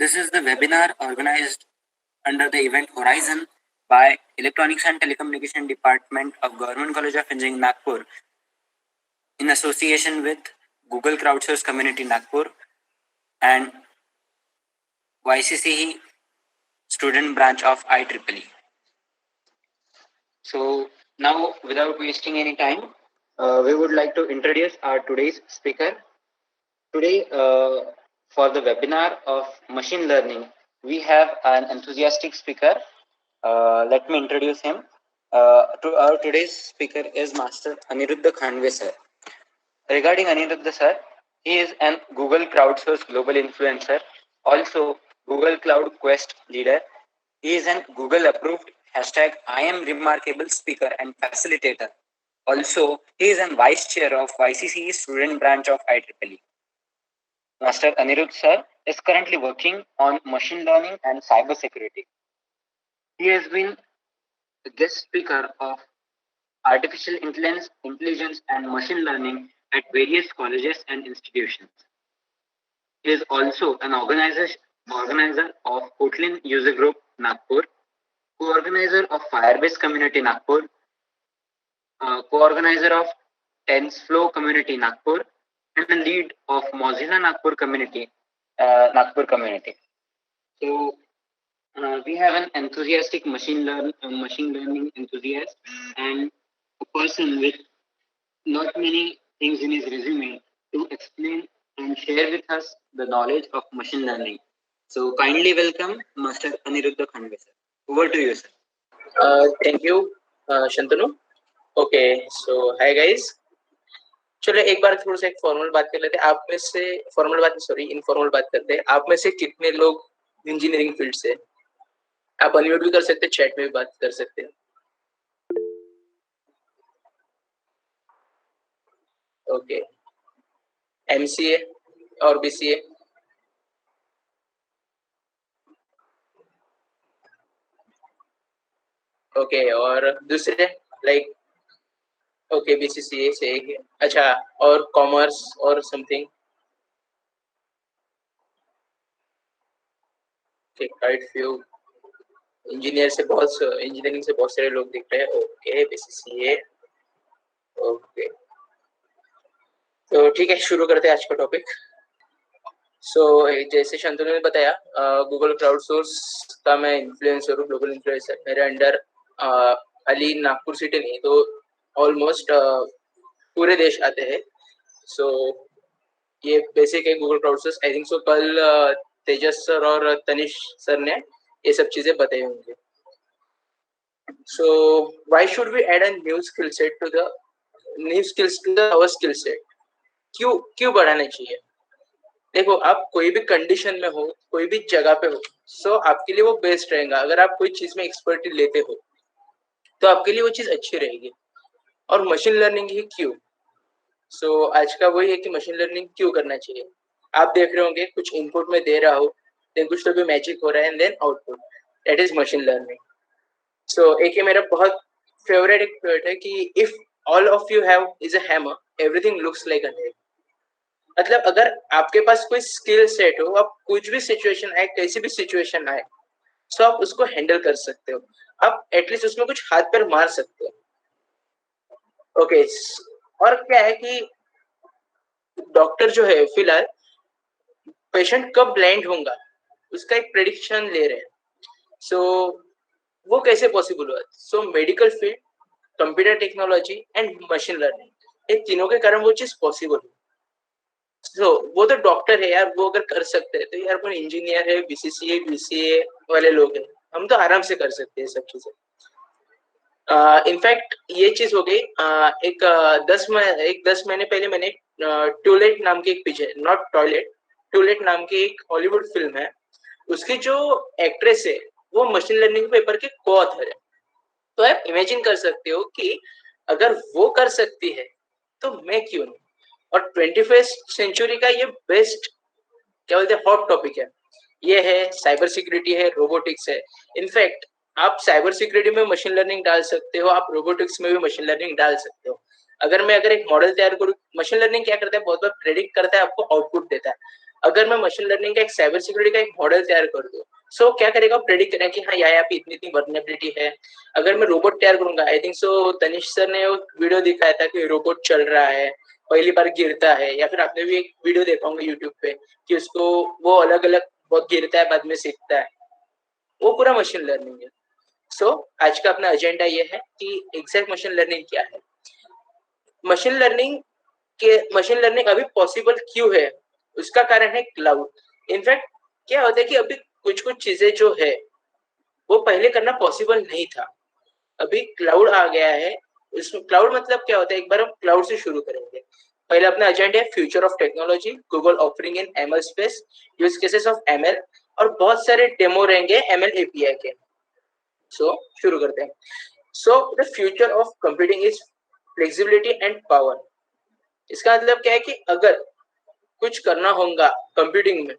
This is the webinar organized under the event Horizon by Electronics and Telecommunication Department of Government College of Engineering Nagpur in association with Google Crowdsource Community Nagpur and YCCE student branch of IEEE. So now, without wasting any time, we would like to introduce our today's speaker. Today, for the webinar of machine learning, we have an enthusiastic speaker. Let me introduce him. Our today's speaker is Master Aniruddha Khanve sir. Regarding Aniruddha sir, he is an Google Crowdsource global influencer, also Google Cloud Quest leader. He is an Google approved hashtag I am remarkable speaker and facilitator. Also, he is a vice chair of YCCE student branch of IEEE. Master Anirudh sir is currently working on machine learning and cyber security. He has been a guest speaker of artificial intelligence and machine learning at various colleges and institutions. He is also an organizer of Kotlin User Group Nagpur, co-organizer of Firebase Community Nagpur, co-organizer of TensorFlow Community Nagpur, and the lead of Mozilla Nagpur Community. So we have an enthusiastic machine learning enthusiast and a person with not many things in his resume to explain and share with us the knowledge of machine learning. So kindly welcome Master Aniruddha Khandwe sir. Over to you, sir. Thank you, Shantanu. Okay, so hi guys. चलो एक बार थोड़ा सा एक formal बात कर लेते हैं। आप में से इनफॉर्मल बात करते हैं। आप में से कितने लोग इंजीनियरिंग फील्ड से? आप अनम्यूट भी कर सकते हैं, चैट में भी बात कर सकते हैं। ओके, एमसीए और बीसीए? ओके, और दूसरे लाइक ओके बीसीसीए से एक है। अच्छा, और कॉमर्स और something? Okay, quite few. Engineering से बहुत सारे लोग दिख रहे हैं। ओके, बीसीसीए। ओके, तो ठीक है, शुरू करते हैं आज का टॉपिक। सो जैसे शंतनु ने बताया, गूगल क्राउड सोर्स का मैं इन्फ्लुएंसर हूँ, ग्लोबल इन्फ्लुएंसर। मेरे अंडर खाली नागपुर सिटी नहीं तो ऑलमोस्ट पूरे देश आते हैं। सो ये बेसिक है Google crowd source. I think so कल तेजस सर और तनिष सर ने ये सब चीजें बताई होंगी। So why should we add a new skill set to our skill set? क्यों बढ़ाना चाहिए? देखो, आप कोई भी कंडीशन में हो, कोई भी जगह पे हो, सो आपके लिए वो बेस्ट रहेगा। अगर आप कोई चीज में एक्सपर्टी लेते हो तो आपके लिए वो चीज अच्छी रहेगी। और मशीन लर्निंग ही क्यों? सो आज का वही है कि मशीन लर्निंग क्यों करना चाहिए। आप देख रहे होंगे कुछ इनपुट में दे रहा हो, देन कुछ तो भी मैजिक हो रहा है and then output, that is machine learning. So एक ये मेरा बहुत फेवरेट एक क्वेट है कि if all of you have is a hammer, everything looks like a nail. मतलब अगर आपके पास कोई स्किल सेट हो, आप कुछ भी सिचुएशन आए, कैसी भी सिचुएशन आए, तो आप उसको हैंडल कर सकते हो। आप एटलीस्ट उसमें कुछ हाथ पैर मार सकते हो। ओके, और क्या है कि डॉक्टर जो है फिलहाल पेशेंट कब ब्लाइंड होगा उसका एक प्रेडिक्शन ले रहे हैं। सो वो कैसे पॉसिबल हुआ? So medical field, computer technology and machine learning, ये तीनों के कारण वो चीज पॉसिबल हुई। तो वो तो डॉक्टर है यार, वो अगर कर सकते हैं तो यार कोई इंजीनियर है, बीसीसीए बीसीए वाले लोग हैं, हम तो आराम से कर सकते हैं सब चीजें। इनफैक्ट ये चीज हो गई। एक 10 महीने पहले मैंने टूलेट नाम की एक पिक्चर, नॉट टॉयलेट, टूलेट नाम की एक हॉलीवुड फिल्म है, उसकी जो एक्ट्रेस है वो मशीन लर्निंग पेपर के को ऑथर है। तो आप इमेजिन कर सकते हो कि अगर वो कर सकती है तो मैं क्यों नहीं। और 21st सेंचुरी का ये बेस्ट क्या बोलते हैं हॉट टॉपिक है। ये है साइबर सिक्योरिटी है, रोबोटिक्स है। इनफैक्ट आप साइबर सिक्योरिटी में मशीन लर्निंग डाल सकते हो, आप रोबोटिक्स में भी मशीन लर्निंग डाल सकते हो। अगर एक मॉडल तैयार करूँ, मशीन लर्निंग क्या करता है, बहुत बार प्रेडिक्ट करता है, आपको आउटपुट देता है। अगर मैं मशीन लर्निंग का एक साइबर सिक्योरिटी का एक मॉडल तैयार कर दूं, सो क्या करेगा, प्रेडिक्ट करेगा कि हाँ यहाँ पे इतनी इतनी वर्नेबिलिटी है। अगर मैं रोबोट तैयार करूंगा, I think so Tanish sir ने वीडियो दिखाया था कि रोबोट चल रहा है, पहली बार गिरता है, या फिर आपने भी एक वीडियो देखा होंगे यूट्यूब पे कि उसको वो अलग अलग बहुत गिरता है, बाद में सीखता है, वो पूरा मशीन लर्निंग है। सो आज का अपना एजेंडा ये है कि एग्जैक्ट मशीन लर्निंग क्या है। मशीन लर्निंग अभी पॉसिबल क्यों है, उसका कारण है क्लाउड। इनफैक्ट क्या होता है कि अभी कुछ कुछ चीजें जो है वो पहले करना पॉसिबल नहीं था, अभी क्लाउड आ गया है। इसमें क्लाउड मतलब क्या होता है, एक बार हम क्लाउड से शुरू करेंगे। पहले अपना एजेंडा है future of technology, Google offering in ML space, use cases of ML, और बहुत सारे डेमो रहेंगे एमएल एपीआई के। सो शुरू करते हैं। So the future of computing is flexibility and power. इसका मतलब क्या है कि अगर कुछ करना होगा कंप्यूटिंग में,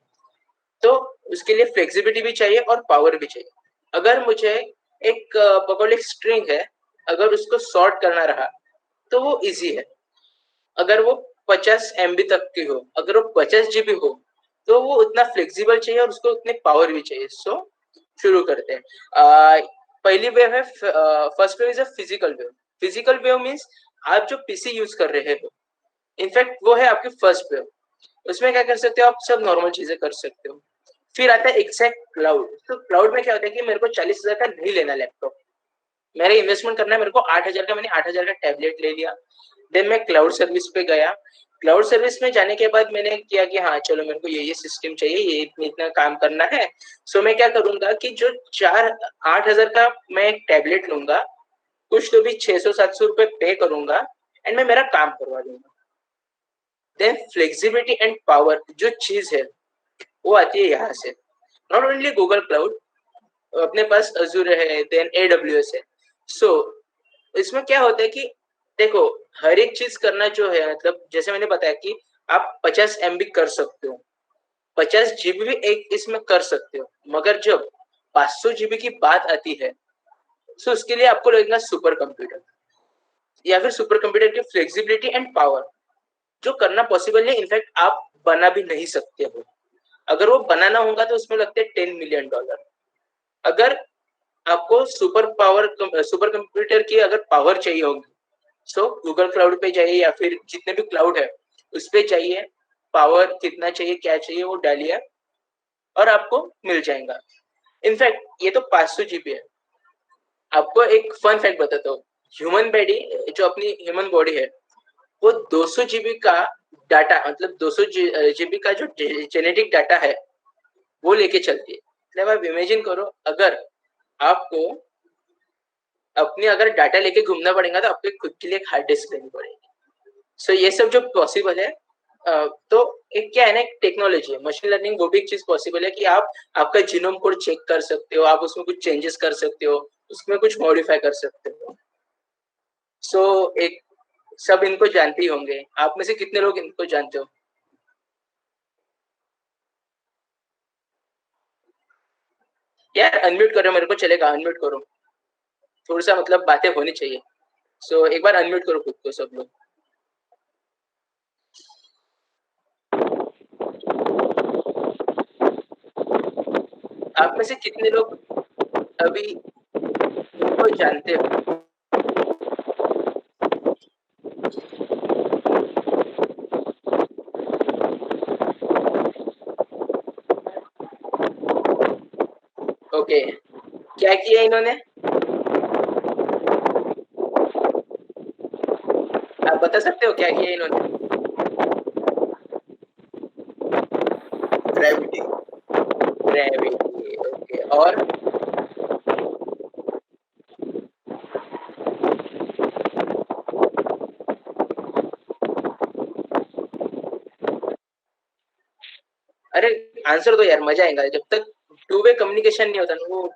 तो उसके लिए फ्लेक्सिबिलिटी भी चाहिए और पावर भी चाहिए। अगर मुझे एक पकड़ स्ट्रिंग है, अगर उसको सॉर्ट करना रहा तो वो इजी है। अगर वो 50 MB तक की हो, अगर वो 50 GB हो, तो वो उतना फ्लेक्सिबल चाहिए और उसको उतने पावर भी चाहिए। सो शुरू करते हैं। पहली वेव है, first wave is a physical wave. Physical wave means आप जो पीसी यूज कर रहे हो, इनफैक्ट वो है आपकी फर्स्ट वेव। उसमें क्या कर सकते हो, आप सब नॉर्मल चीजें कर सकते हो। फिर आता है एग्जैक्ट क्लाउड। तो क्लाउड में क्या होता है कि मेरे को 40,000 का नहीं लेना लैपटॉप, मेरे इन्वेस्टमेंट करना है मेरे को 8,000 का, मैंने 8,000 का टैबलेट ले लिया। देन मैं क्लाउड सर्विस पे गया। क्लाउड सर्विस में जाने के बाद मैंने किया कि हाँ चलो मेरे को ये सिस्टम चाहिए, ये इतना इतना काम करना है। सो मैं क्या करूंगा कि जो 8,000 का मैं एक टैबलेट लूंगा, कुछ तो भी 600-700 रुपए पे करूंगा, एंड मैं मेरा काम करवा दूंगा। देन फ्लेक्सिबिलिटी एंड पावर जो चीज है वो आती है यहाँ से। नॉट ओनली गूगल क्लाउड, अपने पास अजूर है, देन AWS है। सो इसमें क्या होता है कि देखो, हर एक चीज करना जो है, मतलब जैसे मैंने बताया कि आप 50 MB कर सकते हो, 50 GB भी एक इसमें कर सकते हो, मगर जब 500 GB की बात आती है, तो उसके लिए आपको लगेगा सुपर कंप्यूटर, या फिर सुपर कंप्यूटर की फ्लेक्सिबिलिटी एंड पावर जो करना पॉसिबल नहीं, इनफैक्ट आप बना भी नहीं सकते हो। अगर वो बनाना होगा तो उसमें लगते हैं $10 million। अगर आपको सुपर कंप्यूटर की अगर पावर चाहिए होगी, सो गूगल क्लाउड पे जाइए या फिर जितने भी क्लाउड है उस पे जाइए, पावर कितना चाहिए क्या चाहिए वो डालिए और आपको मिल जाएगा। इनफैक्ट ये तो 500 GB है। आपको एक फन फैक्ट बताता हूँ, ह्यूमन बॉडी, जो अपनी ह्यूमन बॉडी है, वो 200 GB का डाटा, मतलब 200 GB का जो जेनेटिक डाटा है वो लेके चलती है। मतलब आप इमेजिन करो, अगर आपको अपने अगर डाटा लेके घूमना पड़ेगा तो आपको खुद के लिए एक हार्ड डिस्क लेनी पड़ेगी। सो ये सब जो पॉसिबल है, तो एक क्या है ना, एक टेक्नोलॉजी है मशीन लर्निंग, वो भी एक चीज पॉसिबल है कि आप आपका जीनोम कोड चेक कर सकते हो, आप उसमें कुछ चेंजेस कर सकते हो, उसमें कुछ मॉडिफाई कर सकते हो। सो एक सब इनको जानते ही होंगे, आप में से कितने लोग इनको जानते हो? यार अनम्यूट करो, मेरे को चलेगा, अनम्यूट करो, थोड़ा सा मतलब बातें होनी चाहिए। सो एक बार अनम्यूट करो खुद को सब लोग। आप में से कितने लोग अभी इनको जानते हो? ओके, क्या किया इन्होंने, आप बता सकते हो क्या किया इन्होंने? ग्रेविटी। ग्रेविटी, ओके, और अरे आंसर दो यार, मजा आएगा जब तक टू वे कम्युनिकेशन नहीं होता ना, वो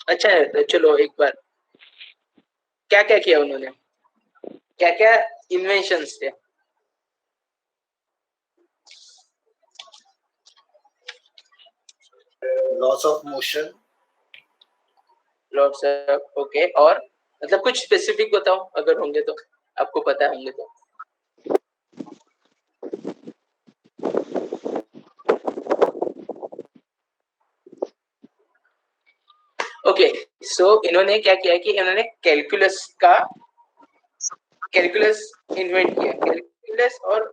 अच्छा है। चलो एक बार, क्या क्या किया उन्होंने, क्या क्या इन्वेंशंस थे? Loss of motion. Lots of, okay, और मतलब कुछ स्पेसिफिक बताओ अगर होंगे तो। आपको पता होंगे तो। ओके, सो इन्होंने क्या किया कि इन्होंने कैलकुलस इन्वेंट किया। कैलकुलस और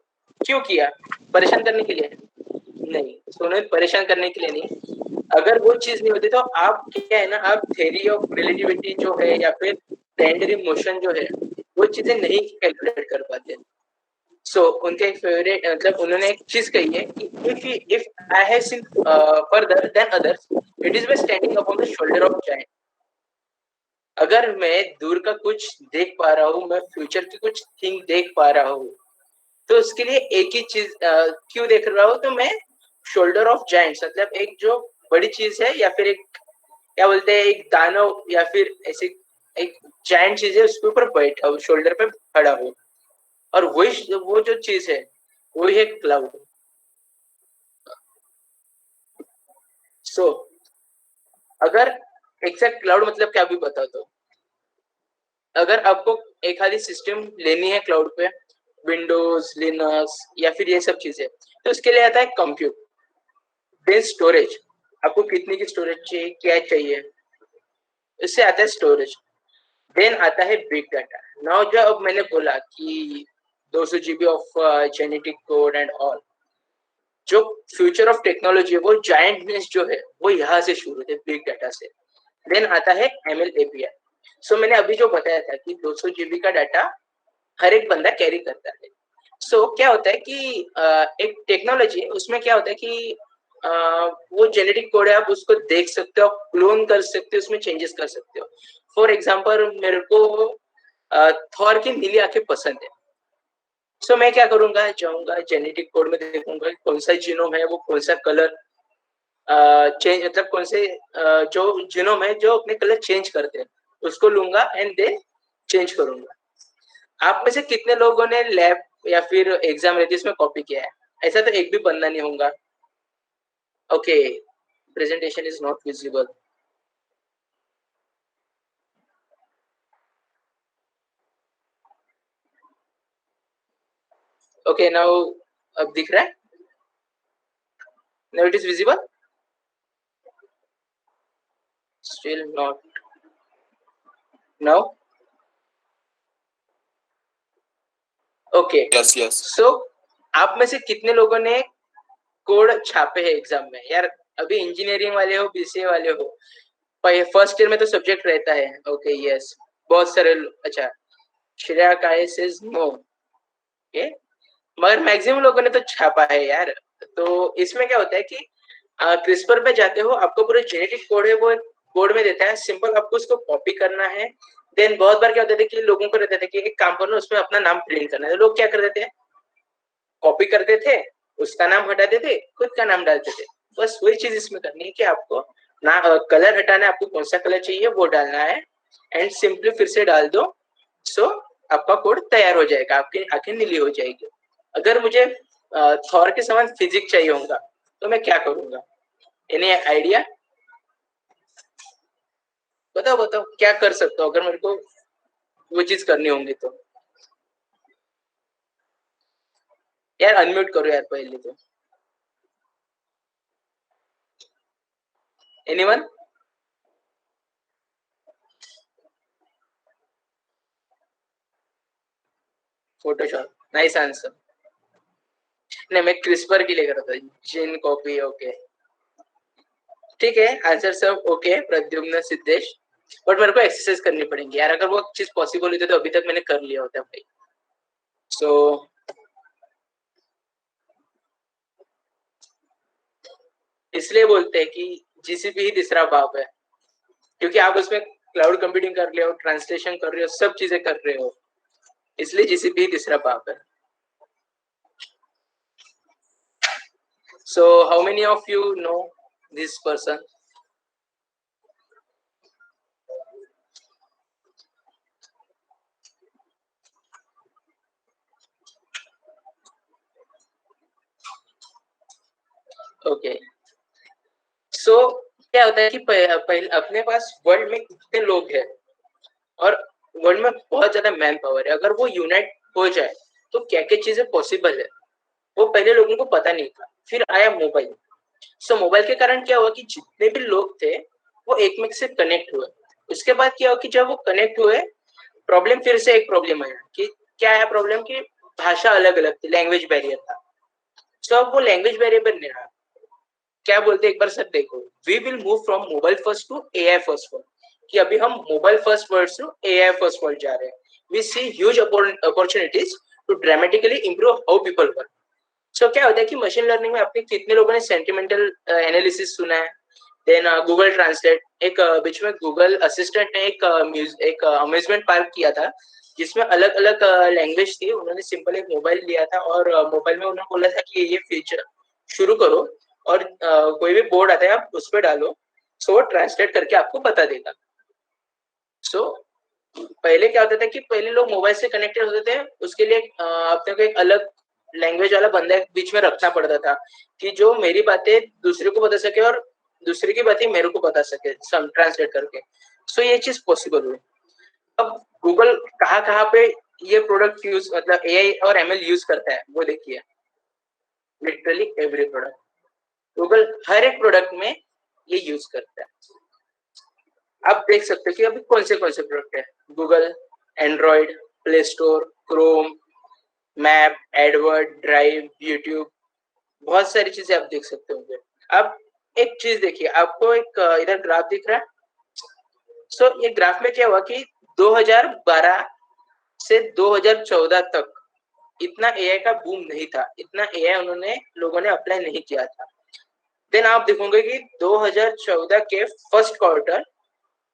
क्यों किया? परेशान करने के लिए नहीं, तो उन्हें परेशान करने के लिए नहीं। अगर वो चीज नहीं होती तो आप क्या है ना, आप थ्योरी ऑफ रिलेटिविटी जो है या फिर प्लैनेटरी मोशन जो है वो चीजें नहीं कैलकुलेट कर पाते। सो उनके एक फेवरेट मतलब उन्होंने एक चीज कही है कि if I have seen further than others, it is by standing upon the shoulder of giant. अगर मैं दूर का कुछ देख पा रहा हूँ, मैं फ्यूचर की कुछ थिंग देख पा रहा हूँ, तो उसके लिए एक ही चीज क्यों देख रहा हूँ, तो मैं शोल्डर ऑफ जायंट्स मतलब एक जो बड़ी चीज है या फिर एक क्या बोलते हैं एक दानव या फिर ऐसी एक जायंट चीज है उसके ऊपर बैठा हूँ, शोल्डर पे खड़ा हूँ। और वही वो जो चीज है वही है क्लाउड। सो अगर एग्जैक्ट क्लाउड मतलब क्या भी बता दो, अगर आपको एक आधी सिस्टम लेनी है क्लाउड पे, विंडोज लिनक्स या फिर ये सब चीजें, तो उसके लिए आता है कंप्यूट, देन स्टोरेज, आपको कितनी की स्टोरेज चाहिए, क्या चाहिए, इससे आता है स्टोरेज। देन आता है बिग डाटा। नाउ जो अब मैंने बोला कि 200 GB of genetic code and all, जो फ्यूचर ऑफ टेक्नोलॉजी है वो जायंटनेस जो है वो यहाँ से शुरू होते हैं, बिग डाटा से। देन आता है एमएल एपीआई। सो मैंने अभी जो बताया था कि 200 जीबी का डाटा हर एक बंदा कैरी करता है। सो क्या होता है कि एक टेक्नोलॉजी है उसमें क्या होता है कि वो जेनेटिक कोड है, आप उसको देख सकते हो, क्लोन कर सकते हो, उसमें चेंजेस कर सकते हो। फॉर एग्जाम्पल मेरे को थॉर की नीली आंखें पसंद है। सो मैं क्या करूंगा, जाऊंगा जेनेटिक कोड में देखूंगा कौन सा जीनोम है, वो कौन सा कलर चेंज मतलब कौन से जो जीनोम है जो अपने कलर चेंज करते हैं उसको लूंगा एंड देन चेंज करूंगा। आप में से कितने लोगों ने लैब या फिर एग्जाम रहती है इसमें कॉपी किया है? ऐसा तो एक भी बंदा नहीं होगा। Okay, presentation is not visible. Okay now, अब दिख रहा है? Now it is visible, still not. Now okay, yes yes so आप में से कितने लोगों ने कोड छापे हैं एग्जाम में यार? अभी इंजीनियरिंग वाले हो, बीसीए वाले हो, फर्स्ट ईयर में तो सब्जेक्ट रहता है। ओके यस, बहुत सारे अच्छा, श्रेया काय सेज नो। ओके, मगर मैक्सिमम लोगों ने तो छापा है यार। तो इसमें क्या होता है कि क्रिस्पर पे जाते हो, आपको पूरा जेनेटिक कोड है वो कोड में देता है, सिंपल आपको उसको कॉपी करना है। देन बहुत बार क्या होता है कि लोगों को रहता था कि एक काम करो उसमें अपना नाम प्रिंट करना है, तो लोग क्या कर देते हैं, कॉपी करते थे, उसका नाम हटाते थे, खुद का नाम डालते थे। बस वही चीज इसमें करनी है कि आपको ना कलर हटाना है, आपको कौन सा कलर चाहिए वो डालना है एंड सिंपली फिर से डाल दो। सो आपका कोड तैयार हो जाएगा, आपकी आंखें नीली हो जाएगी। अगर मुझे थॉर के समान फिजिक्स चाहिए होगा तो मैं क्या करूंगा? Any idea? बताओ बताओ क्या कर सकता हूँ अगर मेरे को वो चीज करनी होंगी तो। यार अनम्यूट करो यार पहले तो। एनीवन? Photoshop, nice answer. नहीं, मैं क्रिस्पर के लिए कर रहा था, जिन कॉपी। ओके ठीक है, आंसर सब ओके प्रद्युम्न सिद्धेश, बट मेरे को एक्सरसाइज करनी पड़ेगी यार, अगर वो चीज पॉसिबल होती तो अभी तक मैंने कर लिया होता भाई। सो इसलिए बोलते हैं कि जीसीपी ही तीसरा बाप है, क्योंकि आप उसमें क्लाउड कंप्यूटिंग कर रहे हो, ट्रांसलेशन कर रहे हो, सब चीजें कर रहे हो, इसलिए जीसीपी ही तीसरा बाप है। So how many of you know this person? Okay, so क्या होता है कि पहले अपने पास वर्ल्ड में कितने लोग हैं और वर्ल्ड में बहुत ज्यादा मैन पावर है, अगर वो यूनाइट हो जाए तो क्या क्या चीजें पॉसिबल है, वो पहले लोगों को पता नहीं था। फिर आया मोबाइल। सो मोबाइल के कारण क्या हुआ कि जितने भी लोग थे वो एक में से कनेक्ट हुए। उसके बाद क्या हुआ कि जब वो कनेक्ट हुए, प्रॉब्लम फिर से एक प्रॉब्लम आया कि क्या आया प्रॉब्लम की भाषा अलग अलग थी, लैंग्वेज बैरियर था। सो अब वो लैंग्वेज बैरियर पर नहीं रहा। क्या बोलते एक बार सर देखो, we will move from mobile first to AI first world, कि अभी हम mobile first world to AI first world जा रहे हैं। We see huge opportunities to dramatically improve how people work. So क्या होता है कि मशीन लर्निंग में आपने कितने लोगों ने सेंटिमेंटल एनालिसिस सुना है, देन गूगल ट्रांसलेट, एक बीच में गूगल असिस्टेंट ने एक अम्यूजमेंट पार्क किया था जिसमें अलग अलग लैंग्वेज थी। उन्होंने सिंपल एक मोबाइल लिया था और मोबाइल में उन्होंने बोला था कि ये फीचर शुरू करो और कोई भी बोर्ड आता है आप उस पर डालो, सो वो ट्रांसलेट करके आपको बता देगा। सो पहले क्या होता था कि पहले लोग मोबाइल से कनेक्टेड होते थे, उसके लिए अपने को एक अलग लैंग्वेज वाला बंदा बीच में रखना पड़ता था कि जो मेरी बातें दूसरे को बता सके और दूसरे की बातें मेरे को बता सके ट्रांसलेट करके। सो ये चीज पॉसिबल हुई। अब गूगल कहाँ कहाँ पे ये प्रोडक्ट यूज, मतलब एआई और एमएल यूज करता है वो देखिए, लिटरली एवरी प्रोडक्ट। गूगल हर एक प्रोडक्ट में ये यूज करता है। आप देख सकते हो कि अभी कौन से प्रोडक्ट है। Google, Android, play store, Chrome, map, Edward, drive, YouTube, बहुत सारी चीजें आप देख सकते होंगे। अब एक चीज देखिए, आपको एक इधर ग्राफ दिख रहा है। सो ये ग्राफ में क्या हुआ कि 2012 से 2014 तक इतना एआई का बूम नहीं था, इतना एआई उन्होंने लोगों ने अप्लाई नहीं किया था। देन आप देखोगे कि 2014 के फर्स्ट क्वार्टर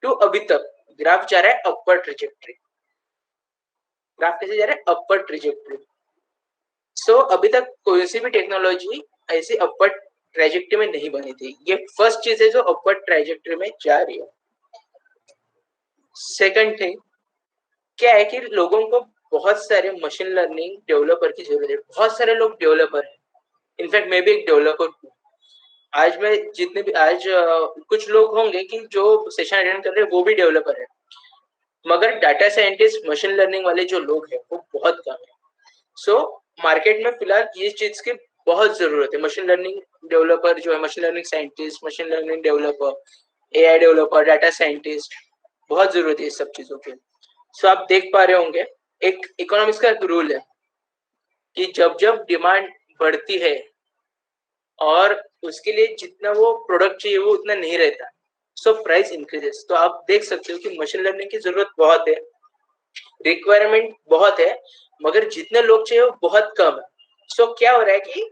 टू अभी तक ग्राफ जा रहा है अपवर्ड ट्रेजेक्ट्री। ग्राफ कैसे जा रहा है? Upward trajectory. सो अभी तक कोई सी भी टेक्नोलॉजी ऐसी अपवर्ड ट्रेजेक्ट्री में नहीं बनी थी। ये फर्स्ट चीज है जो अपवर्ड ट्रेजेक्ट्री में जा रही है। सेकंड थिंग क्या है कि लोगों को बहुत सारे मशीन लर्निंग डेवलपर की जरूरत है। बहुत सारे लोग डेवलपर हैं, इनफैक्ट मैं भी एक डेवलपर हूँ। आज मैं जितने भी आज कुछ लोग होंगे कि जो सेशन अटेंड कर रहे हैं वो भी डेवलपर है, मगर डाटा साइंटिस्ट मशीन लर्निंग वाले जो लोग हैं वो बहुत कम है। सो मार्केट में फिलहाल ये चीज की बहुत जरूरत है। मशीन लर्निंग डेवलपर जो है, machine learning scientist, machine learning developer, AI developer, data scientist, बहुत जरूरत है इस सब चीजों की। सो आप देख पा रहे होंगे, एक इकोनॉमिक्स का एक रूल है कि जब जब डिमांड बढ़ती है और उसके लिए जितना वो प्रोडक्ट चाहिए वो उतना नहीं रहता, सो प्राइस इंक्रीजेस। तो आप देख सकते हो कि मशीन लर्निंग की जरूरत बहुत है, रिक्वायरमेंट बहुत है, मगर जितने लोग चाहिए वो बहुत कम है। सो क्या हो रहा है कि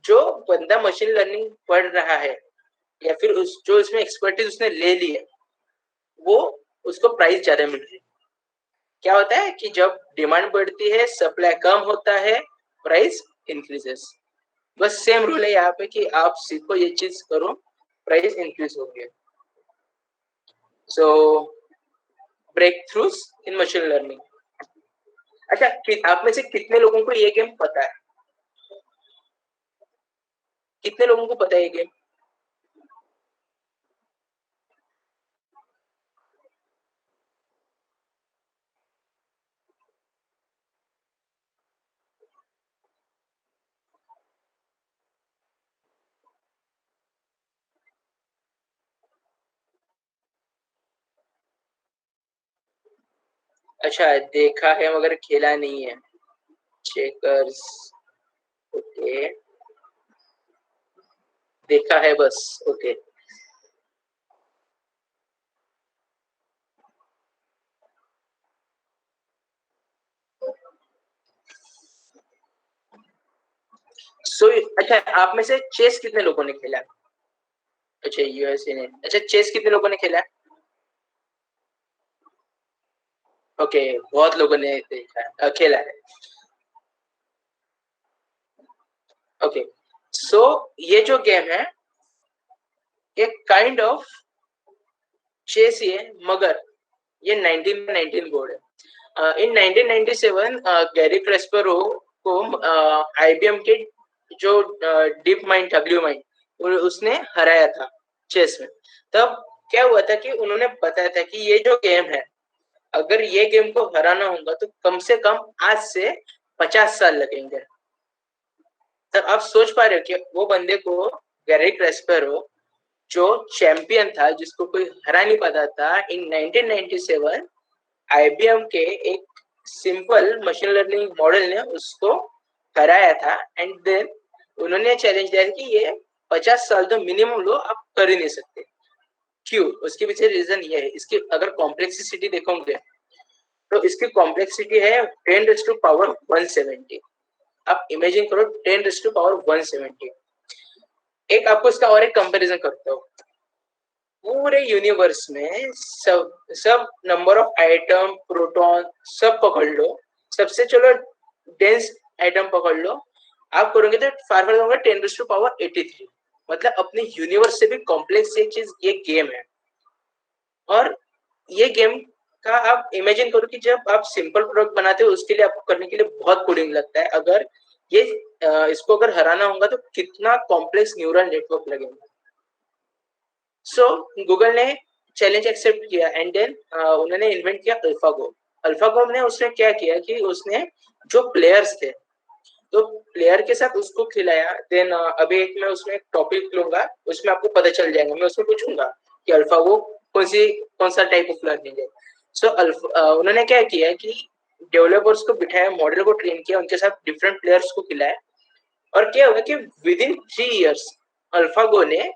जो बंदा मशीन लर्निंग पढ़ रहा है या फिर उस जो इसमें एक्सपर्टीज उसने ले ली है, वो उसको प्राइस ज्यादा मिल रही है। क्या होता है कि जब डिमांड बढ़ती है, सप्लाई कम होता है, प्राइस इंक्रीजेस। बस सेम रूल है यहाँ पे कि आप सीखो ये चीज करो, प्राइस इंक्रीज होगी। सो ब्रेक थ्रूज इन मशीन लर्निंग। अच्छा, आप में से कितने लोगों को ये गेम पता है? कितने लोगों को पता है ये गेम? अच्छा, देखा है मगर खेला नहीं है। चेकर्स, ओके, देखा है बस, ओके। सो अच्छा, आप में से चेस कितने लोगों ने खेला? अच्छा, यूएसए ने। अच्छा, चेस कितने लोगों ने खेला? ओके, बहुत लोगों ने देखा है, खेला है। ओके, सो ये जो गेम है ये काइंड ऑफ चेस ही है, मगर ये 1919 बोर्ड है। इन 1997 गैरी क्रेस्परो को आईबीएम के जो डीप माइंड, डब्ल्यू माइंड, उसने हराया था चेस में। तब क्या हुआ था कि उन्होंने बताया था कि ये जो गेम है अगर ये गेम को हराना होगा तो कम से कम आज से 50 साल लगेंगे। तब आप सोच पा रहे हो कि वो बंदे को, गैरी कैस्परो, जो चैंपियन था, जिसको कोई हरा नहीं पाता था, इन 1997 आईबीएम के एक सिंपल मशीन लर्निंग मॉडल ने उसको हराया था। एंड देन उन्होंने चैलेंज दिया कि ये 50 साल तो मिनिमम लो, आप कर ही नहीं सकते। क्यों? उसके पीछे रीजन ये है, इसकी अगर कॉम्प्लेक्सिटी देखोगे तो इसकी कॉम्प्लेक्सिटी है 10⁻170। आप इमेजिन करो 10⁻170। एक आपको इसका और एक कंपैरिजन करता हूँ। पूरे यूनिवर्स में सब नंबर ऑफ आइटम, प्रोटॉन सब पकड़ लो, सबसे चलो डेंस आइटम पकड़ लो, आप करोगे तो फार फार होगा 10⁻83। मतलब अपने यूनिवर्स से भी कॉम्प्लेक्स एक चीज ये गेम है। और ये गेम का आप इमेजिन करो कि जब आप सिंपल प्रोडक्ट बनाते हो उसके लिए आपको करने के लिए बहुत कोडिंग लगता है। अगर ये इसको अगर हराना होगा तो कितना कॉम्प्लेक्स न्यूरल नेटवर्क लगेगा। सो गूगल ने चैलेंज एक्सेप्ट किया एंड देन उन्होंने इन्वेंट किया अल्फागो। अल्फागो में उसने क्या किया कि उसने जो प्लेयर्स थे तो प्लेयर के साथ उसको खिलाया। देन अभी एक मैं उसमें एक टॉपिक लूंगा, उसमें आपको पता चल जाएगा। मैं उसमें पूछूंगा कि अल्फागो कौन सा टाइप ऑफ लर्निंग है। सो उन्होंने क्या किया कि डेवलपर्स को बिठाया, मॉडल को ट्रेन किया, उनके साथ डिफरेंट प्लेयर्स को खिलाया। और क्या हुआ कि विद इन 3 इयर्स अल्फागो ने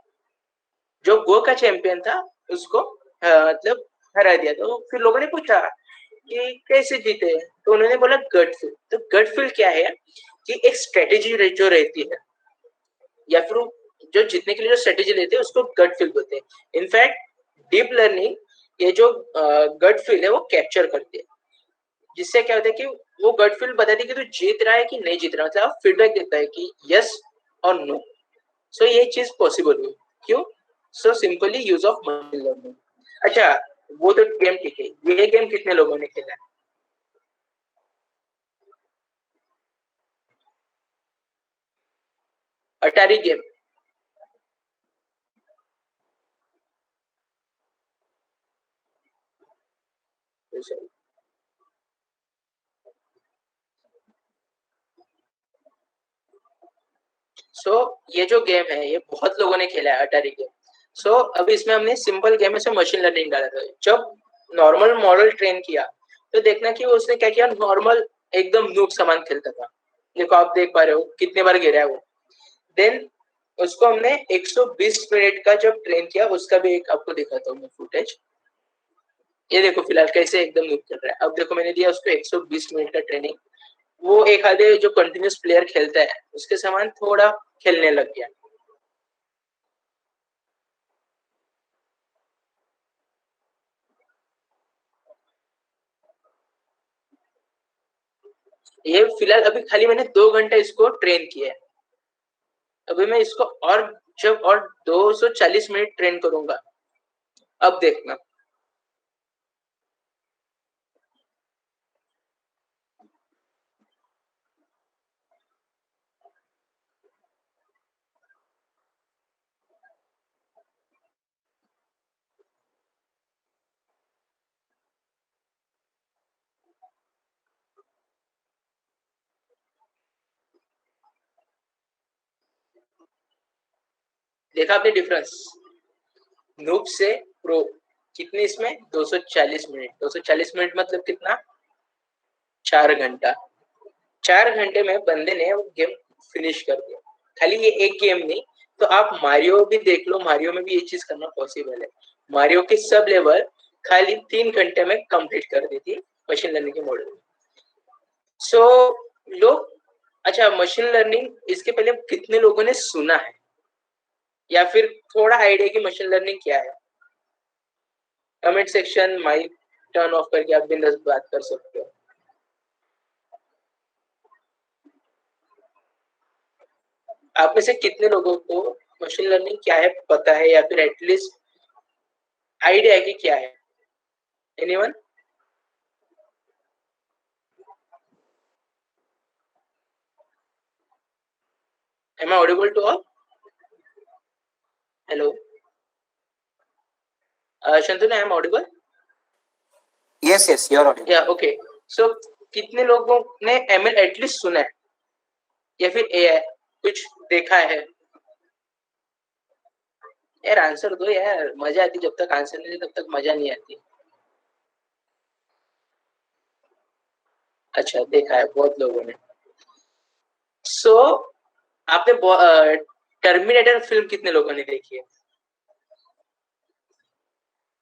जो गो का चैंपियन था उसको मतलब हरा दिया। तो फिर लोगों ने पूछा कि कैसे जीते, तो उन्होंने बोला गट फील। तो गट फील क्या है कि एक स्ट्रेटेजी जो रहती है, या फिर जो जीतने के लिए जो स्ट्रेटेजी लेते हैं उसको गट फील बोलते हैं। इनफैक्ट डीप लर्निंग ये जो गट फील है वो कैप्चर करती है, जिससे क्या होता है कि वो गट फील बताती है कि तू जीत रहा है कि नहीं जीत रहा। मतलब फीडबैक देता है कि यस और नो। सो ये चीज पॉसिबल हुई। क्यों? So simply use of machine learning. अच्छा, वो तो गेम ठीक है, ये गेम कितने लोगों ने खेला है? अटारी गेम। सो ये जो गेम है ये बहुत लोगों ने खेला है, अटारी गेम। सो अभी इसमें हमने सिंपल गेम में से मशीन लर्निंग डाला था। जब नॉर्मल मॉडल ट्रेन किया तो देखना कि वो उसने क्या किया, नॉर्मल एकदम नूब सामान खेलता था। देखो आप देख पा रहे हो कितने बार गिरा है वो। देन उसको हमने 120 मिनट का जब ट्रेन किया, उसका भी एक आपको दिखाता हूँ मैं फुटेज। ये देखो फिलहाल कैसे एकदम नूब चल रहा है। अब देखो मैंने दिया उसको 120 मिनट का ट्रेनिंग। वो एक आधे जो कंटिन्यूस प्लेयर खेलता है उसके समान थोड़ा खेलने लग गया। ये फिलहाल अभी खाली मैंने 2 घंटे इसको ट्रेन किया है। अभी मैं इसको और जब और 240 मिनट ट्रेन करूंगा, अब देखना। देखा आपने डिफरेंस? नूब से प्रो कितने इसमें 240 मिनट। 240 मिनट मतलब कितना? 4 घंटा। 4 घंटे में बंदे ने वो गेम फिनिश कर दिया। खाली ये एक गेम नहीं, तो आप मारियो भी देख लो, मारियो में भी ये चीज करना पॉसिबल है। मारियो की सब लेवल खाली 3 घंटे में कंप्लीट कर दी थी मशीन लर्निंग के मॉडल में। सो लोग, अच्छा मशीन लर्निंग इसके पहले कितने लोगों ने सुना है, या फिर थोड़ा आइडिया कि मशीन लर्निंग क्या है? Comment section mic turn off करके आप बिंदास बात कर सकते हो। आप में से कितने लोगों को मशीन लर्निंग क्या है पता है, या फिर एटलीस्ट आइडिया है कि क्या है? Anyone? Am I audible to all? Hello, Shantanu, I am audible? Yes, yes, you're audible. Yeah okay, so कितने लोगों ने ML एटलीस्ट सुना है या फिर AI कुछ देखा है? यार आंसर दो यार, मजा आती, जब तक आंसर नहीं दे तब तक मजा नहीं आती। अच्छा, देखा है बहुत लोगों ने। सो आपने टर्मिनेटर फिल्म कितने लोगों ने देखी है?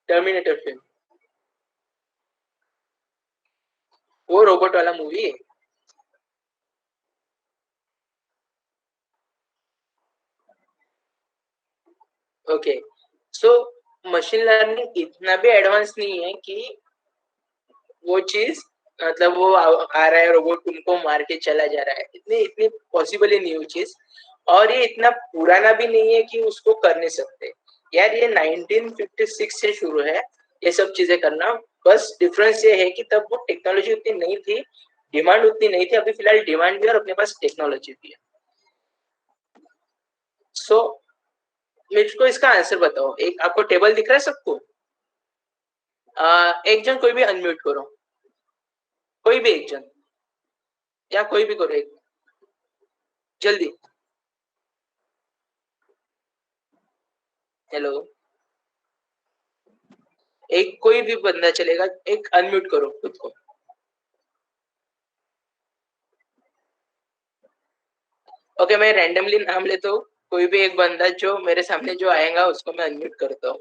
टर्मिनेटर फिल्म, वो रोबोट वाला मूवी है। ओके, सो मशीन लर्निंग इतना भी एडवांस नहीं है कि वो चीज, मतलब वो आ रहा है रोबोट उनको मार के चला जा रहा है, इतनी इतनी पॉसिबल ही नहीं वो चीज। और ये इतना पुराना भी नहीं है कि उसको कर नहीं सकते। यार ये 1956 से शुरू है ये सब चीजें करना। बस डिफरेंस ये है कि तब वो टेक्नोलॉजी उतनी नहीं थी, डिमांड उतनी नहीं थी। अभी फिलहाल डिमांड भी है और अपने पास टेक्नोलॉजी भी है। सो मुझको इसका आंसर बताओ। एक आपको टेबल दिख रहा है सबको? एक जन कोई भी अनम्यूट करो, कोई भी एक जन, या कोई भी करो एक, जल्दी। हेलो, एक कोई भी बंदा चलेगा, एक अनम्यूट करो खुद को। ओके, मैं रैंडमली नाम लेता हूँ, कोई भी एक बंदा जो मेरे सामने जो आएगा उसको मैं अनम्यूट करता हूँ।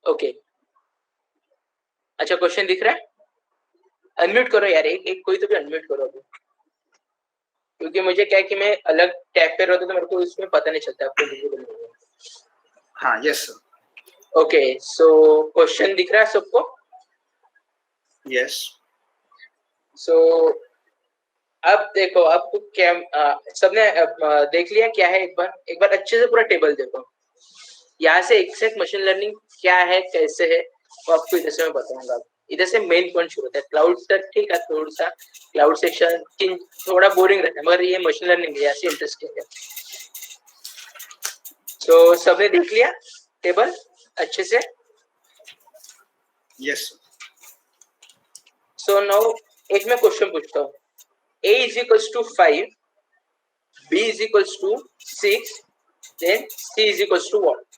ओके, अच्छा क्वेश्चन दिख रहा है? अनम्यूट करो यार, एक एक कोई तो भी अनम्यूट करो अभी, क्योंकि मुझे क्या है कि मैं अलग टैब पे रहता तो मेरे को इसमें पता नहीं चलता आपको visible नहीं है। हाँ, यस ओके, सो क्वेश्चन दिख रहा है सबको? यस। सो अब देखो, आपको क्या सबने देख लिया क्या है? एक बार अच्छे से पूरा टेबल देखो। यहाँ से एग्जैक्ट मशीन लर्निंग क्या है, कैसे है, वो आपको इधर से मैं बताऊंगा। इधर से मेन पॉइंट शुरू होता है। क्लाउड तक ठीक है, थोड़ा सा क्लाउड सेक्शन थोड़ा बोरिंग रहता है, मगर ये मशीन लर्निंग यहाँ से इंटरेस्टिंग है। तो सबने देख लिया टेबल अच्छे से? यस। सो नाउ एक मैं क्वेश्चन पूछता हूँ। A is equals to 5, B is equals to 6, then C is equals to what?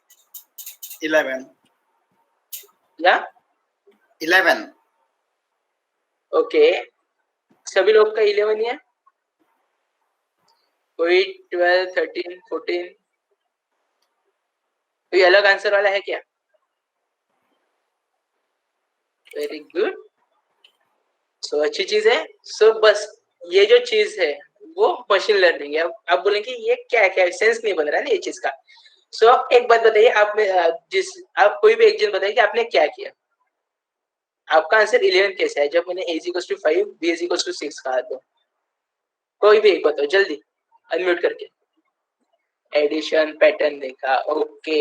11. या 11. ओके, सभी लोग का 11 ही है? कोई 12, 13, 14, कोई अलग आंसर वाला है क्या? वेरी गुड, सो अच्छी चीज है। सो बस ये जो चीज है वो मशीन लर्निंग है। आप बोलेंगे ये क्या है, क्या सेंस नहीं बन रहा है ना ये चीज का। सो एक बात बताइए, आप जिस आप कोई भी एक जन बताइए कि आपने क्या किया। आपका आंसर 11 कैसे है जब मैंने A equals to 5, B equals to 6 कहा? तो कोई भी एक बताओ जल्दी, अनम्यूट करके। एडिशन पैटर्न देखा, ओके।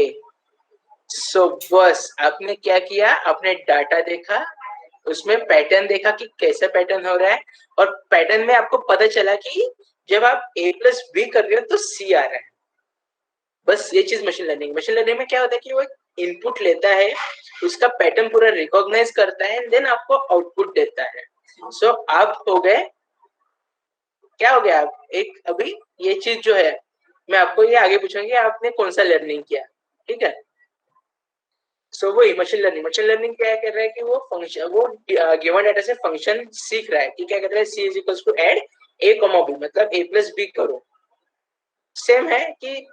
सो बस आपने क्या किया, आपने डाटा देखा, उसमें पैटर्न देखा कि कैसा पैटर्न हो रहा है, और पैटर्न में आपको पता चला कि जब आप A प्लस बी कर रहे हो तो C आ रहा है। बस ये चीज मशीन लर्निंग। मशीन लर्निंग में क्या होता है कि वो इनपुट लेता है, उसका पैटर्न पूरा रिकॉग्नाइज करता है, एंड देन आपको आउटपुट देता है। सो आप हो गए, क्या हो गया आप एक, अभी ये चीज जो है मैं आपको ये आगे पूछूंगी आपने कौन सा लर्निंग किया, ठीक है? सो वही मशीन लर्निंग। मशीन लर्निंग क्या कर रहा है कि वो फंक्शन, वो गिवन डाटा से फंक्शन सीख रहा है कि क्या कहता है, C is equals to add A comma B, मतलब ए प्लस बी करो। सेम है कि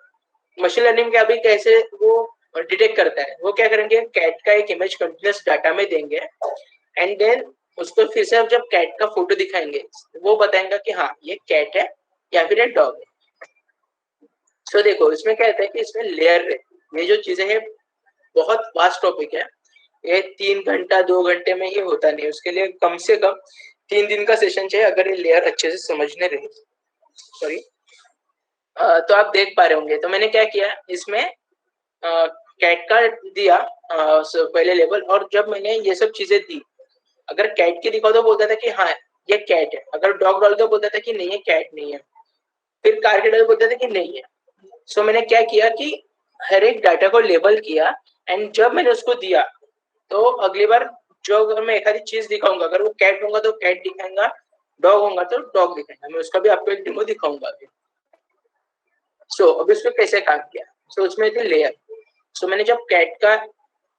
मशीन लर्निंग का अभी कैसे वो डिटेक्ट करता है। वो क्या करेंगे, कैट का एक इमेज कंटिन्यूस डाटा में देंगे, एंड देन उसको फिर से जब कैट का फोटो दिखाएंगे वो बताएंगे कि हाँ ये कैट है या फिर ये डॉग है। सो देखो इसमें क्या होता है कि इसमें लेयर है, ये जो चीजें है बहुत वास्ट टॉपिक है। ये 3 घंटा 2 घंटे में ये होता नहीं, उसके लिए कम से कम 3 दिन का सेशन चाहिए अगर ये लेयर अच्छे से समझने रहे। सॉरी, तो आप देख पा रहे होंगे। तो मैंने क्या किया इसमें, कैट का दिया पहले लेवल, और जब मैंने ये सब चीजें दी, अगर कैट की दिखाओ तो बोलता था कि हाँ ये कैट है, अगर डॉग डाल तो बोलता था कि नहीं ये कैट नहीं है, फिर कार के डाल बोलता था कि नहीं है। सो मैंने क्या किया कि हर एक डाटा को लेबल किया, एंड जब मैंने उसको दिया तो अगली बार जो अगर मैं एक आधी चीज दिखाऊंगा, अगर वो कैट होगा तो कैट दिखाएगा, डॉग होगा तो डॉग दिखाएगा। मैं उसका भी आपको एक डेमो दिखाऊंगा अभी। सो अभी उसमें कैसे काम किया। सो उसमें थी लेयर। सो मैंने जब कैट का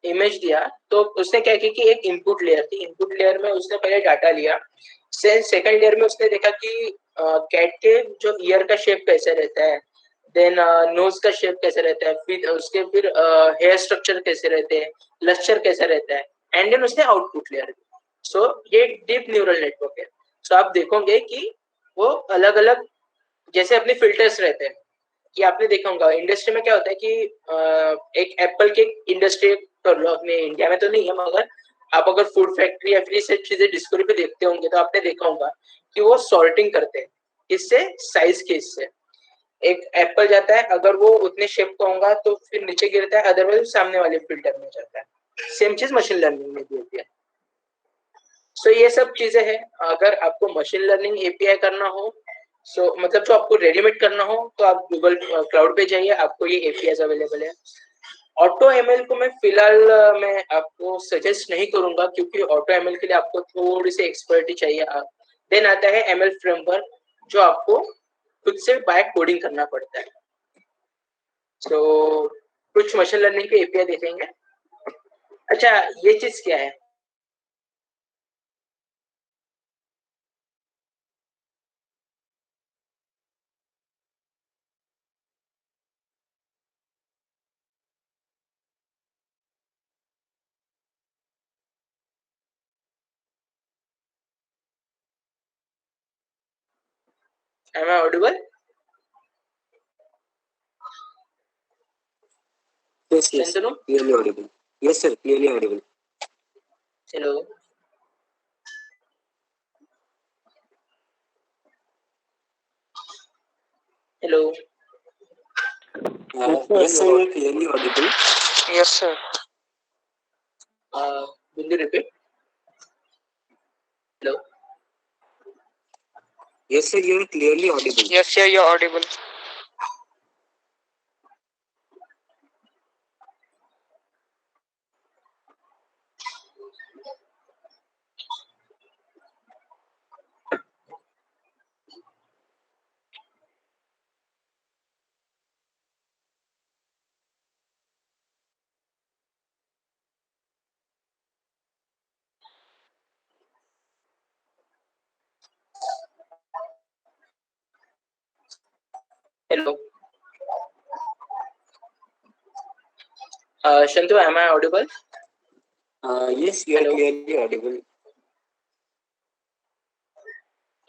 इमेज दिया तो उसने क्या किया कि एक इनपुट लेयर थी, इनपुट लेयर में उसने पहले डाटा लिया। सेकंड लेयर में उसने देखा कि कैट के जो ईयर का शेप कैसे रहता है, देन नोज का शेप कैसे रहता है, फिर हेयर स्ट्रक्चर कैसे रहते हैं, लस्चर कैसा रहता है, एंड देन उसने आउटपुट लेयर। सो ये डीप न्यूरल नेटवर्क है। सो आप देखोगे कि वो अलग अलग जैसे अपने फिल्टर्स रहते हैं कि आपने देखा होगा इंडस्ट्री में क्या होता है कि एक एप्पल के इंडस्ट्री कर लो, अपने इंडिया में तो नहीं है मगर आप अगर फूड फैक्ट्री या फिर सब चीजें डिस्कवरी पे देखते होंगे तो आपने देखा होगा कि वो सॉर्टिंग करते हैं किससे, साइज के इससे। एक एप्पल जाता है, अगर वो उतने शेप का होगा तो फिर नीचे गिरता है, अदरवाइज सामने वाले फिल्टर में जाता है। सेम चीज मशीन लर्निंग में भी होती है। सो ये सब चीजें हैं। अगर आपको मशीन लर्निंग एपीआई करना हो, सो मतलब जो आपको रेडीमेड करना हो तो आप गूगल क्लाउड पे जाइए, आपको ये एपीआई अवेलेबल है। ऑटो एमएल को मैं फिलहाल मैं आपको सजेस्ट नहीं करूंगा क्योंकि ऑटो एमएल के लिए आपको थोड़ी सी एक्सपर्टी चाहिए। देन आता है एमएल फ्रेमवर्क जो आपको खुद से बाय कोडिंग करना पड़ता है। सो कुछ मशीन लर्निंग के एपीआई देखेंगे। अच्छा, ये चीज क्या है? Am I audible? Yes, yes, Shantanu, clearly audible. Yes, sir, clearly audible. Hello, hello. Yes, sir, you're clearly audible. Yes, sir. Will you repeat? Hello. Yes, sir, you're clearly audible. Yes, sir, you're audible. Hello. Shantu, am I audible? Yes, you're Hello. clearly audible.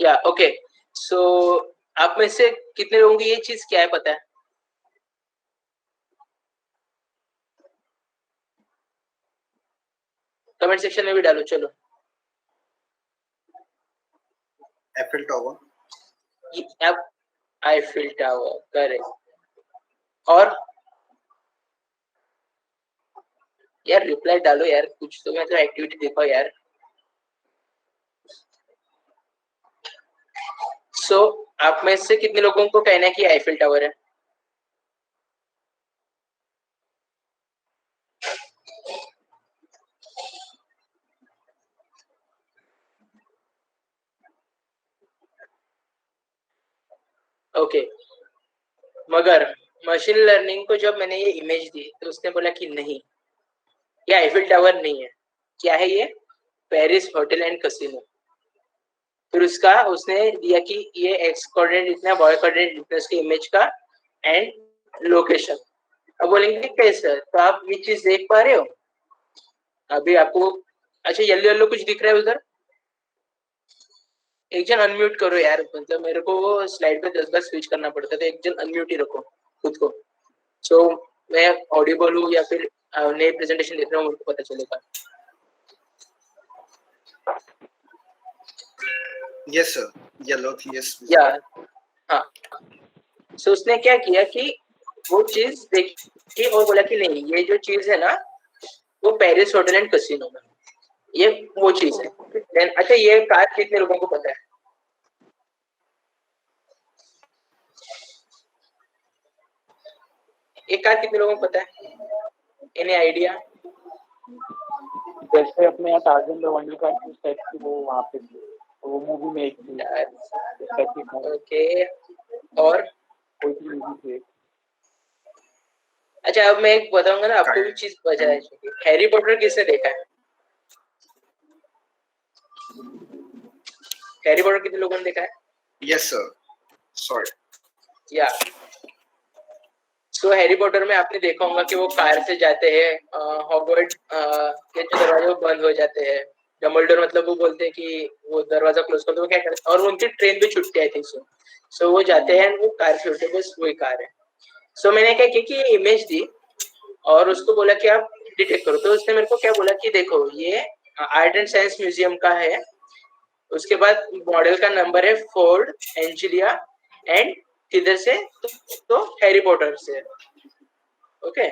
Yeah okay. So आप में से कितने लोगों को ये चीज क्या है पता है? कमेंट सेक्शन में भी डालो। चलो। Eiffel tower. आप आईफिल टावर करेक्ट। और यार रिप्लाई डालो यार, कुछ तो मतलब एक्टिविटी देखो यार। सो आप में से कितने लोगों को कहना है कि आईफिल टावर है? ओके। मगर मशीन लर्निंग को जब मैंने ये इमेज दी तो उसने बोला कि नहीं, ये आईफिल टावर नहीं है। क्या है ये? Paris hotel and casino. फिर उसका उसने दिया कि ये एक्स कोऑर्डिनेट इतना, वाई कोऑर्डिनेट इतना, उसके इमेज का एंड लोकेशन। अब बोलेंगे कैसे, तो आप ये चीज देख पा रहे हो अभी आपको? अच्छा, येलो येलो कुछ दिख रहा है उधर? एक जन अनम्यूट करो यार, मतलब मेरे को वो स्लाइड पे 10 बार स्विच करना पड़ता है, तो एक जन अनम्यूट ही रखो खुद को। सो मैं ऑडिबल हूँ या फिर नई प्रेजेंटेशन देख रहा हूँ, मुझको पता चलेगा। Yes sir, yellow yes. या हाँ। सो उसने क्या किया कि वो चीज देखी और बोला कि नहीं, ये जो चीज है ना वो पेरिस होटल एंड कैसीनो में, ये वो चीज है। Then, अच्छा, ये कार कितने लोगों को पता है? एक कार कितने लोगों को पता है? Any idea? जैसे अपने यहाँ टार्जन द वंडर कार की टाइप की वो वहाँ पे थी, तो वो मूवी में एक थी इस टाइप की ओके, और कोई सी मूवी थी। अच्छा अब मैं एक बताऊंगा ना आपको भी चीज बचा है। हैरी पॉटर किसने देखा है? हैरी पॉटर कितने लोगों ने देखा है? Yes, sir. Sorry. या सो हैरी पॉटर में आपने देखा होगा कि वो कार से जाते हैं हॉगवर्ट के जो दरवाजे वो बंद हो जाते हैं। डम्बलडोर मतलब वो बोलते हैं कि वो दरवाजा क्लोज कर दो, वो क्या करते हैं, और वो उनकी ट्रेन भी छुट्टी आई थी। सो वो जाते हैं, वो कार से उठे, बस वही कार है। सो मैंने क्या किया कि इमेज दी और उसको बोला कि आप डिटेक्ट करो। तो उसने मेरे को क्या बोला कि देखो ये आर्ट एंड साइंस म्यूजियम का है, उसके बाद मॉडल का नंबर है फोर्ड एंजिलिया एंड किधर से, तो हैरी पॉटर से। ओके,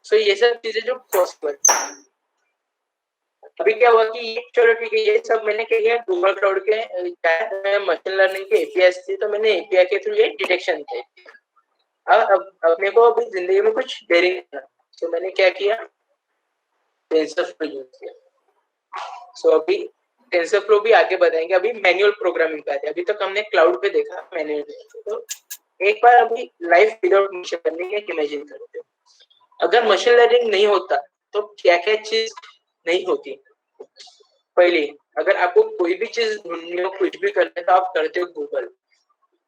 सो ये सब चीजें जो पॉसिबल। अभी क्या हुआ कि ये चलो ठीक है, ये सब मैंने क्या किया गूगल क्लाउड के मशीन लर्निंग के एपीआई थी, तो मैंने एपीआई के थ्रू ये डिटेक्शन थे। अब अपने को अभी जिंदगी में कुछ देरी करना, तो मैंने क्या किया, टेंसरफ्लो यूज किया। सो अभी टेंसरफ्लो भी आगे बताएंगे, अभी मैनुअल प्रोग्रामिंग पे आते हैं। अभी तक हमने क्लाउड पे देखा मैनुअल, तो एक बार अभी लाइफ विदाउट मशीन लर्निंग एक इमेजिन करते हो। अगर मशीन लर्निंग नहीं होता तो क्या क्या चीज नहीं होती। पहले अगर आपको कोई भी चीज ढूंढनी हो, कुछ भी करना है, तो आप करते हो गूगल।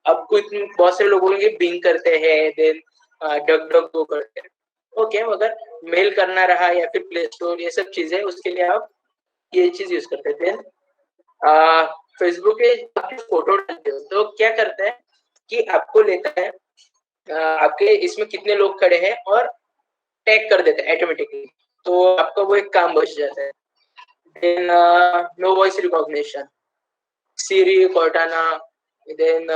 अब कुछ बहुत से लोग बोलेंगे बिंग करते हैं, देन डक डक गो करते हैं। ओके, अगर मेल करना रहा या फिर प्ले स्टोर, ये सब चीजें, उसके लिए आप ये चीज यूज करते हैं। देन फेसबुक पे आप फोटो डालते हो तो क्या करता है कि आपको लेता है आपके इसमें कितने लोग खड़े हैं और टैग कर देता है ऑटोमेटिकली, तो आपका वो एक काम बच जाता है। देन नो वॉइस रिकॉग्निशन, सीरी, कॉर्टाना, देन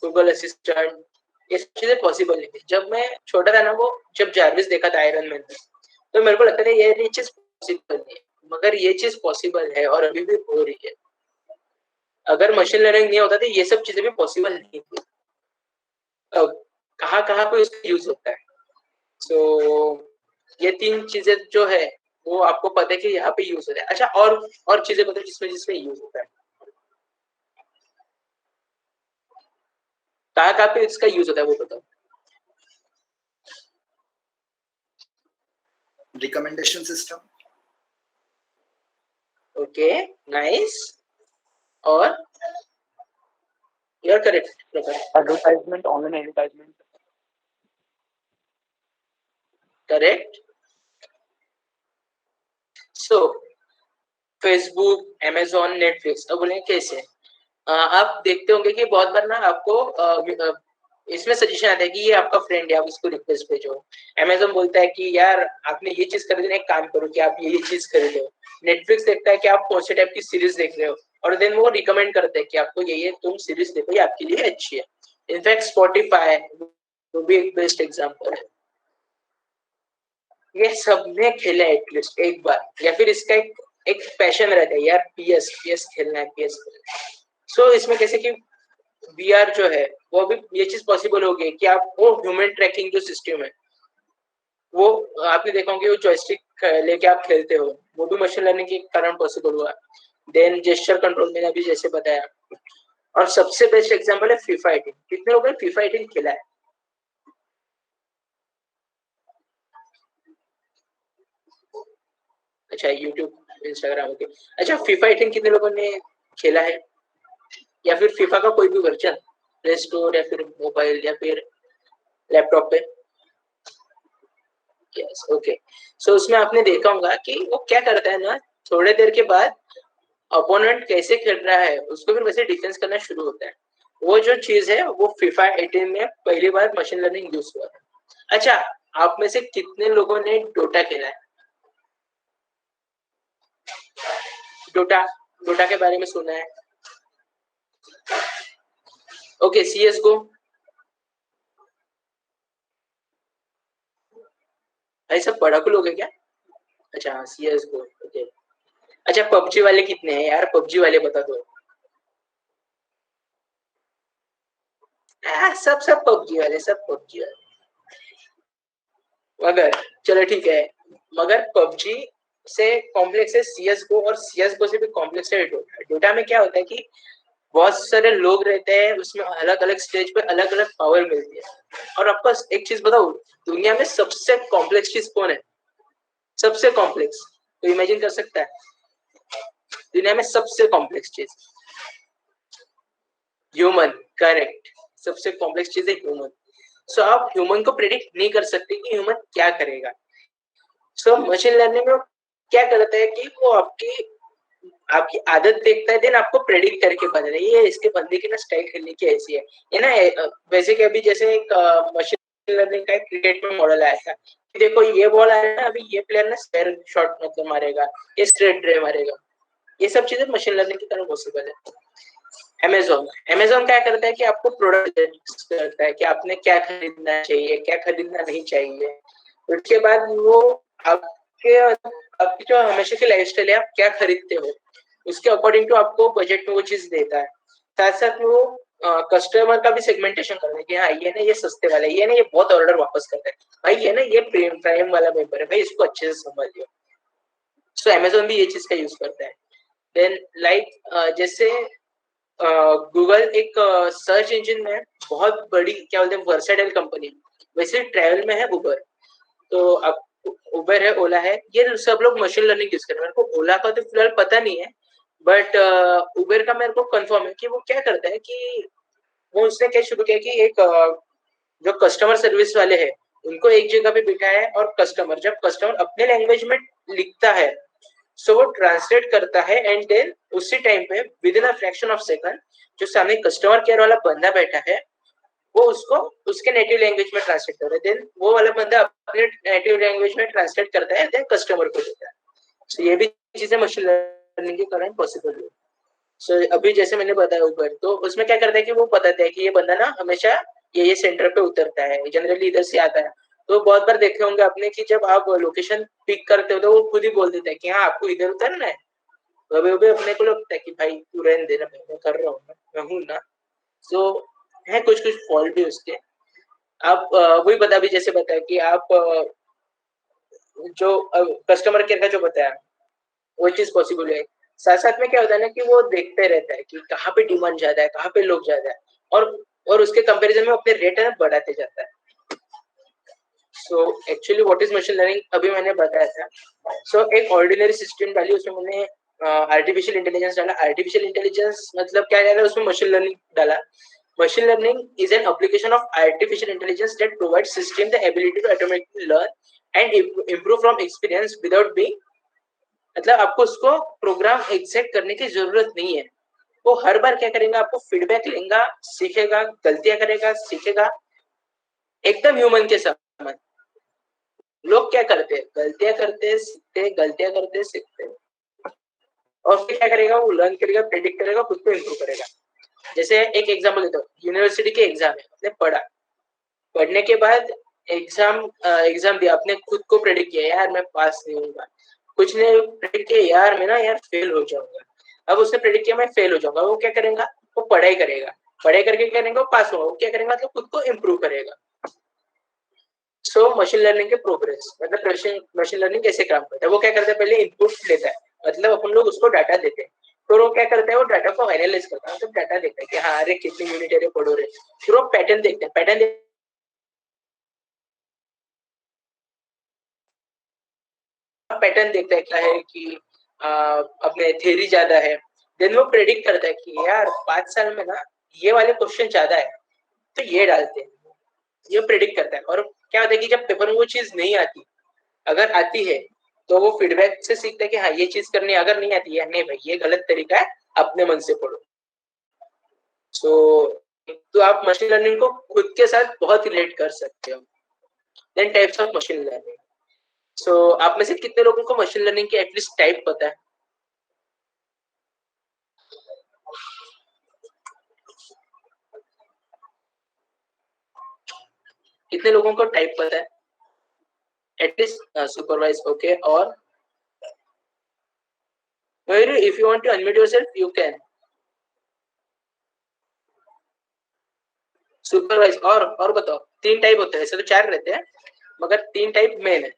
गूगल असिस्टेंट, ये सब चीजें पॉसिबल नहीं थी जब मैं छोटा था ना। वो जब जार्विस देखा था आयरन मैन में, तो मेरे को लगता था ये चीज पॉसिबल नहीं है, मगर ये चीज पॉसिबल है और अभी भी हो रही है। अगर मशीन लर्निंग नहीं होता तो ये सब चीजें भी पॉसिबल नहीं थी। अब कहाँ कहाँ पे उसका यूज होता है, सो ये तीन चीजें जो है वो आपको पता है कि यहाँ पे यूज होता है। अच्छा, और चीजें बताओ जिसमें जिसमें यूज होता है, कहाँ कहाँ पे इसका यूज होता है वो बताओ। Recommendation system. ओके, नाइस, और you are correct. Advertisement, online advertisement. Correct. So Facebook, Amazon, Netflix, अब बोलेंगे कैसे। आप देखते होंगे कि बहुत बार ना आपको इसमें सजेशन आता है कि ये आपका फ्रेंड है, आप इसको रिक्वेस्ट भेजो। अमेजोन बोलता है कि यार आपने ये चीज खरीदना, एक काम करो कि आप ये चीज खरीदो। नेटफ्लिक्स देखता है कि आप कौन से टाइप की सीरीज देख रहे हो, और देन वो रिकमेंड करते हैं कि आपको ये तुम सीरीज देखो, ये आपके लिए अच्छी है। इनफैक्ट स्पॉटिफाई वो भी एक बेस्ट एग्जांपल है। ये सबने खेला है एटलीस्ट एक बार, या फिर इसका एक पैशन रहता है यार, पीएस खेलना है, पीएस। सो इसमें कैसे कि वीआर जो है वो अभी ये चीज पॉसिबल हो गई कि आप वो ह्यूमन ट्रैकिंग जो सिस्टम है, वो आपने देखा होगा वो जॉयस्टिक लेके आप खेलते हो, वो भी मशीन लर्निंग के कारण पॉसिबल हुआ। देन जेस्चर कंट्रोल मैंने अभी जैसे बताया, और सबसे बेस्ट एग्जांपल है फीफा 18। कितने लोगों ने फीफा 18 खेला है? अच्छा, यूट्यूब, इंस्टाग्राम, ओके। अच्छा, फीफा 18 कितने लोगों ने खेला है, या फिर फीफा का कोई भी वर्जन प्ले स्टोर या फिर मोबाइल या फिर लैपटॉप पे? Yes, okay. सो उसमें आपने देखा होगा कि वो क्या करता है ना, थोड़े देर के बाद अपोनेंट कैसे खेल रहा है उसको फिर वैसे डिफेंस करना शुरू होता है। वो जो चीज है वो फीफा 18 में पहली बार मशीन लर्निंग यूज हुआ था। अच्छा, आप में से कितने लोगों ने डोटा खेला है? डोटा, डोटा के बारे में सुना है? ओके, सीएस गो, भाई सब पढ़ाकू लोग है क्या? अच्छा, सीएस गो, ओके। अच्छा, पबजी वाले कितने हैं यार, पबजी वाले बता दो। सब सब पबजी वाले, सब पबजी वाले। मगर चलो ठीक है, मगर पबजी से कॉम्प्लेक्स है CSGO, और CSGO से भी कॉम्प्लेक्स है डोटा। डोटा में क्या होता है कि बहुत सारे लोग रहते हैं उसमें, अलग अलग स्टेज पे अलग अलग पावर मिलती है। और आपको एक चीज बताओ, दुनिया में सबसे कॉम्प्लेक्स चीज कौन है? सबसे कॉम्प्लेक्स, तो इमेजिन कर सकता है, दुनिया में सबसे कॉम्प्लेक्स चीज ह्यूमन। करेक्ट, सबसे कॉम्प्लेक्स चीज है ह्यूमन। सो आप ह्यूमन को प्रेडिक्ट नहीं कर सकते कि ह्यूमन क्या करेगा। सो मशीन लर्निंग में क्या करता है कि वो आपकी आदत देखता है, देन आपको प्रेडिक्ट करके बता रहा है ये इसके बंदे की ना स्टाइल खेलने की ऐसी है। ये ना वैसे कि अभी जैसे एक मशीन लर्निंग का क्रिकेट में मॉडल आया था कि देखो ये बॉल आया ना, अभी ये प्लेयर ना स्क्वायर शॉट मतलब मारेगा, ये स्ट्रेट ड्राइव मारेगा। ये सब चीजें मशीन लर्निंग की तरह पॉसिबल है। अमेजोन क्या करता है कि आपको प्रोडक्ट करता है कि आपने क्या खरीदना चाहिए, क्या खरीदना नहीं चाहिए। उसके बाद वो आपके आपकी जो हमेशा की लाइफस्टाइल है, आप क्या खरीदते हो उसके अकॉर्डिंग टू आपको बजट में वो चीज देता है। साथ साथ में वो कस्टमर का भी सेगमेंटेशन करता है कि हाँ ये ना ये सस्ते वाला है, ये ना ये बहुत ऑर्डर वापस करता है, भाई ये ना ये प्राइम वाला मेंबर है, भाई इसको अच्छे से संभालियो। सो अमेजोन भी ये चीज का यूज करता है। देन लाइक जैसे गूगल एक सर्च इंजन में बहुत बड़ी क्या बोलते हैं वर्सेटाइल कंपनी, वैसे ट्रैवल में है उबर। तो अब उबर है, ओला है, ये सब लोग मशीन लर्निंग यूज कर रहे हैं। मेरे को ओला का तो फिलहाल पता नहीं है, बट उबर का मेरे को कंफर्म है कि वो क्या करता है कि वो उसने क्या शुरू किया कि एक जो कस्टमर सर्विस वाले हैं उनको एक जगह पे बिठाया है, और कस्टमर जब कस्टमर अपने लैंग्वेज में लिखता है सो वो ट्रांसलेट करता है, एंड देन उसी टाइम पे with in a fraction of second जो सामने कस्टमर केयर वाला बंदा बैठा है वो उसको उसके नेटिव लैंग्वेज में ट्रांसलेट करता है, देन वो वाला बंदा अपने नेटिव लैंग्वेज में ट्रांसलेट करता है, देन कस्टमर को देता है। सो ये भी चीजें मशीन लर्निंग के कारण पॉसिबल है। सो अभी जैसे मैंने बताया ऊपर, तो उसमें क्या करता है कि वो बताता है कि ये बंदा ना हमेशा ये सेंटर पे उतरता है, जनरली इधर से आता है। तो बहुत बार देखे होंगे आपने कि जब आप लोकेशन पिक करते हो तो वो खुद ही बोल देता है कि हाँ आपको इधर उतरना है। तो अभी अभी अपने को लगता है कि भाई तू रहने देना, मैं कर रहा हूँ, मैं हूँ ना। सो है कुछ कुछ फॉल्ट भी उसके। आप वही बता भी जैसे बताया कि आप जो कस्टमर केयर का जो बताया वो चीज पॉसिबल है। साथ साथ में क्या होता है ना कि वो देखते रहता है कि कहाँ पे डिमांड ज्यादा है, कहाँ पे लोग ज्यादा है, और उसके कंपैरिजन में अपने रेट है ना बढ़ाते जाता है। So actually what is machine learning अभी मैंने बताया था। सो एक ऑर्डिनरी सिस्टम डाली, उसमें मैंने आर्टिफिशियल इंटेलिजेंस डाला। आर्टिफिशियल इंटेलिजेंस मतलब क्या डाला उसमें, मशीन लर्निंग डाला। Machine learning is an application of artificial intelligence that provides system the ability to automatically learn and improve from experience without being, मतलब आपको उसको प्रोग्राम एग्जैक्ट करने की जरूरत नहीं है। वो हर बार क्या करेगा, आपको फीडबैक लेगा, सीखेगा, गलतियां करेगा, सीखेगा, एकदम ह्यूमन के समान। लोग क्या करते हैं, गलतियां करते हैं, सीखते हैं, गलतियां करते हैं, सीखते हैं, और फिर क्या करेगा, वो लर्न करेगा, प्रेडिक्ट करेगा, खुद को इम्प्रूव करेगा। जैसे एक एग्जाम्पल देता हूँ, यूनिवर्सिटी के एग्जाम है, आपने पढ़ा, पढ़ने के बाद एग्जाम दिया, आपने खुद को प्रेडिक्ट किया यार मैं पास नहीं होऊंगा, कुछ ने प्रेडिक्ट किया यार मैं ना यार फेल हो जाऊंगा। अब उसने प्रेडिक्ट किया मैं फेल हो जाऊंगा, वो क्या करेगा, वो पढ़ाई करेगा, पढ़ाई करके क्या करेगा, वो पास होगा, वो क्या करेगा मतलब खुद को इम्प्रूव करेगा। सो मशीन लर्निंग के प्रोग्रेस मतलब मशीन लर्निंग कैसे काम करता है, वो क्या करता है, पहले इनपुट लेता है, मतलब अपन लोग उसको डाटा देते हैं, फिर वो क्या करता है, वो डाटा को एनालाइज करता है, मतलब डाटा देखता है कि हाँ अरे कितनी यूनिट है पढ़ो रहे, फिर वो पैटर्न देखते हैं, पैटर्न देखता है क्या है कि अपने थ्योरी ज्यादा है, देन वो प्रेडिक्ट करता है कि यार 5 साल में ना ये वाले क्वेश्चन ज्यादा है तो ये डालते हैं, ये प्रेडिक्ट करता है। और क्या होता है कि जब पेपर में वो चीज नहीं आती, अगर आती है तो वो फीडबैक से सीखता है कि हाँ ये चीज करनी है, अगर नहीं आती है नहीं भाई ये गलत तरीका है, अपने मन से पढ़ो। सो तो आप मशीन लर्निंग को खुद के साथ बहुत रिलेट कर सकते हो। Then types of machine learning. So आप में से कितने लोगों को मशीन लर्निंग की एटलीस्ट टाइप पता है? कितने लोगों को टाइप पता है एटलीस्ट? Supervise, okay. और if you want to unmute yourself you can supervise. और बताओ, 3 टाइप होते हैं, ऐसे तो 4 रहते हैं, मगर 3 टाइप मेन है,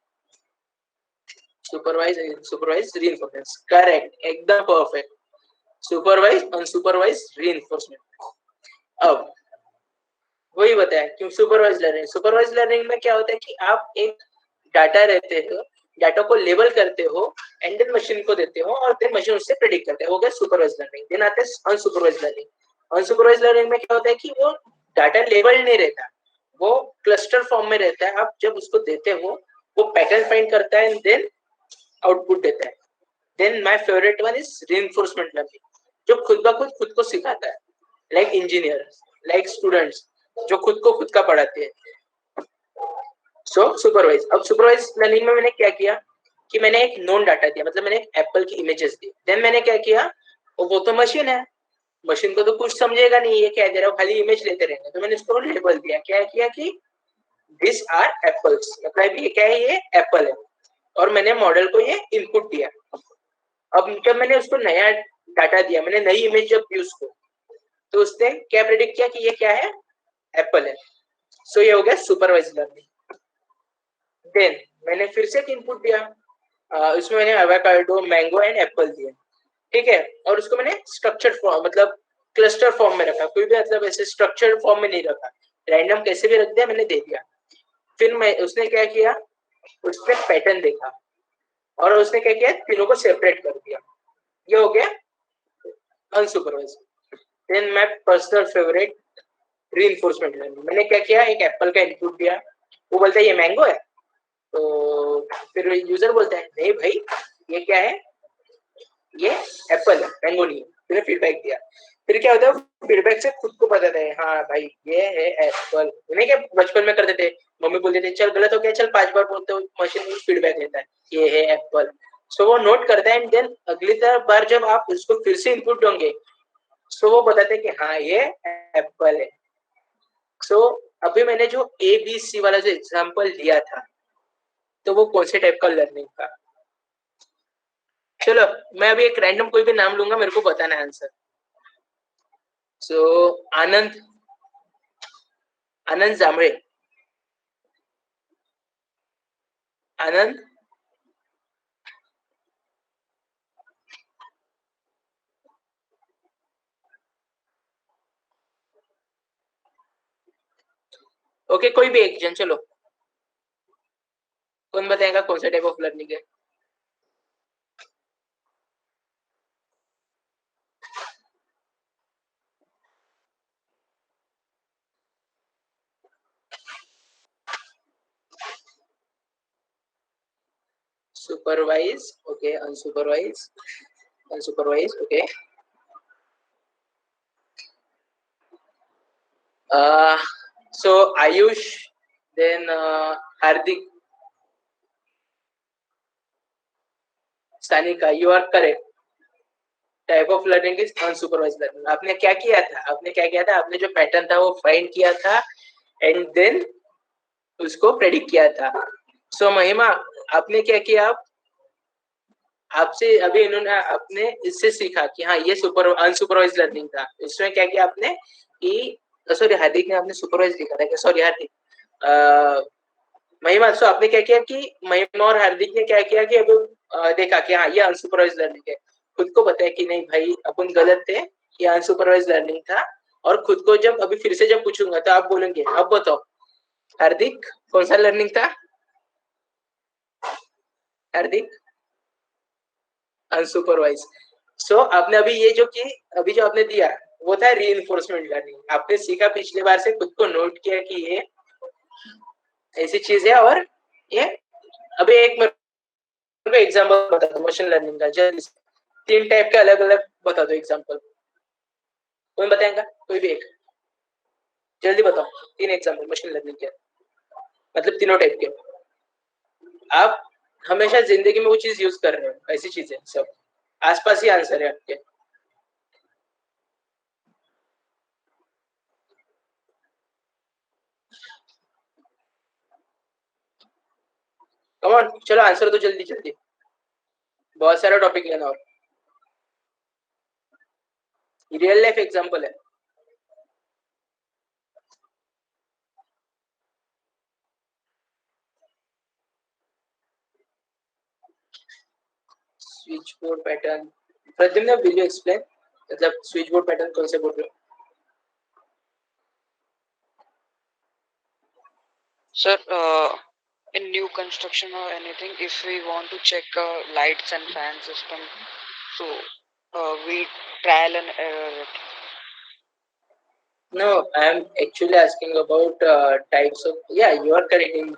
सुपरवाइज, सुपरवाइज, रीइंफोर्समेंट। करेक्ट, एकदम परफेक्ट, सुपरवाइज, अनसुपरवाइज, रीइंफोर्समेंट। अब वही बताया क्यों सुपरवाइज लर्निंग। सुपरवाइज लर्निंग में क्या होता है कि आप एक डाटा रहते हो, डाटा को लेबल करते हो एंड देन मशीन को देते हो और देन मशीन उससे प्रेडिक्ट करते हैं, हो गया सुपरवाइज लर्निंग। देन आता है अनसुपरवाइज लर्निंग। अनसुपरवाइज लर्निंग में क्या होता है कि वो डाटा लेबल नहीं रहता, वो क्लस्टर फॉर्म में रहता है। आप जब उसको देते हो वो पैटर्न फाइंड करता है एंड देन आउटपुट देता है। Then my favourite one is reinforcement learning, जो खुद ब खुद को सिखाता है, लाइक इंजीनियर, लाइक स्टूडेंट्स जो खुद को खुद का पढ़ाते हैं। सो सुपरवाइज। अब सुपरवाइज लर्निंग में मैंने क्या किया कि मैंने एक नोन डाटा दिया, मतलब मैंने एक एप्पल की इमेजेस दी। देन मैंने क्या किया, वो तो मशीन है, मशीन को तो कुछ समझेगा नहीं ये क्या दे रहा है, खाली इमेज लेते रहेंगे। तो मैंने उसको लेबल दिया, क्या किया कि दिस आर एप्पल्स, मतलब ये क्या है, ये एप्पल है, और मैंने मॉडल को ये इनपुट दिया। अब जब मैंने उसको नया डाटा दिया, मैंने नई इमेज जब दी उसको, तो उसने क्या प्रेडिक्ट किया कि ये क्या है, एप्पल है। सो ये हो गया सुपरवाइज लर्निंग। देन मैंने फिर से एक इनपुट दिया, उसमें मैंने एवोकाडो, मैंगो एंड एप्पल दिए, ठीक है, और उसको मैंने स्ट्रक्चर्ड फॉर्म, मतलब क्लस्टर फॉर्म में रखा, कोई भी मतलब ऐसे स्ट्रक्चर्ड फॉर्म में नहीं रखा, रैंडम कैसे भी रख दिया, मैंने दे दिया। फिर मैं उसने क्या किया, उसने पैटर्न देखा और उसने क्या किया, तीनों को सेपरेट कर दिया। ये हो गया unsupervised. Then my personal favourite, reinforcement learning. मैंने क्या किया, एक एप्पल का इनपुट दिया, वो बोलता है ये मैंगो है, तो फिर यूजर बोलता है नहीं भाई ये क्या है, ये एप्पल है, मैंगो नहीं है। मैंने फीडबैक दिया, फिर क्या होता है, फीडबैक से खुद को पता है हाँ भाई ये है एप्पल। उन्हें क्या बचपन में करते थे, मम्मी बोलते थे चल गलत हो गया, चल 5 बार बोलते हो, मशीन फीडबैक देता है ये है एप्पल। सो वो नोट करता है एंड देन अगली बार जब आप उसको फिर से इनपुट दोगे, सो वो बताते हैं कि हाँ ये एप्पल है। सो अभी मैंने जो ए बी सी वाला जो एग्जांपल दिया था, तो वो कौन से टाइप का लर्निंग था। चलो मैं अभी एक रैंडम कोई भी नाम लूंगा, मेरे को बताना है आंसर। सो आनंद, आनंद जांभळे, आनंद, ओके कोई भी एक जन, चलो कौन बताएगा कौन सा टाइप ऑफ लर्निंग है। Supervised, okay, unsupervised, unsupervised, okay. So Ayush, then Hardik, Sanika, you are correct. Type of learning is unsupervised learning. आपने क्या किया था, आपने क्या किया था, आपने जो पैटर्न था वो फाइंड किया था एंड देन उसको प्रेडिक्ट किया था। सो महिमा, आपने क्या किया, आपसे अभी इन्होंने आपने इससे सीखा कि हाँ ये सुपर अनसुपरवाइज लर्निंग था। इसमें क्या किया आपने कि, सॉरी हार्दिक ने आपने सुपरवाइज लिखा था क्या, सॉरी हार्दिक, महिमा। सो आपने क्या किया कि महिमा और हार्दिक ने क्या किया कि अब देखा कि हाँ ये अनसुपरवाइज लर्निंग है, खुद को पता है कि नहीं भाई अपन गलत थे, ये अनसुपरवाइज लर्निंग था। और खुद को जब अभी फिर से जब पूछूंगा तो आप बोलेंगे, अब बताओ हार्दिक कौन सा लर्निंग था, हार्दिक अनसुपरवाइज। सो आपने अभी ये जो कि अभी जो आपने दिया वो था रीइंफोर्समेंट लर्निंग। आपने सीखा पिछले बार से, खुद को नोट किया कि ये ऐसी चीज है। और ये अभी एक मेरे को एग्जांपल बता दो मशीन लर्निंग का, जल्दी से 3 टाइप के अलग अलग बता दो एग्जांपल। कौन बताएगा, कोई भी एक, जल्दी बताओ 3 एग्जांपल मशीन लर्निंग के, मतलब तीनों टाइप के। आप हमेशा जिंदगी में वो चीज यूज कर रहे हो, ऐसी चीजें सब आसपास ही आंसर है आपके। कम ऑन, चलो आंसर दो जल्दी जल्दी, बहुत सारा टॉपिक लेना और रियल लाइफ एग्जांपल है। Switchboard pattern, Pradyumn will you explain, मतलब स्विच बोर्ड पैटर्न कौन से बोल रहे हो? Sir, in new construction or anything, if we want to check lights and fan system, so we trial and error it. No, I am actually asking about types of, yeah, you are correct in,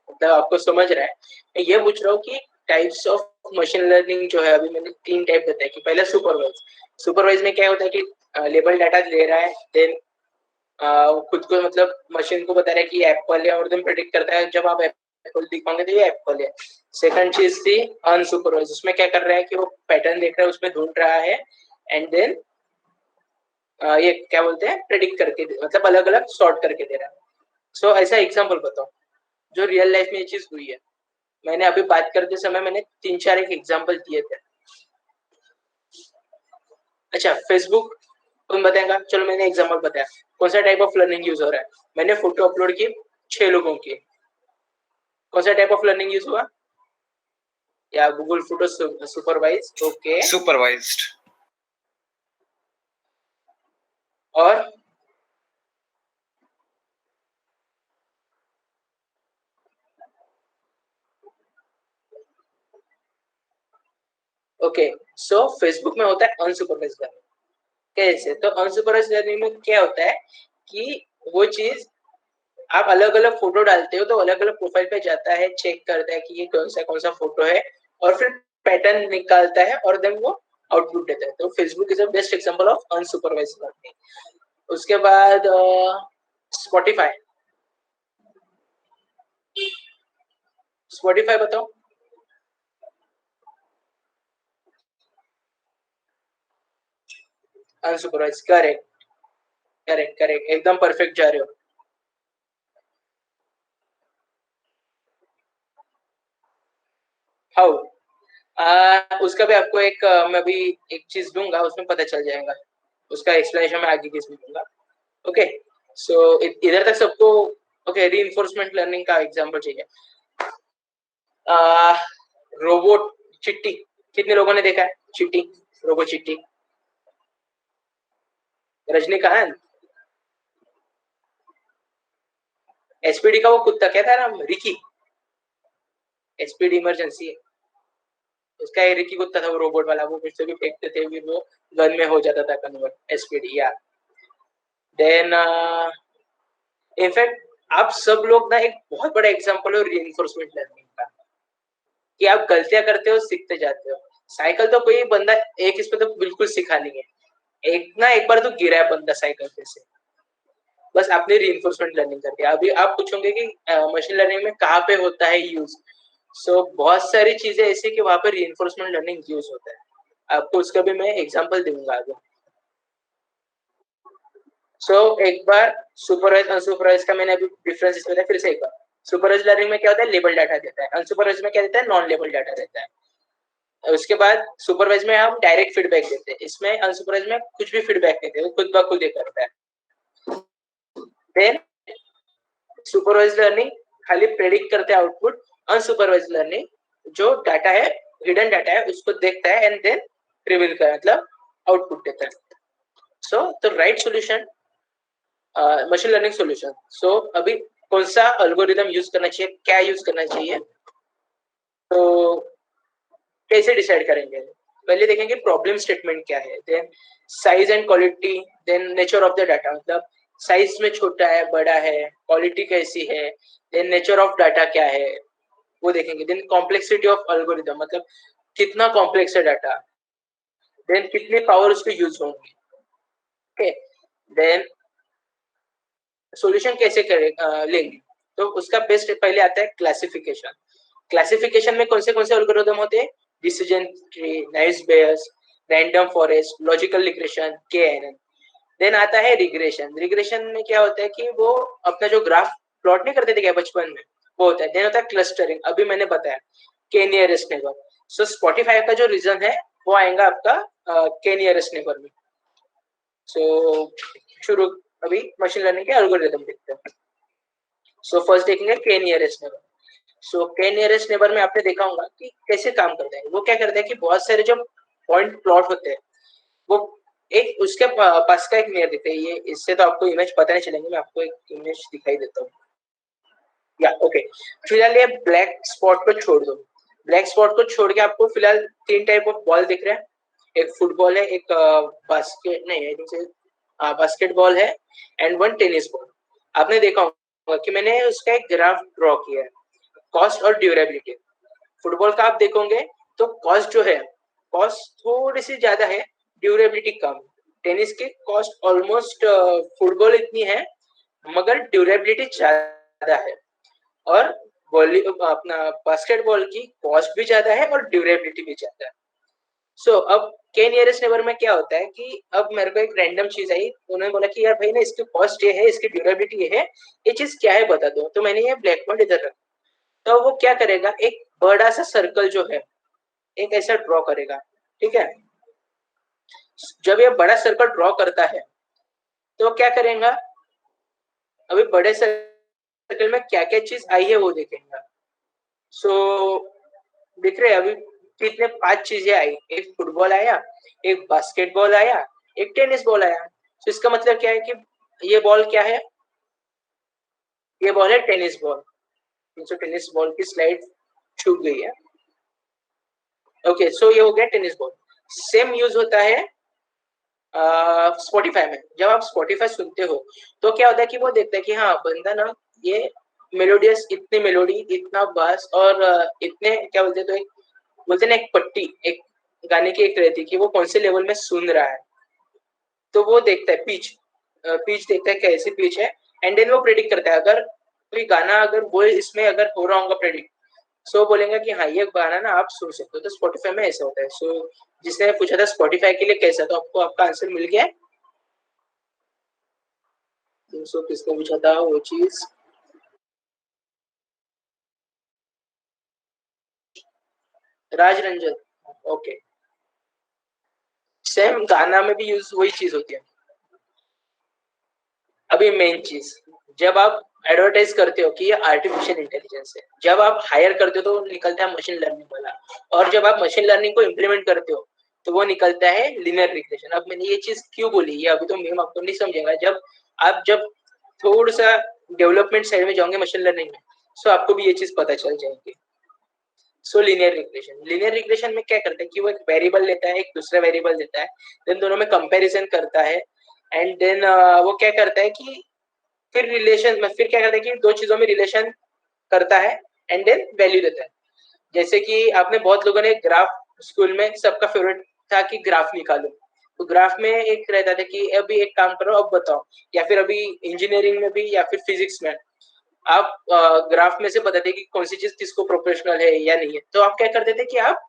मतलब आपको समझ रहा है, मैं ये पूछ रहा हूँ कि टाइप्स ऑफ मशीन लर्निंग जो है, अभी मैंने 3 टाइप बताया कि पहला सुपरवाइज में क्या होता है कि लेबल डाटा ले रहा है, देन खुद को मतलब मशीन को बता रहा है कि एप्पल है और देन प्रेडिक्ट करता है जब आप एप्पल दिखाओगे तो ये एप्पल है। सेकंड चीज थी अनसुपरवाइज, उसमें क्या कर रहा है कि वो पैटर्न देख रहा है, उसमें ढूंढ रहा है एंड देन ये क्या बोलते हैं प्रेडिक्ट करके मतलब अलग अलग सॉर्ट करके दे रहा है। सो ऐसा एग्जांपल बताओ जो रियल लाइफ में ये चीज हुई है। मैंने अभी बात करते समय मैंने 3-4 एक एग्जांपल दिए थे। अच्छा, फेसबुक तुम बताएगा, चलो मैंने एग्जांपल बताया, कौन सा टाइप ऑफ लर्निंग यूज हो रहा है। मैंने फोटो अपलोड की 6 लोगों की, कौन सा टाइप ऑफ लर्निंग यूज हुआ? या Google photo supervise, okay. Supervised. और ओके, सो फेसबुक में होता है अनसुपरवाइज्ड लर्निंग। कैसे? तो अनसुपरवाइज्ड लर्निंग में क्या होता है कि वो चीज आप अलग अलग फोटो डालते हो तो अलग अलग प्रोफाइल पे जाता है, चेक करता है कि ये कौन सा फोटो है और फिर पैटर्न निकालता है और देन वो आउटपुट देता है। तो Facebook is a best example of unsupervised learning. उसके बाद स्पॉटिफाई, स्पॉटिफाई बताओ। अनसुपरवाइज, करेक्ट करेक्ट करेक्ट, एकदम परफेक्ट जा रहे हो। हाउ? उसका भी आपको एक मैं भी एक चीज दूंगा, उसमें पता चल जाएगा, उसका एक्सप्लेनेशन मैं आगे किस में दूंगा। ओके, सो इधर तक सबको ओके। रीइंफोर्समेंट लर्निंग का एग्जांपल चाहिए। रोबोट चिट्टी, कितने लोगों ने देखा है चिट्टी, रोबोट चिट्टी? रजनीकांत, एसपीडी का वो कुत्ता क्या था नाम, रिकी, एसपीडी इमरजेंसी, उसका एक रिकी कुत्ता था वो रोबोट वाला, वो फिर से भी फेंकते थे फिर वो गन में हो जाता था कन्वर्ट, एसपीडी या। देन इनफैक्ट आप सब लोग ना एक बहुत बड़ा एग्जांपल हो रीइंफोर्समेंट लर्निंग का, कि आप गलतियां करते हो सीखते जाते हो। साइकिल तो कोई बंदा एक इसमें तो बिल्कुल सिखा नहीं है, एक बार तो गिरा है बंदा साइकिल पे से, बस आपने रीइंफोर्समेंट लर्निंग कर दिया। अभी आप पूछोगे कि मशीन लर्निंग में कहाँ पे होता है यूज, सो बहुत सारी चीजें ऐसी कि वहां पे रीइंफोर्समेंट लर्निंग यूज होता है। आपको उसका भी मैं एग्जांपल दूंगा आगे। सो एक बार सुपरवाइज अनसुपरवाइज का मैंने अभी डिफरेंस इसमें था, फिर से एक बार। सुपरवाइज लर्निंग में क्या होता है, लेबल डाटा देता है। अनसुपरवाइज में क्या देता है, नॉन लेबल डाटा देता है। उसके बाद सुपरवाइज में हम डायरेक्ट फीडबैक देते हैं, इसमें अनसुपरवाइज में कुछ भी फीडबैक देते हैं, खुद ब खुद ही करता है। देन सुपरवाइज लर्निंग खाली प्रेडिक्ट करते हैं आउटपुट, अनसुपरवाइज लर्निंग जो डाटा है, हिडन डाटा है, उसको देखता है एंड देन रिवील कर मतलब आउटपुट देता है। So the right solution machine learning solution. So अभी कौन सा एल्गोरिदम यूज करना चाहिए, क्या यूज करना चाहिए, तो कैसे डिसाइड करेंगे? पहले देखेंगे प्रॉब्लम स्टेटमेंट क्या है, then size and quality, then nature of the data, मतलब साइज में छोटा है बड़ा है, क्वालिटी कैसी है, देन नेचर ऑफ डाटा क्या है वो देखेंगे, देन कॉम्प्लेक्सिटी ऑफ एल्गोरिदम, मतलब कितना कॉम्प्लेक्स है डाटा, देन कितनी पावर उसको यूज होंगी। ओके, देन सॉल्यूशन कैसे लेंगे, तो उसका बेस्ट पहले आता है क्लासिफिकेशन। क्लासिफिकेशन में कौन से एल्गोरिदम होते हैं, decision tree, naive Bayes, random forest, logical regression, KNN. Then आता है रिग्रेशन। रिग्रेशन में क्या होता है कि वो अपना जो ग्राफ प्लॉट नहीं करते थे क्या बचपन में, वो होता है। देन होता है क्लस्टरिंग, अभी मैंने बताया के नियरेस्ट नेबर। सो स्पॉटिफाई का जो रीजन है वो आएगा आपका के नियरेस्ट नेबर में। सो शुरू अभी मशीन लर्निंग के एल्गोरिदम देखते हैं। सो फर्स्ट देखेंगे के नियरेस्ट नेबर। सो के नियरेस्ट नेबर में आपने देखा होगा कि कैसे काम करता है। वो क्या करता है कि बहुत सारे जो पॉइंट प्लॉट होते हैं वो एक उसके पास का एक नियर देते हैं। ये इससे तो आपको इमेज पता नहीं चलेंगे, मैं आपको एक इमेज दिखाई देता हूँ। या ओके, फिलहाल ये ब्लैक स्पॉट को छोड़ दो। ब्लैक स्पॉट को छोड़ के आपको फिलहाल 3 टाइप ऑफ बॉल दिख रहे हैं। एक फुटबॉल है, एक बास्केट नहीं आई थिंक से बास्केटबॉल है एंड वन टेनिस बॉल। आपने देखा होगा कि मैंने उसका एक ग्राफ ड्रॉ किया है, कॉस्ट और ड्यूरेबिलिटी। फुटबॉल का आप देखोगे तो कॉस्ट जो है, कॉस्ट थोड़ी सी ज्यादा है, ड्यूरेबिलिटी कम। टेनिस की कॉस्ट ऑलमोस्ट फुटबॉल इतनी है मगर ड्यूरेबिलिटी ज्यादा है, और अपना बास्केटबॉल की कॉस्ट भी ज्यादा है और ड्यूरेबिलिटी भी ज्यादा है। सो अब के नियरेस्ट नेबर में क्या होता है कि अब मेरे को एक रैंडम चीज आई, उन्होंने बोला कि यार भाई ना इसकी कॉस्ट ये है, इसकी ड्यूरेबिलिटी ये है, ये चीज क्या है बता दो। तो मैंने ये ब्लैक पॉइंट इधर रखा। तो वो क्या करेगा, एक बड़ा सा सर्कल जो है एक ऐसा ड्रॉ करेगा, ठीक है। जब ये बड़ा सर्कल ड्रॉ करता है तो क्या करेगा, अभी बड़े सर्कल में क्या क्या चीज आई है वो देखेंगे। सो दिख रहे अभी कितने 5 चीजें आई, एक फुटबॉल आया, एक बास्केटबॉल आया, एक टेनिस बॉल आया। तो इसका मतलब क्या है कि ये बॉल क्या है, ये बॉल है टेनिस बॉल। तो टेनिस बॉल की स्लाइड छूट गई है। ओके, सो ये हो गया टेनिस बॉल। सेम यूज होता है स्पॉटिफाई में। जब आप स्पॉटिफाई सुनते हो तो क्या होता है कि वो देखता है कि हाँ बंदा ना ये मेलोडियस, इतनी मेलोडी, इतना बास और इतने क्या बोलते हैं, तो एक बोलते ना एक पट्टी, एक गाने की एक रहती है कि वो कौन से लेवल में सुन रहा है। तो वो देखता है पिच, पिच देखता है कैसी पिच है एंड देन वो प्रेडिक्ट करता है। अगर कोई गाना अगर वो इसमें अगर हो रहा होगा प्रेडिक्ट, सो बोलेंगे कि हाँ ये गाना ना आप सुन सकते हो। तो स्पॉटिफाई में ऐसा होता है। सो जिसने पूछा था स्पॉटिफाई के लिए कैसा, तो आपको आपका आंसर मिल गया है। सो किसने पूछा था वो चीज, राज रंजन। ओके, सेम गाना में भी यूज वही चीज होती है। अभी मेन चीज, जब आप एडवर्टाइज करते हो कि ये आर्टिफिशियल इंटेलिजेंस है, जब आप हायर करते हो तो निकलता है मशीन लर्निंग वाला, और जब आप मशीन लर्निंग को इम्प्लीमेंट करते हो तो वो निकलता है लिनियर रिग्रेशन। अब मैंने ये चीज क्यों बोली, ये अभी तो मैम आपको नहीं समझेगा। जब थोड़ा सा डेवलपमेंट साइड में जाओगे मशीन लर्निंग में, सो आपको भी ये चीज पता चल जाएगी। सो लिनियर रिग्रेशन में क्या करता है कि वो एक वेरिएबल लेता है, एक दूसरा वेरिएबल देता है, देन दोनों में कंपैरिजन करता है एंड देन वो क्या करता है कि फिर क्या करता है कि दो चीजों में रिलेशन करता है एंड देन वैल्यू देता है। जैसे कि आपने बहुत लोगों ने ग्राफ, स्कूल में सबका फेवरेट था कि ग्राफ निकालो। तो ग्राफ में एक रहता था कि अभी एक काम करो अब बताओ, या फिर अभी इंजीनियरिंग में भी या फिर फिजिक्स में आप ग्राफ में से बताते कि कौन सी चीज किसको प्रोपोर्शनल है या नहीं है। तो आप क्या करते थे कि आप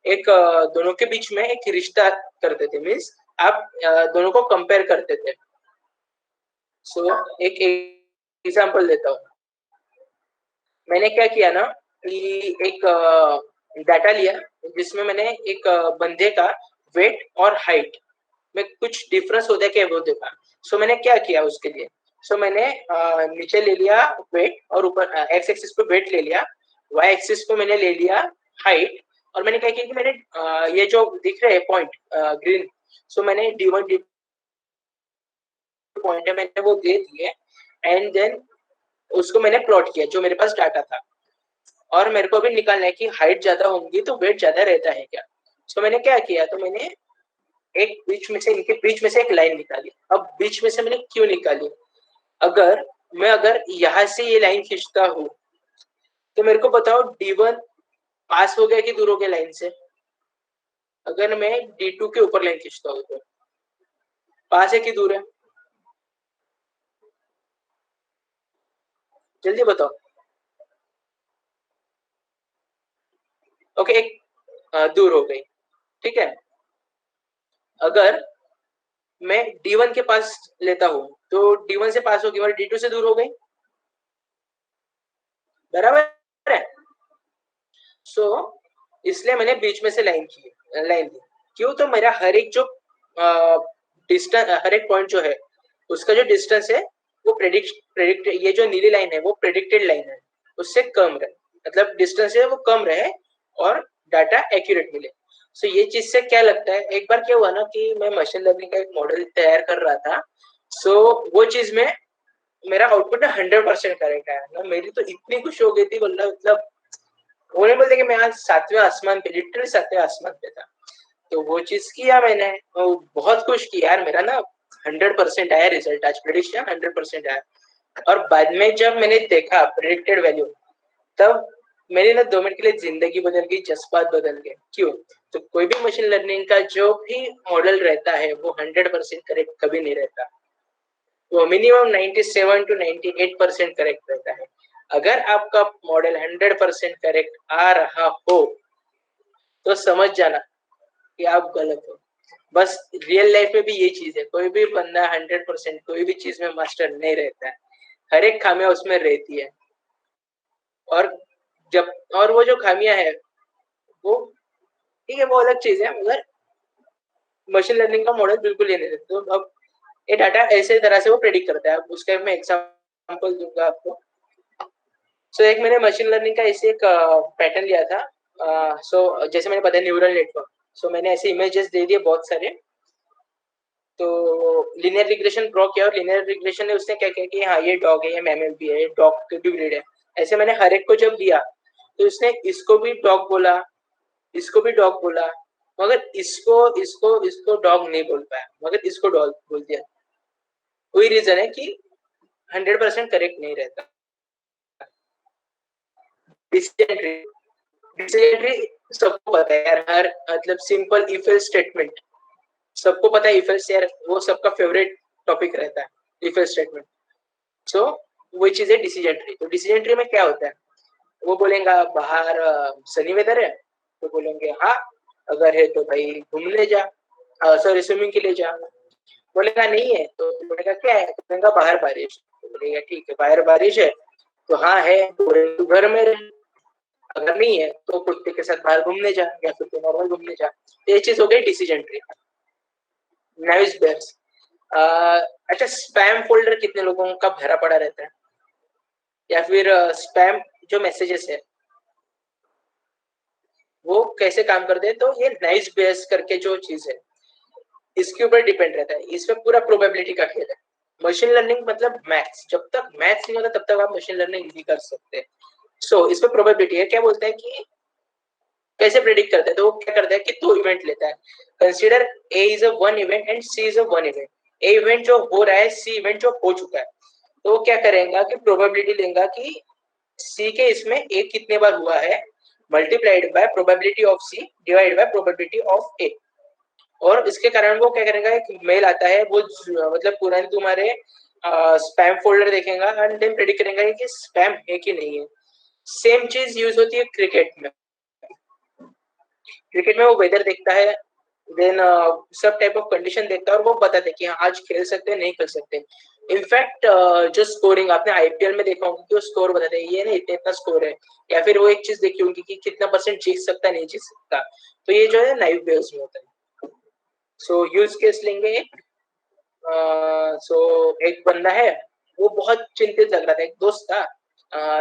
एक दोनों के बीच में एक रिश्ता करते थे, मीन्स आप दोनों को कंपेयर करते थे। सो एक एग्जांपल देता हूँ। मैंने क्या किया ना कि एक डाटा लिया जिसमें मैंने एक बंदे का वेट और हाइट में कुछ डिफरेंस होता है क्या वो देखा। सो मैंने क्या किया उसके लिए, सो मैंने नीचे ले लिया वेट और ऊपर एक्स एक्सिस पे वेट ले लिया, वाई एक्सिस पे मैंने ले लिया हाइट। और मैंने क्या किया कि मैंने ये जो दिख रहे हैं पॉइंट ग्रीन, सो मैंने D1 D2 पॉइंट है मैंने वो दे दिए एंड देन उसको मैंने प्लॉट किया जो मेरे पास डाटा था। और मेरे को भी निकालना है कि हाइट ज्यादा होंगी तो वेट ज्यादा रहता है क्या। सो मैंने क्या किया, तो मैंने एक बीच में से, इनके बीच में से एक लाइन निकाली। अब बीच में से मैंने क्यों निकाली, अगर यहाँ से ये लाइन खींचता हूँ तो मेरे को बताओ D1 पास हो गया कि दूर हो गया लाइन से। अगर मैं D2 के ऊपर लाइन खींचता हूँ तो पास है कि दूर है, जल्दी बताओ। ओके, एक दूर हो गई, ठीक है। अगर मैं D1 के पास लेता हूँ तो D1 से पास होगी और D2 से दूर हो गई, बराबर है। सो इसलिए मैंने बीच में से लाइन दी। क्यों, तो मेरा हर एक जो डिस्टेंस, हर एक पॉइंट जो है उसका जो डिस्टेंस है वो प्रेडिक्ट ये जो नीली लाइन है वो प्रेडिक्टेड लाइन है, उससे कम है। मतलब डिस्टेंस है वो कम रहे और डाटा एक्यूरेट मिले। सो ये चीज से क्या लगता है, एक बार क्या हुआ ना कि मैं मशीन लर्निंग का एक मॉडल तैयार कर रहा था। सो वो चीज में मेरा आउटपुट ना 100% करेक्ट आया ना, मेरी तो इतनी खुशी हो गई थी, मतलब वो नहीं बोलते कि मैं आज 7वें आसमान पे, लिटरली 7वें आसमान पे था। तो वो चीज किया मैंने, तो बहुत खुश की यार, मेरा ना 100% आया रिजल्ट, आज प्रेडिक्शन 100% आया। और बाद में जब मैंने देखा प्रेडिक्टेड वैल्यू, तब मेरी ना 2 मिनट के लिए जिंदगी बदल गई, जज्बात बदल गए। क्यों? तो कोई भी मशीन लर्निंग का जो भी मॉडल रहता है वो 100% करेक्ट कभी नहीं रहता, वो मिनिमम 97 to 98% करेक्ट रहता है। अगर आपका मॉडल 100% करेक्ट आ रहा हो तो समझ जाना कि आप गलत हो। बस रियल लाइफ में भी ये चीज है, कोई भी बंदा 100% कोई भी चीज में मास्टर नहीं रहता है, हर एक खामियां उसमें रहती है। और जब और वो जो खामियां है वो ठीक है, वो अलग चीज है, मगर मशीन लर्निंग का मॉडल बिल्कुल ये नहीं रहता। तो अब ये डाटा ऐसे तरह से वो प्रेडिक्ट करता है। अब उसका मैं एग्जांपल दूंगा आपको। सो एक मैंने मशीन लर्निंग का ऐसे एक पैटर्न लिया था। सो जैसे मैंने बताया न्यूरल नेटवर्क, सो मैंने ऐसे इमेजेस दे दिए बहुत सारे, तो लिनियर रिग्रेशन ड्रॉ किया, और लिनियर रिग्रेशन ने उसने क्या किया कि हाँ ये डॉग है, ये मैमल भी है, ये डॉग की ब्रीड है। ऐसे मैंने हर एक को जब दिया तो उसने इसको भी डॉग बोला, इसको भी डॉग बोला, मगर इसको इसको इसको डॉग नहीं बोल पाया, मगर इसको डॉग बोल दिया। वही रीजन है कि 100% करेक्ट नहीं रहता। डिसीजन ट्री, डिसीजन ट्री सबको पता है यार, हर मतलब सिंपल इफ एल्स स्टेटमेंट सबको पता है। इफ एल्स यार वो सबका फेवरेट टॉपिक रहता है, इफ एल्स स्टेटमेंट। सो वही चीज है डिसीजन ट्री। तो डिसीजन ट्री में क्या होता है, वो बोलेगा बाहर सनी वेदर है, तो बोलेंगे हाँ, अगर है तो भाई घूमने जा, सॉरी स्विमिंग के लिए जा। बोलेगा नहीं है तो बोलेगा क्या है, तो बोलेगा बाहर बारिश, तो बोलेगा ठीक है बाहर बारिश है, तो हाँ है तो घर में रह, अगर नहीं है तो कुत्ते के साथ बाहर घूमने जा, या फिर तो नॉर्मल घूमने जा। तो ये चीज हो गई डिसीजन ट्री। Nice best. अच्छा, स्पैम फोल्डर कितने लोगों का भरा पड़ा रहता है, या फिर स्पैम जो मैसेजेस है वो कैसे काम करते हैं? तो ये नाइस बेस करके जो चीज है इसके ऊपर डिपेंड रहता है, इसमें पूरा प्रोबेबिलिटी का खेल है। मशीन लर्निंग मतलब मैथ्स, जब तक मैथ्स नहीं होता तब तक आप मशीन लर्निंग नहीं कर सकते। सो इसमें प्रोबेबिलिटी है। क्या बोलता है कि कैसे प्रेडिक्ट करता है, तो वो क्या करता है कि 2 इवेंट लेता है। Consider A is a 1 event and C is a 1 event. A event जो हो रहा है, सी इवेंट जो हो चुका है। तो वो क्या करेगा कि प्रोबेबिलिटी लेगा कि सी के इसमें ए कितने बार हुआ है, multiplied by probability of C divide by probability of A. और इसके कारण वो क्या करेगा, एक मेल आता है, वो मतलब पुराने तुम्हारे स्पैम फोल्डर देखेगा एंड देन प्रेडिक्ट करेगा कि स्पैम है कि नहीं है। सेम चीज यूज होती है क्रिकेट में। क्रिकेट में वो वेदर देखता है, देन सब टाइप ऑफ कंडीशन देखता है, और वो बताते हैं कि हाँ आज खेल सकते हैं नहीं खेल सकते। इनफैक्ट जो स्कोरिंग आपने आईपीएल में देखा होगा कि वो स्कोर बताते हैं, ये ना इतना इतना स्कोर है, या फिर वो एक चीज देखी होगी कि कितना परसेंट जीत सकता है नहीं जीत सकता। तो ये जो है नाइव बेस में होता है। सो यूज केस लेंगे एक। सो एक बंदा है, वो बहुत चिंतित लग रहा था, एक दोस्त था।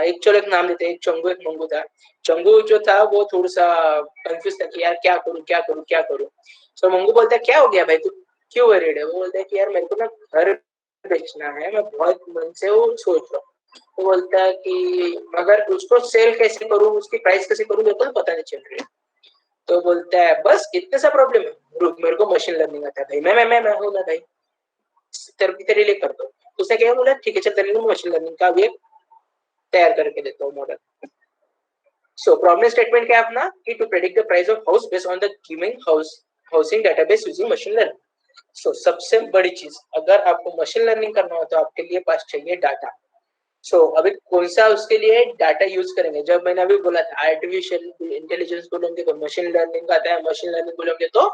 एक चलो एक नाम लेते हैं, एक चंगू एक मंगू था। चंगू जो था वो थोड़ा सा कंफ्यूज था कि यार क्या करूं क्या करूं क्या करूं। सो मंगू बोलता है क्या हो गया भाई, तू क्यों वरीड है? वो बोलता है कि यार मेरे को ना घर बेचना है, मैं बहुत मन से वो सोच रहा हूँ। वो बोलता है कि मगर उसको सेल कैसे करूं, उसकी प्राइस कैसे करूं, मेरे को पता नहीं चल रही है। तो बोलता है बस इतने सा प्रॉब्लम है, रुक मेरे को मशीन लर्निंग आता है भाई, मैं हूँ ना भाई, तेरे लिए कर दो। उसने क्या बोला, ठीक है चल तेरे लिए मशीन लर्निंग का भी एक तैयार करके देता हूँ मॉडल। सो प्रॉब्लम स्टेटमेंट क्या है अपना, कि to predict the price of house based on the given housing database using machine learning. So सबसे बड़ी चीज, अगर आपको मशीन लर्निंग करना हो तो आपके लिए पास चाहिए डाटा। सो अभी कौन सा उसके लिए डाटा यूज करेंगे, जब मैंने अभी बोला था आर्टिफिशियल इंटेलिजेंस बोलेंगे तो मशीन लर्निंग आता है, मशीन लर्निंग बोलेंगे तो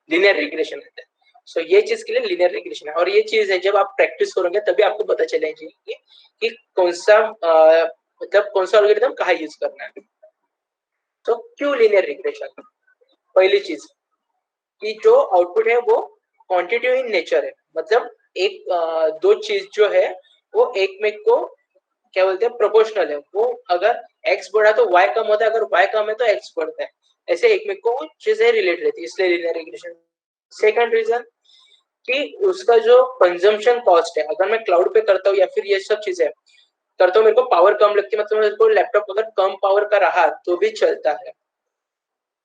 लिनियर रिग्रेशन आता है। सो ये चीज के लिए लिनियर रिग्रेशन है, और ये चीज है जब आप प्रैक्टिस करोगे तभी आपको पता चलेगी कि कौन सा मतलब कौन सा एल्गोरिथम कहाँ यूज करना है। तो क्यों लिनियर रिग्रेशन? पहली चीज कि जो आउटपुट है वो क्वांटिटेटिव इन नेचर है, मतलब एक दो चीज जो है वो एक में को क्या बोलते हैं प्रोपोर्शनल है। वो अगर एक्स बढ़ा तो वाई कम होता है, अगर वाई कम है तो एक्स बढ़ता है, ऐसे एक में को चीजें रिलेट रहती है, इसलिए लीनियर रिग्रेशन। सेकंड रीजन कि उसका जो कंजम्पशन कॉस्ट है, अगर मैं क्लाउड पे करता हूँ या फिर ये सब चीजें करता हूँ, मेरे को पावर कम लगती है, मतलब मेरे को लैपटॉप अगर कम पावर का रहा तो भी चलता है,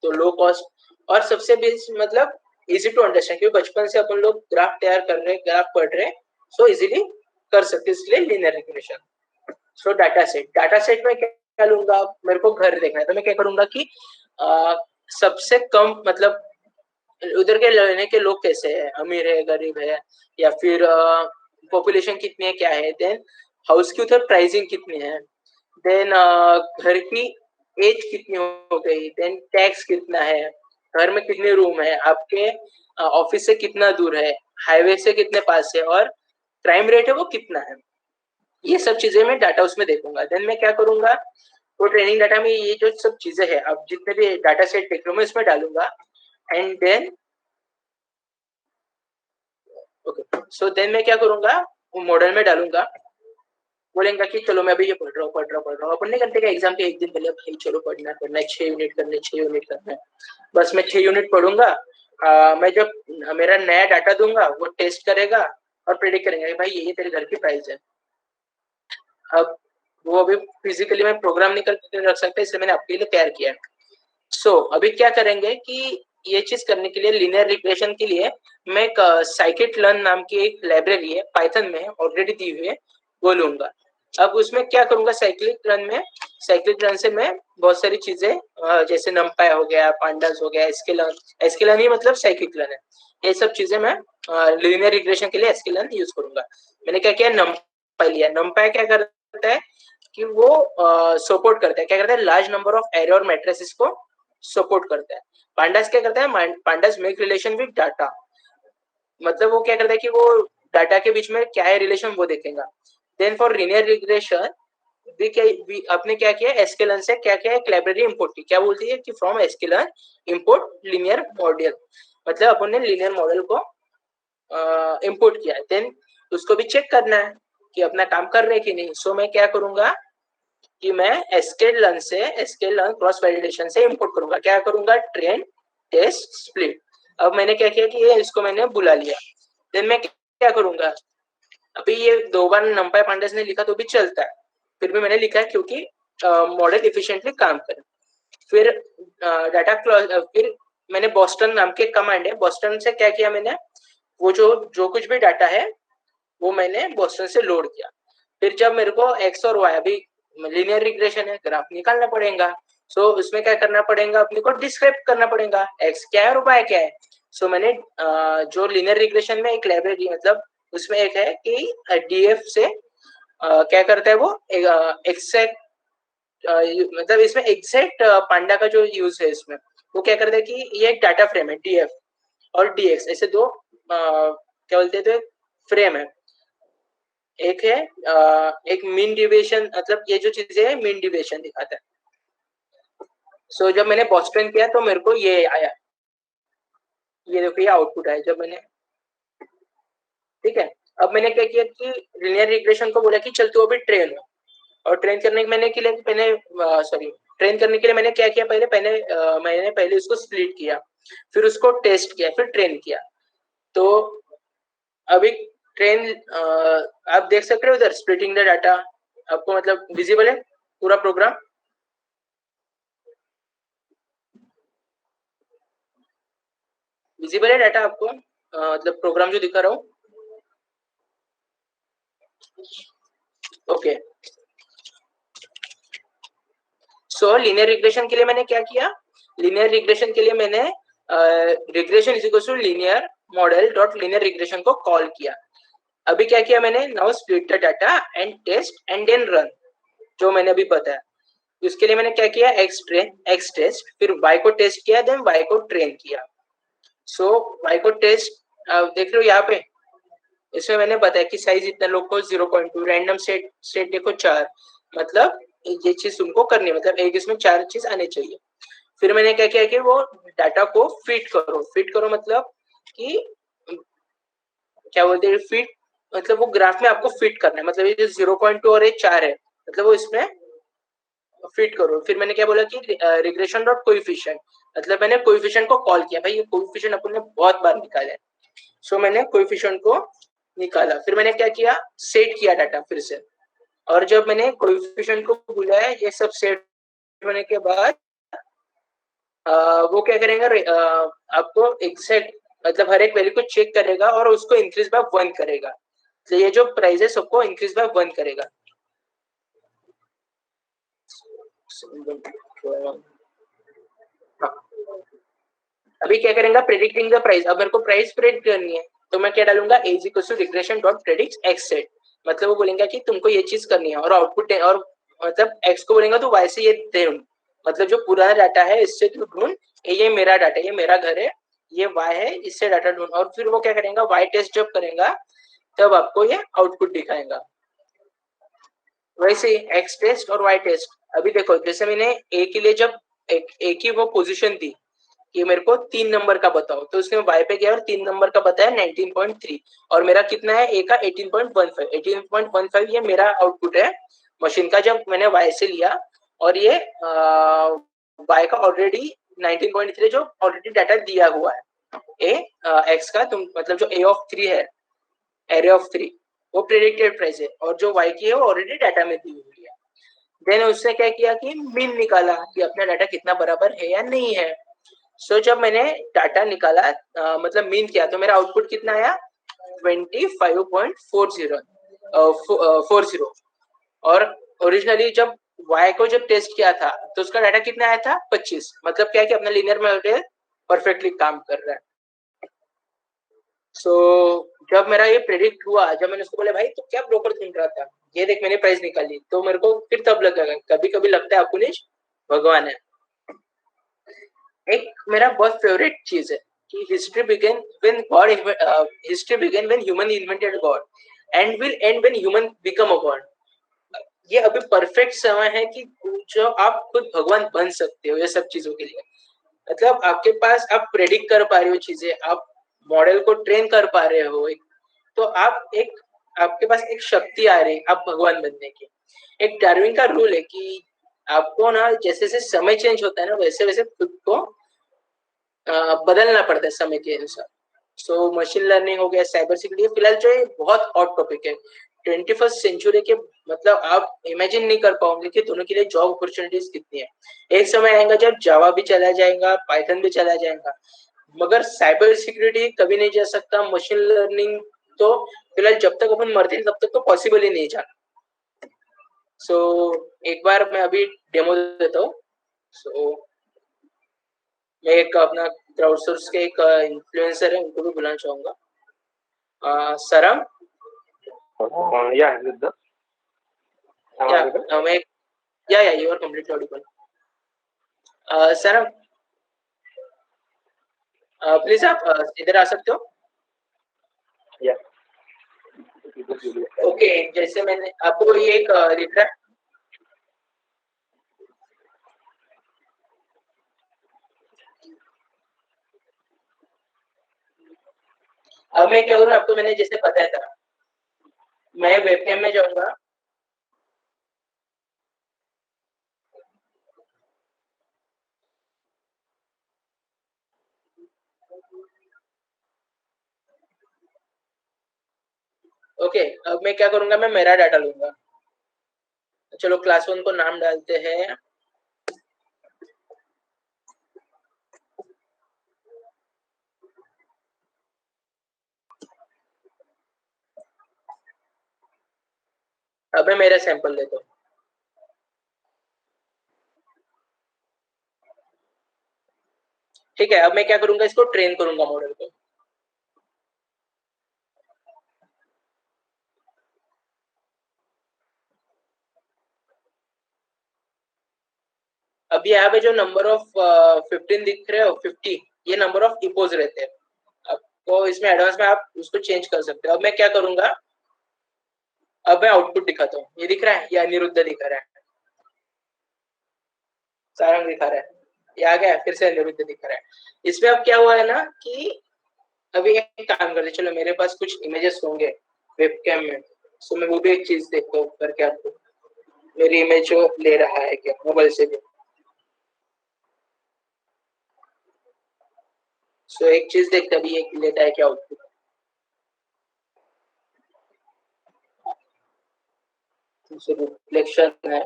तो लो कॉस्ट। और सबसे बेस्ट मतलब इजी टू अंडरस्टैंड, क्योंकि बचपन से अपन लोग ग्राफ तैयार कर रहे हैं, ग्राफ पढ़ रहे हैं, सो इजीली कर सकते, इसलिए लीनियर रिग्रेशन। सो डाटा सेट में क्या लूंगा, मेरे को घर देखना है, तो मैं क्या करूंगा कि सबसे कम मतलब उधर के लेने के लोग कैसे हैं, अमीर है, गरीब है, या फिर पॉपुलेशन कितनी है, क्या है, देन हाउस की उधर प्राइसिंग कितनी है, देन घर की एज कितनी हो गई, देन टैक्स कितना है, घर में कितने रूम है, आपके ऑफिस से कितना दूर है, हाईवे से कितने पास है, और क्राइम रेट है वो कितना है, ये सब चीजें मैं डाटा उसमें देखूंगा। देन मैं क्या करूंगा, वो ट्रेनिंग डाटा में ये जो सब चीजें है, अब जितने भी डाटा सेट देख रहे हो मैं इसमें डालूंगा, and then okay, so then मैं क्या करूंगा, वो मॉडल में डालूंगा, बोलेंगे कि चलो मैं अभी ये पढ़ रहा हूँ, अपन नहीं करते एग्जाम के एक दिन पहले भाई चलो पढ़ना है 6 यूनिट करने, 6 यूनिट करना है, बस मैं 6 यूनिट पढ़ूंगा, मैं जब मेरा नया डाटा दूंगा वो टेस्ट करेगा और प्रेडिक्ट करेंगे भाई ये तेरे घर की प्राइस है। अब वो अभी फिजिकली मैं प्रोग्राम नहीं करके रख सकता, इसलिए मैंने आपके लिए तैयार किया है। सो अभी क्या करेंगे कि ये चीज करने के लिए, लीनियर रिग्रेशन के लिए मैं एक साइकिट लर्न नाम की एक लाइब्रेरी है, पाइथन में ऑलरेडी दी हुई है, वो लूंगा। अब उसमें क्या करूंगा, साइक्लिक रन से मैं बहुत सारी चीजें जैसे नमपाई हो गया, पांडास हो गया, एस्केलर्न ही मतलब साइक्लिक रन है, ये सब चीजें मैं लीनियर रिग्रेशन के लिए एस्केलर्न यूज करूंगा। मैंने क्या किया, नमपाई लिया। नमपाई क्या करता है कि वो सपोर्ट करता है, क्या करता है, लार्ज नंबर ऑफ एरे और मैट्रिसेस को सपोर्ट करता है। पांडास क्या करता है, pandas make relation with data, मतलब वो क्या करता है कि वो डाटा के बीच में क्या है रिलेशन वो देखेगा। देन फॉर लीनियर रिग्रेशन आपने क्या किया, एस्केलर्न से क्या किया, एक लाइब्रेरी इंपोर्ट की, क्या बोलती है कि फ्रॉम एस्केलर्न इंपोर्ट लीनियर मॉडल, मतलब अपन ने लीनियर मॉडल को इंपोर्ट किया, देन उसको भी चेक करना है कि अपना काम कर रहे हैं कि नहीं। सो मैं क्या करूंगा कि मैं एस्केलर्न क्रॉस वैलिडेशन से इंपोर्ट करूंगा, क्या करूंगा, ट्रेन टेस्ट स्प्लिट। अब मैंने क्या किया कि ये इसको मैंने बुला लिया, देन मैं क्या करूंगा, अभी ये 2 बार नंपाई पांडेस ने लिखा तो भी चलता है, फिर भी मैंने लिखा है क्योंकि मॉडल इफिशिएंटली काम करे। फिर फिर मैंने बॉस्टन नाम के कमांड है, बॉस्टन से क्या किया मैंने, वो जो कुछ भी डाटा है वो मैंने बॉस्टन से लोड किया। फिर जब मेरे को एक्स और वाई, अभी लीनियर रिग्रेशन है, ग्राफ निकालना पड़ेगा, सो उसमें क्या करना पड़ेगा, अपने को डिस्क्राइब करना पड़ेगा एक्स क्या है और वाई क्या है। सो मैंने जो लीनियर रिग्रेशन में एक लाइब्रेरी, मतलब उसमें एक है कि डीएफ से क्या करता है वो एक्सैक्ट, मतलब इसमें एग्जैक्ट पांडा का जो यूज है इसमें, वो क्या करता है कि ये एक डाटा फ्रेम है डीएफ और डीएक्स, ऐसे दो क्या बोलते हैं, तो फ्रेम है, एक है एक मीन डिविएशन, मतलब ये जो चीजें है मीन डिविएशन दिखाता है। सो जब मैंने बॉस्टन किया तो मेरे को ये आया, ये देखो ये आउटपुट आया जब मैंने, ठीक है। अब मैंने क्या किया कि लीनियर रिग्रेशन को बोला कि चल तू अभी ट्रेन हो, और ट्रेन करने के ट्रेन करने के लिए मैंने क्या किया, मैंने पहले उसको स्प्लिट किया, फिर उसको टेस्ट किया, फिर ट्रेन किया। तो अभी ट्रेन आप देख सकते हो इधर स्प्लिटिंग द डाटा, आपको मतलब विजिबल है पूरा प्रोग्राम, विजिबल है डाटा आपको, मतलब प्रोग्राम जो दिखा रहा हूँ, ओके। सो लीनियर रिग्रेशन के लिए मैंने क्या किया, लीनियर रिग्रेशन के लिए मैंने regression is equal to linear model dot linear regression को कॉल किया। अभी क्या किया मैंने, now split the data and test and then run, जो मैंने अभी बताया। उसके लिए मैंने क्या किया, एक्स टेस्ट, फिर वाई को टेस्ट किया, देन वाई को ट्रेन किया। सो वाई को टेस्ट देख लो यहाँ पे, इसमें मैंने बताया कि साइज इतना लोग को 0.2, रैंडम सेट देखो 4, मतलब ये चीज तुमको करनी है, मतलब एक इसमें 4 चीज आने चाहिए। फिर मैंने क्या किया कि वो डाटा को फिट करो मतलब कि क्या बोलते हैं फिट, मतलब वो ग्राफ में आपको फिट करना है, मतलब ये जो 0.2 और ये 4 है, मतलब वो इसमें फिट करो। फिर मैंने क्या बोला कि रिग्रेशन डॉट कोएफिशिएंट, मतलब मैंने कोएफिशिएंट को कॉल किया। भाई ये कोएफिशिएंट अपन ने बहुत बार निकाला है, सो मैंने कोएफिशिएंट को निकाला। फिर मैंने क्या किया, सेट किया डाटा फिर से, और जब मैंने कोएफिशिएंट को बुलाया, ये सब सेट होने के बाद वो क्या करेगा, आपको एग्जैक्ट मतलब हर एक वैल्यू को चेक करेगा और उसको इंक्रीज बाय 1 करेगा। तो ये जो प्राइस है सबको इंक्रीज बाय 1 करेगा। अभी क्या करेंगे, प्रेडिक्टिंग द प्राइस। अब मेरे को प्राइस प्रेडिक्ट करनी है, तो मैं क्या डालूंगा, a is equal to regression dot predict x set. मतलब वो बोलेंगे कि तुमको ये चीज करनी है, और आउटपुट और मतलब x को बोलेंगे तो y से ये ढूंढ, मतलब जो पुराना डाटा है इससे तू ढूंढ, ये मेरा डाटा, ये मेरा घर है, ये y है, इससे डाटा ढूंढ। और फिर वो क्या करेगा, y टेस्ट जब करेगा तब आपको ये आउटपुट दिखाएगा। वैसे x टेस्ट और y टेस्ट। अभी देखो, जैसे मैंने a के लिए जब एक की वो पोजीशन थी कि मेरे को 3 नंबर का बताओ, तो उसने y पे गया और 3 नंबर का बताया 19.3, और मेरा कितना है, a का 18.15। 18.15 ये मेरा आउटपुट है मशीन का, जब मैंने y से लिया, और ये y का ऑलरेडी 19.3 जो ऑलरेडी डाटा दिया हुआ है x का, तुम मतलब जो a ऑफ 3 है, एरे ऑफ 3, वो प्रेडिक्टेड प्राइस है, और जो y की है वो ऑलरेडी डाटा में दी हुई है। देन उसने क्या किया कि मीन निकाला कि अपना डाटा कितना बराबर है या नहीं है। सो जब मैंने डाटा निकाला, मतलब मीन किया, तो मेरा आउटपुट कितना आया, 25.40, और ओरिजिनली जब y को जब टेस्ट किया था तो उसका डाटा कितना आया था, 25। मतलब क्या है कि अपना लीनियर मॉडल परफेक्टली काम कर रहा है। सो जब मेरा ये प्रेडिक्ट हुआ, जब मैंने उसको बोला भाई तो क्या ब्रोकर ढूंढ रहा था, ये देख मैंने प्राइस निकाली, तो मेरे को फिर तब लगा, कभी कभी लगता है अपुनिश भगवान है। एक मेरा बहुत फेवरेट चीज है कि history begin when God, history begin when human invented God and will end when human become a God. ये अभी परफेक्ट समय है कि जो आप खुद भगवान बन सकते हो ये सब चीजों के लिए। मतलब आपके पास, आप प्रेडिक्ट कर पा रहे हो चीजें, आप मॉडल को ट्रेन कर पा रहे हो, तो आप एक, आपके पास एक शक्ति आ रही है आप भगवान बनने की। एक डार्विन का रूल है कि आपको ना जैसे जैसे समय चेंज होता है ना, वैसे वैसे खुद को बदलना पड़ता है समय के अनुसार। सो मशीन लर्निंग हो गया, साइबर सिक्योरिटी, फिलहाल जो है बहुत हॉट टॉपिक है 21st सेंचुरी के। मतलब आप इमेजिन नहीं कर पाओगे कि दोनों के लिए जॉब अपॉर्चुनिटीज कितनी है। एक समय आएगा जब जावा भी चला जाएगा, पाइथन भी चला जाएगा, मगर साइबर सिक्योरिटी कभी नहीं जा सकता। मशीन लर्निंग तो फिलहाल जब तक अपन मरते हैं तब तक तो पॉसिबल ही नहीं जाना। सो एक बार मैं अभी डेमो देता हूँ। सो मैं एक अपना क्राउडसोर्स के एक इन्फ्लुएंसर है, उनको भी बुलाना चाहूंगा। सरम, Yeah, with the am I या audible? मैं, या यू आर कंप्लीटली ऑडिबल। सरम, प्लीज आप इधर आ सकते हो। Yeah. ओके, जैसे मैंने आपको ये एक दिख रहा है, अब मैं क्या करूँ, आपको मैंने जैसे बताया था, मैं वेबकैम में जाऊंगा। ओके, अब मैं क्या करूंगा, मैं मेरा डाटा लूंगा। चलो क्लास 1 को नाम डालते हैं। अब मैं मेरा सैंपल लेता हूँ। ठीक है, अब मैं क्या करूंगा, इसको ट्रेन करूंगा मॉडल को। अब यहाँ पे जो नंबर ऑफ 15 दिख रहे हो, 50, ये नंबर ऑफ इपोज रहते हैं। आपको इसमें एडवांस में आप उसको चेंज कर सकते हो। अब मैं क्या करूंगा, अब मैं आउटपुट दिखाता हूँ। ये दिख रहा है, ये अनिरुद्ध दिखा रहा है, सारंग दिखा रहा है, ये आ गया, फिर से अनिरुद्ध दिखा रहा है। इसमें अब क्या हुआ है ना कि अभी एक काम करते, चलो मेरे पास कुछ इमेजेस होंगे वेबकैम में, सो मैं वो भी एक चीज देखता हूँ करके आपको। मेरी इमेज जो ले रहा है क्या मोबाइल से भी। सो एक चीज देखते अभी ये लेता है क्या आउटपुट। रिफ्लेक्शन है,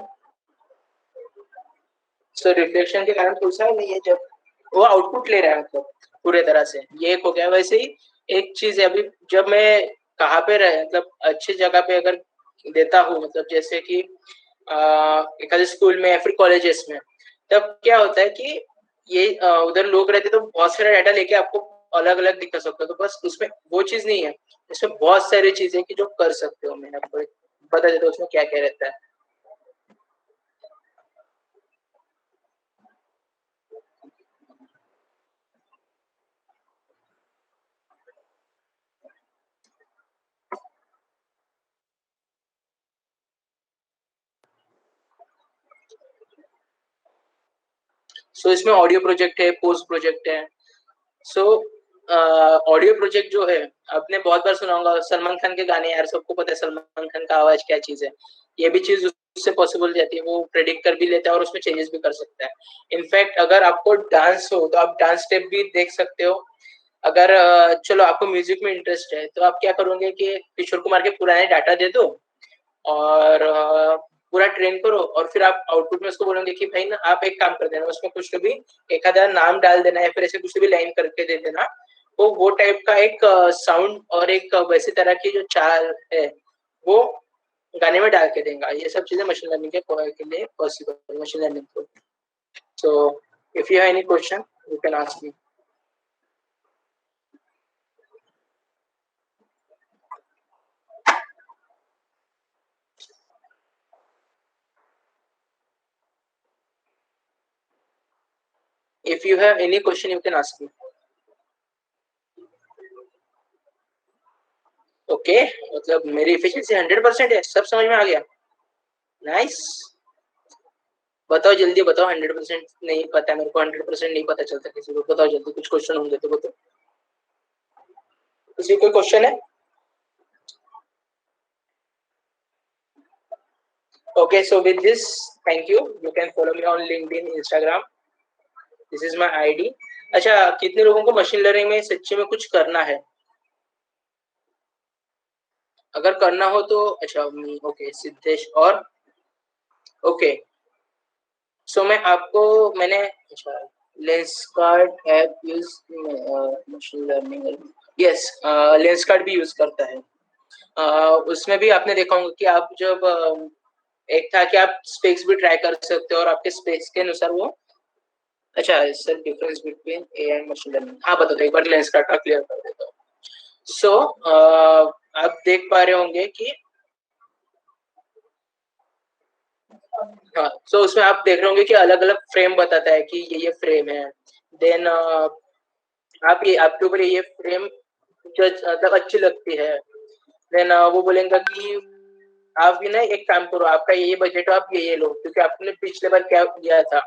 सो रिफ्लेक्शन के कारण थोड़ा सा नहीं है, जब वो आउटपुट ले रहा है मतलब पूरे तरह से, ये एक हो गया। वैसे ही एक चीज है अभी, जब मैं कहाँ पे रहे मतलब अच्छी जगह पे अगर देता हूँ, मतलब जैसे कि एक आधे स्कूल में या फिर कॉलेजेस में, तब क्या होता है कि ये उधर लोग रहते तो बहुत सारा डाटा लेके आपको अलग अलग दिखा सकते हो, तो बस उसमें वो चीज नहीं है, इसमें बहुत सारी चीजें कि जो कर सकते हो। मैंने आपको बता देता हूँ उसमें क्या क्या रहता है। सो इसमें ऑडियो प्रोजेक्ट है, पोस्ट प्रोजेक्ट है। सो ऑडियो प्रोजेक्ट जो है, आपने बहुत बार सुना होगा सलमान खान के गाने, यार सबको पता है सलमान खान का आवाज क्या चीज है। ये भी चीज उससे पॉसिबल जाती है, वो प्रेडिक्ट कर भी लेता है और उसमें चेंजेस भी कर सकता है। इनफैक्ट अगर आपको डांस हो तो आप डांस स्टेप भी देख सकते हो। अगर चलो आपको म्यूजिक में इंटरेस्ट है तो आप क्या करोगे कि किशोर कुमार के पुराने डाटा दे दो और पूरा ट्रेन करो, और फिर आप आउटपुट में उसको बोलोगे कि भाई ना आप एक काम कर देना, उसमें कुछ तो भी एक आधा नाम डाल देना या फिर ऐसे कुछ तो भी लाइन करके दे देना, तो वो टाइप का एक साउंड और एक वैसी तरह की जो चाल है वो गाने में डाल के देगा। ये सब चीजें मशीन लर्निंग के लिए पॉसिबल है, मशीन लर्निंग को। So if you have any question you can ask me. If you have any question, you can ask me. Okay मतलब मेरी एफिशिएंसी 100% है, सब समझ में आ गया। नाइस बताओ जल्दी बताओ, 100% नहीं पता मेरे को, 100% नहीं पता चलता किसी को। बताओ जल्दी, कुछ क्वेश्चन होंगे तो बताओ। किसी कोई क्वेश्चन है? Okay, so with this, thank you. You can follow me on LinkedIn, Instagram. This is my ID. अच्छा, कितने लोगों को मशीन लर्निंग में सच्ची में कुछ करना है? अगर करना हो तो अच्छा, ओके सिद्धेश और ओके। सो मैं आपको मैंने अच्छा lens card app use machine learning, yes lens card भी यूज करता है। उसमें भी आपने देखा होगा कि आप जब एक था कि आप स्पेक्स भी ट्राई कर सकते हो और आपके स्पेक्स के अनुसार वो अच्छा sir difference between AI and machine learning. हाँ बता दो एक बार, लेंस कार्ड का क्लियर कर देता हूँ। सो आप देख पा रहे होंगे कि हाँ, सो उसमें आप देख रहे होंगे कि अलग अलग फ्रेम बताता है कि ये फ्रेम है। देन आप ये आपके ऊपर ये फ्रेम जो मतलब अच्छी लगती है, देन वो बोलेंगे कि आप भी ना एक काम करो, आपका ये बजट हो, आप ये लो, क्योंकि आपने पिछले बार क्या किया था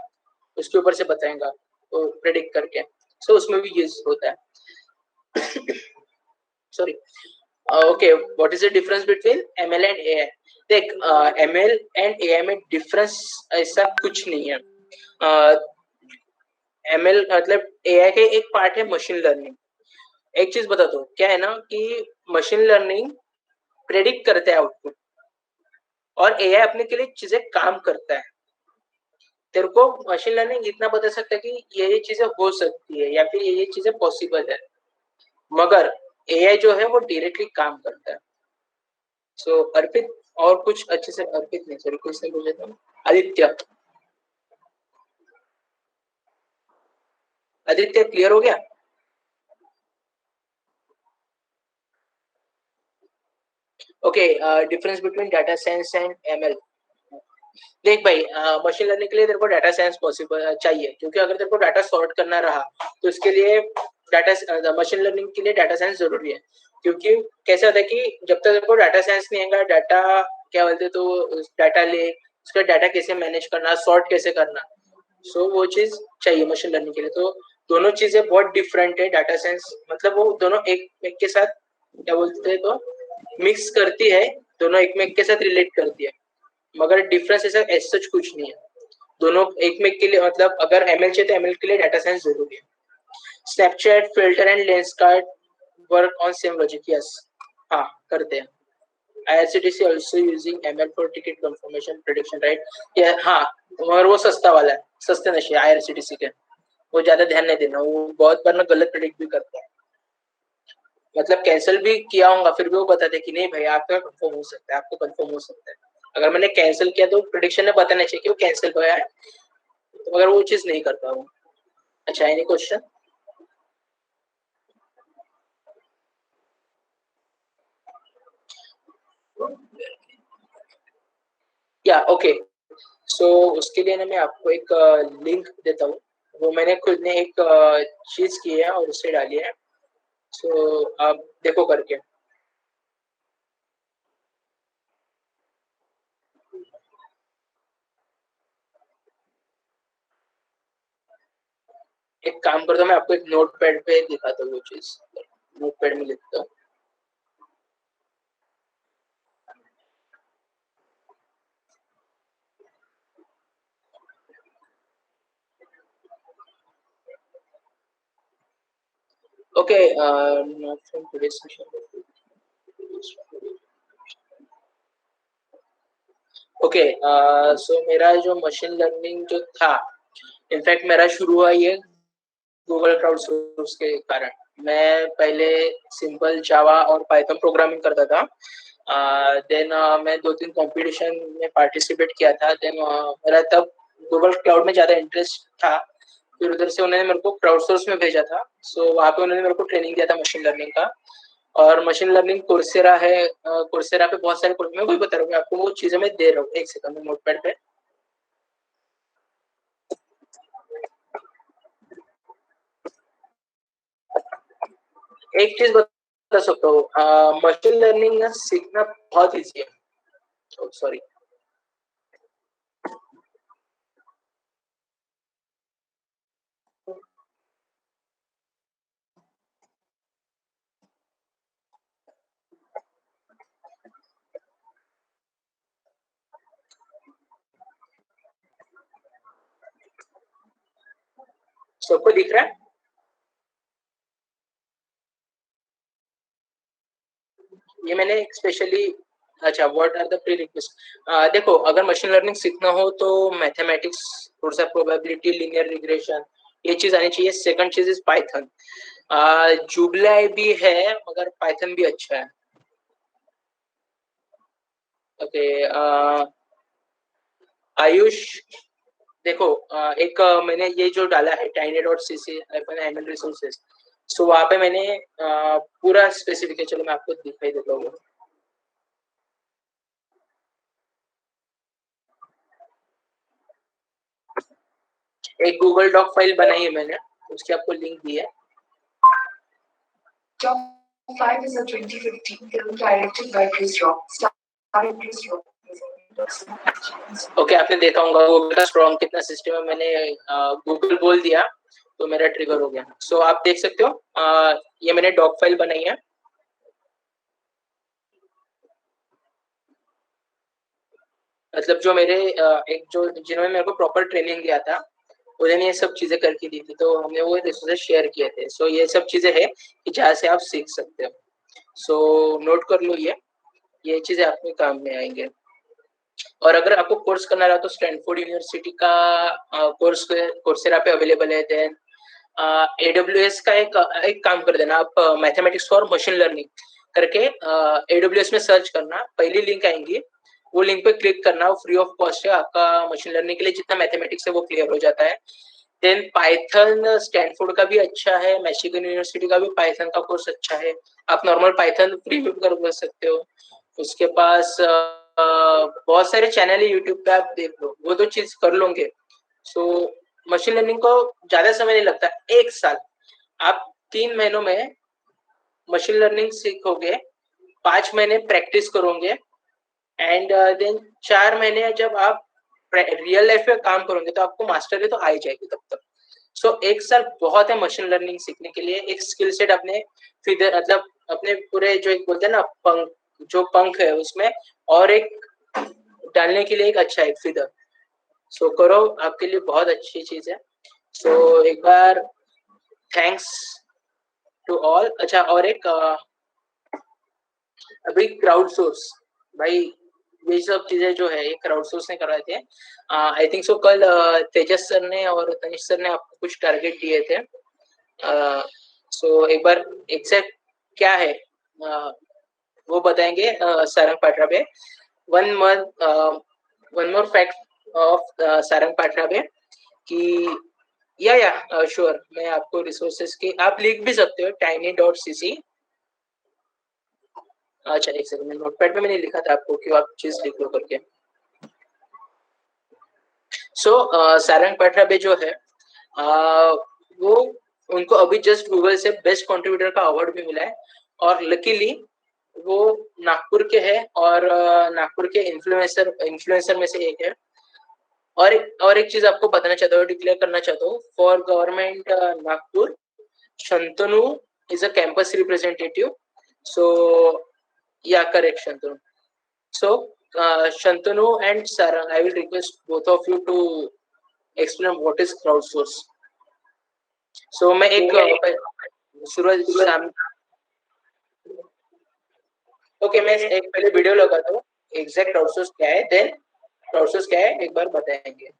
उसके ऊपर से बताएगा तो प्रेडिक्ट करके। सो उसमें भी यूज होता है। Sorry okay, what is the difference between ML and AI? देख एमएल एंड एआई में डिफरेंस ऐसा कुछ नहीं है। एमएल मतलब एआई के एक पार्ट है मशीन लर्निंग। एक चीज बता दो, क्या है ना कि मशीन लर्निंग प्रेडिक्ट करता है आउटपुट और एआई अपने के लिए चीजें काम करता है। तेरे को मशीन लर्निंग इतना बता सकता है कि ये चीजें हो सकती है या फिर ये चीजें पॉसिबल है, मगर एआई जो है वो डायरेक्टली काम करता है। सो अर्पित और कुछ अच्छे से, अर्पित नहीं सॉरी कुछ नहीं बोल देता हूँ, आदित्य। आदित्य क्लियर हो गया? Okay, difference between data science and ML. देख भाई मशीन लर्निंग के लिए तेरे को डाटा साइंस पॉसिबल चाहिए, क्योंकि अगर तेरे को डाटा सॉर्ट करना रहा तो इसके लिए डाटा मशीन लर्निंग के लिए डाटा साइंस जरूरी है। क्योंकि कैसा होता है कि जब तक तेरे को डाटा साइंस नहीं आएगा, डाटा क्या बोलते तो डाटा ले, उसका डाटा कैसे मैनेज करना, सॉर्ट कैसे करना, सो वो चीज चाहिए मशीन लर्निंग के लिए। तो दोनों चीजें बहुत डिफरेंट है। डाटा साइंस मतलब वो दोनों एक एक के साथ क्या बोलते हैं तो मिक्स करती है, दोनों एक में एक के साथ रिलेट करती है। मगर डिफरेंस ऐसा एज सच कुछ नहीं है, दोनों एक में के लिए, मतलब अगर एमएल चाहिए तो एमएल के लिए डाटा साइंस जरूरी है। Snapchat filter and lens card work on same logic, yes, हाँ करते हैं। IRCTC also using ML for ticket confirmation prediction, right? Yeah, हाँ, और वो सस्ता वाला है, सस्ते नशे IRCTC के, वो ज्यादा ध्यान नहीं देना, वो बहुत बार ना गलत प्रेडिक्ट भी करता है, मतलब कैंसिल भी किया होगा फिर भी वो बताते कि नहीं भाई आपका कंफर्म हो सकता है, आपको कंफर्म हो सकता है। अगर मैंने कैंसिल किया तो प्रेडिक्शन ने बताना चाहिए कि वो कैंसिल हुआ है, तो मगर वो चीज नहीं करता हूँ। अच्छा, एनी क्वेश्चन? या ओके, सो उसके लिए ना मैं आपको एक लिंक देता हूँ, वो मैंने खुद ने एक चीज की है और उससे डाली है, सो आप देखो करके। एक काम करता हूँ, मैं आपको एक नोट पैड पे दिखाता हूँ वो चीज, नोट पैड में लिखता हूँ। Okay, not from today's session. Okay, so मेरा जो मशीन लर्निंग जो था, इनफैक्ट मेरा शुरू हुआ ये गूगल क्राउड सोर्स के कारण। मैं पहले सिंपल जावा और पाइथन प्रोग्रामिंग करता था, देन मैं 2-3 कंपटीशन में पार्टिसिपेट किया था, देन मेरा तब गूगल क्लाउड में ज़्यादा इंटरेस्ट था, फिर उधर से उन्होंने मेरे को क्राउड सोर्स में भेजा था, सो वहाँ पे उन्होंने मेरे को ट्रेनिंग दिया था मशीन लर्निंग का। और मशीन लर्निंग कोर्सेरा है, कोर्सेरा पे बहुत सारे कोर्स, मैं वही बता रहा हूँ आपको, वो चीज़ें मैं दे रहा हूँ, एक सेकंड में नोटपैड पे। एक चीज बता सकता हूँ, मशीन लर्निंग सीखना बहुत ईजी है, सॉरी, सबको दिख रहा है? ये मैंने स्पेशली, अच्छा, what are the prerequisite, देखो अगर मशीन लर्निंग सीखना हो तो मैथमेटिक्स, थोड़ा सा प्रोबेबिलिटी, लीनियर रिग्रेशन, ये चीज आनी चाहिए। सेकंड चीज इज पाइथन, जुबलाई भी है मगर पाइथन भी अच्छा है। ओके, आयुष, देखो एक मैंने ये जो डाला है tiny.cc एमएल रिसोर्सेज, सो वहाँ पे मैंने पूरा स्पेसिफिकेशन, चलो मैं आपको दिखाई देता हूँ। एक गूगल डॉक फाइल बनाई है मैंने, उसकी आपको लिंक दी है। Top 5 is a 2015 film directed by Chris Rock, starring Chris Rock. Okay, आपने देखा होगा गूगल का स्ट्रॉन्ग कितना सिस्टम है, मैंने गूगल बोल दिया तो मेरा ट्रिगर हो गया। सो आप देख सकते हो, ये मैंने डॉक फाइल बनाई है, मतलब जो मेरे एक जो जिन्होंने मेरे को प्रॉपर ट्रेनिंग दिया था उन्होंने ये सब चीजें करके दी थी, तो हमने वो रिसोर्सेज शेयर किए थे। सो ये सब चीजें हैं कि जहाँ से आप सीख सकते हो, सो नोट कर लो, ये चीजें आपके काम में आएंगे। और अगर आपको कोर्स करना रहा तो स्टैनफोर्ड यूनिवर्सिटी का कोर्स कोर्सेरा पे अवेलेबल है। देन AWS का एक काम कर देना आप, मैथमेटिक्स फॉर मशीन लर्निंग करके AWS में सर्च करना, पहली लिंक आएंगी, वो लिंक पे क्लिक करना, वो फ्री ऑफ कॉस्ट है, आपका मशीन लर्निंग के लिए जितना मैथमेटिक्स है वो क्लियर हो जाता है। देन पाइथन स्टैनफोर्ड का भी अच्छा है, मिशिगन यूनिवर्सिटी का भी पाइथन का कोर्स अच्छा है, आप नॉर्मल पाइथन फ्री में कर सकते हो। उसके पास बहुत सारे चैनल है यूट्यूब पे, आप देख लो, वो तो चीज कर लोगे। सो मशीन लर्निंग को ज्यादा समय नहीं लगता, 1 साल, आप 3 महीनों में मशीन लर्निंग सीखोगे, 5 महीने प्रैक्टिस करोगे, एंड देन 4 महीने जब आप रियल लाइफ में काम करोगे तो आपको मास्टरी तो आ ही जाएगी तब तक। सो 1 साल बहुत है मशीन लर्निंग सीखने के लिए, एक स्किल सेट अपने मतलब अपने पूरे जो एक बोलते हैं ना पंख, जो पंख है उसमें और एक डालने के लिए एक अच्छा एक फीडर। सो करो, आपके लिए बहुत अच्छी चीज है। सो एक बार थैंक्स टू ऑल। अच्छा, और एक अभी क्राउड सोर्स, भाई ये सब चीजें जो है ये क्राउड सोर्स ने करवाए थे। आई थिंक सो कल तेजस सर ने और तनिष सर ने आपको कुछ टारगेट दिए थे। सो एक बार एग्जैक्ट क्या है वो बताएंगे Sarang Patrabe. One more fact of Sarang Patrabe कि या श्योर, मैं आपको रिसोर्सेज के आप लिख भी सकते हो tiny.cc। अच्छा एक सेकंड, मैं नोटपैड पे मैंने लिखा था आपको कि आप चीज लिख लो करके। सो सारंग पाटराबे जो है वो उनको अभी जस्ट गूगल से बेस्ट कंट्रीब्यूटर का अवार्ड भी मिला है, और लकीली वो नागपुर के हैं और नागपुर के इन्फ्लुएंसर में से एक है। और एक चीज आपको बताना चाहता हूँ, डिक्लेयर करना चाहता हूँ, for government Nagpur Shantanu is a campus representative. So yeah correct Shantanu. So, Shantanu and Sarang, I will request both of you to explain what is crowdsource. So, मैं एक सूरज शाम ओके, मैं एक पहले वीडियो लगाता हूँ, एग्जैक्ट क्राउडसोर्स क्या है, देन क्राउडसोर्स क्या है एक बार बताएंगे।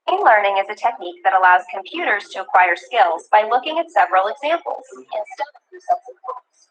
Learning is a technique that allows computers to acquire skills by looking at several examples instead of through sets of books.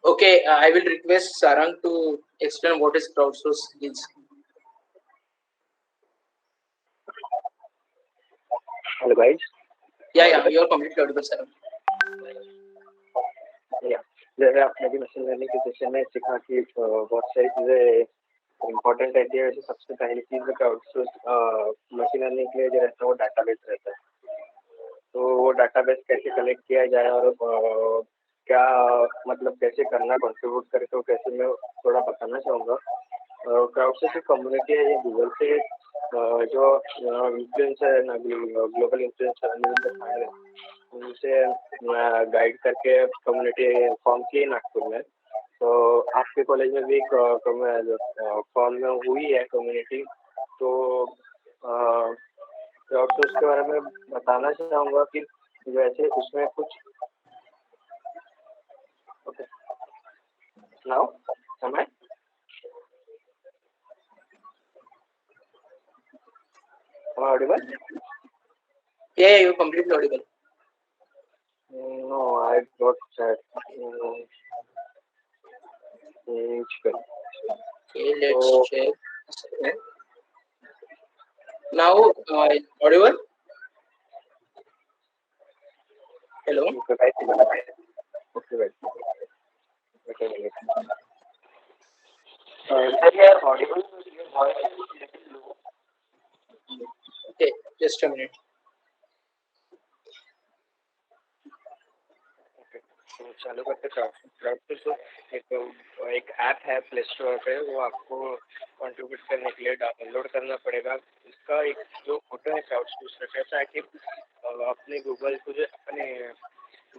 Okay, I will request Sarang to explain what is crowdsource is. Hello guys. Yeah, you are completely audible, Sarang. जैसे आपने भी machine learning के session में सीखा कि बहुत सारी चीजें इम्पोर्टेंट रहती है। वैसे सबसे पहली चीज क्राउडसोर्स मशीन लर्निंग के लिए जो रहता है वो डाटाबेस रहता है। तो वो डाटाबेस कैसे कलेक्ट किया जाए और क्या मतलब कैसे करना, कंट्रीब्यूट करके वो कैसे, मैं थोड़ा बताना चाहूँगा। क्राउडसोर्स की कम्युनिटी है ये गूगल से जो इन्फ्लुएंसर है ना, ग्लोबल इन्फ्लुएंसर उनसे गाइड करके कम्युनिटी फॉर्म की है नागपुर में। तो आपके कॉलेज में भी फॉर्म में हुई है कम्युनिटी। तो क्राउडसोर्स के बारे में बताना चाहूँगा कि वैसे उसमें कुछ Okay. Now, am I audible? Yeah, you're completely audible. No, I got that. Chicken. Okay, let's So, check. Okay. Now, audible? Hello? okay, wait a minute. Okay, wait. Wait a minute. Sir, you are audible. Your voice is little low. Okay, just a minute. Okay. तो चालू करते crowdsource तो एक app है play store पे, वो आपको contribute करने के लिए डाउनलोड करना पड़ेगा। इसका एक जो फोटो है क्राउडसोर्स का, कैसा है कि अपने गूगल को जो अपने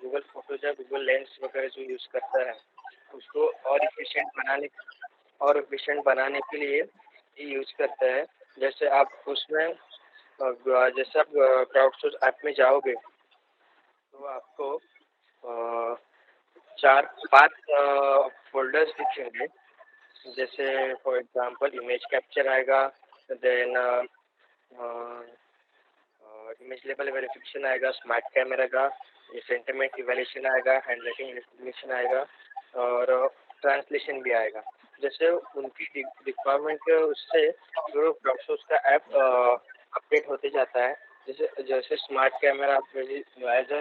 गूगल फोटोज या गूगल लेंस वगैरह जो यूज़ करता है उसको और एफिशिएंट बनाने के लिए ये यूज़ करता है। जैसे आप उसमें जैसे आप क्राउडसोर्स ऐप में जाओगे तो आपको 4-5 फोल्डर्स दिखेंगे। जैसे फॉर एग्जांपल इमेज कैप्चर आएगा, देन इमेज लेवल वेरिफिकेशन आएगा, स्मार्ट कैमरा का सेंटिमेंट इवैल्यूएशन आएगा, हैंड राइटिंग रिकग्निशन आएगा और ट्रांसलेशन भी आएगा। जैसे उनकी रिक्वायरमेंट के उससे जो क्राउडसोर्स का ऐप अपडेट होते जाता है। जैसे जैसे स्मार्ट कैमरा एज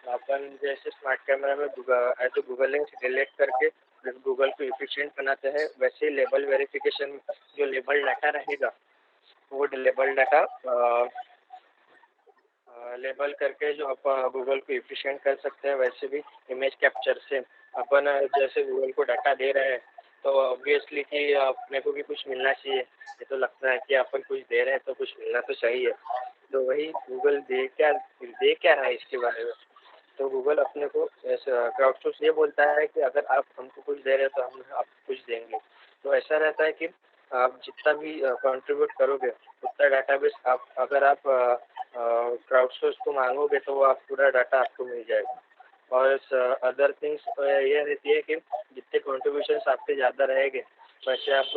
अपन जैसे स्मार्ट कैमरा में एज गूगल लेंस रिलेट करके गूगल को एफिशिएंट बनाते हैं, वैसे लेबल वेरिफिकेशन जो लेबल डाटा रहेगा वो लेबल डाटा लेबल करके जो आप गूगल को एफिशिएंट कर सकते हैं। वैसे भी इमेज कैप्चर से अपन जैसे गूगल को डाटा दे रहे हैं तो ऑब्वियसली कि अपने को भी कुछ मिलना चाहिए। ये तो लगता है कि अपन कुछ दे रहे हैं तो कुछ मिलना तो चाहिए। तो वही गूगल दे क्या रहा है इसके बारे में। तो गूगल अपने को क्राउडसोर्स ये बोलता है कि अगर आप हमको कुछ दे रहे हो तो हम आपको कुछ देंगे। तो ऐसा रहता है कि आप जितना भी कंट्रीब्यूट करोगे उतना डाटाबेस आप अगर आप क्राउडसोर्स को मांगोगे तो वो आप पूरा डाटा आपको मिल जाएगा। और अदर थिंग्स ये रहती है कि जितने कॉन्ट्रीब्यूशन आपके ज़्यादा रहेंगे वैसे आप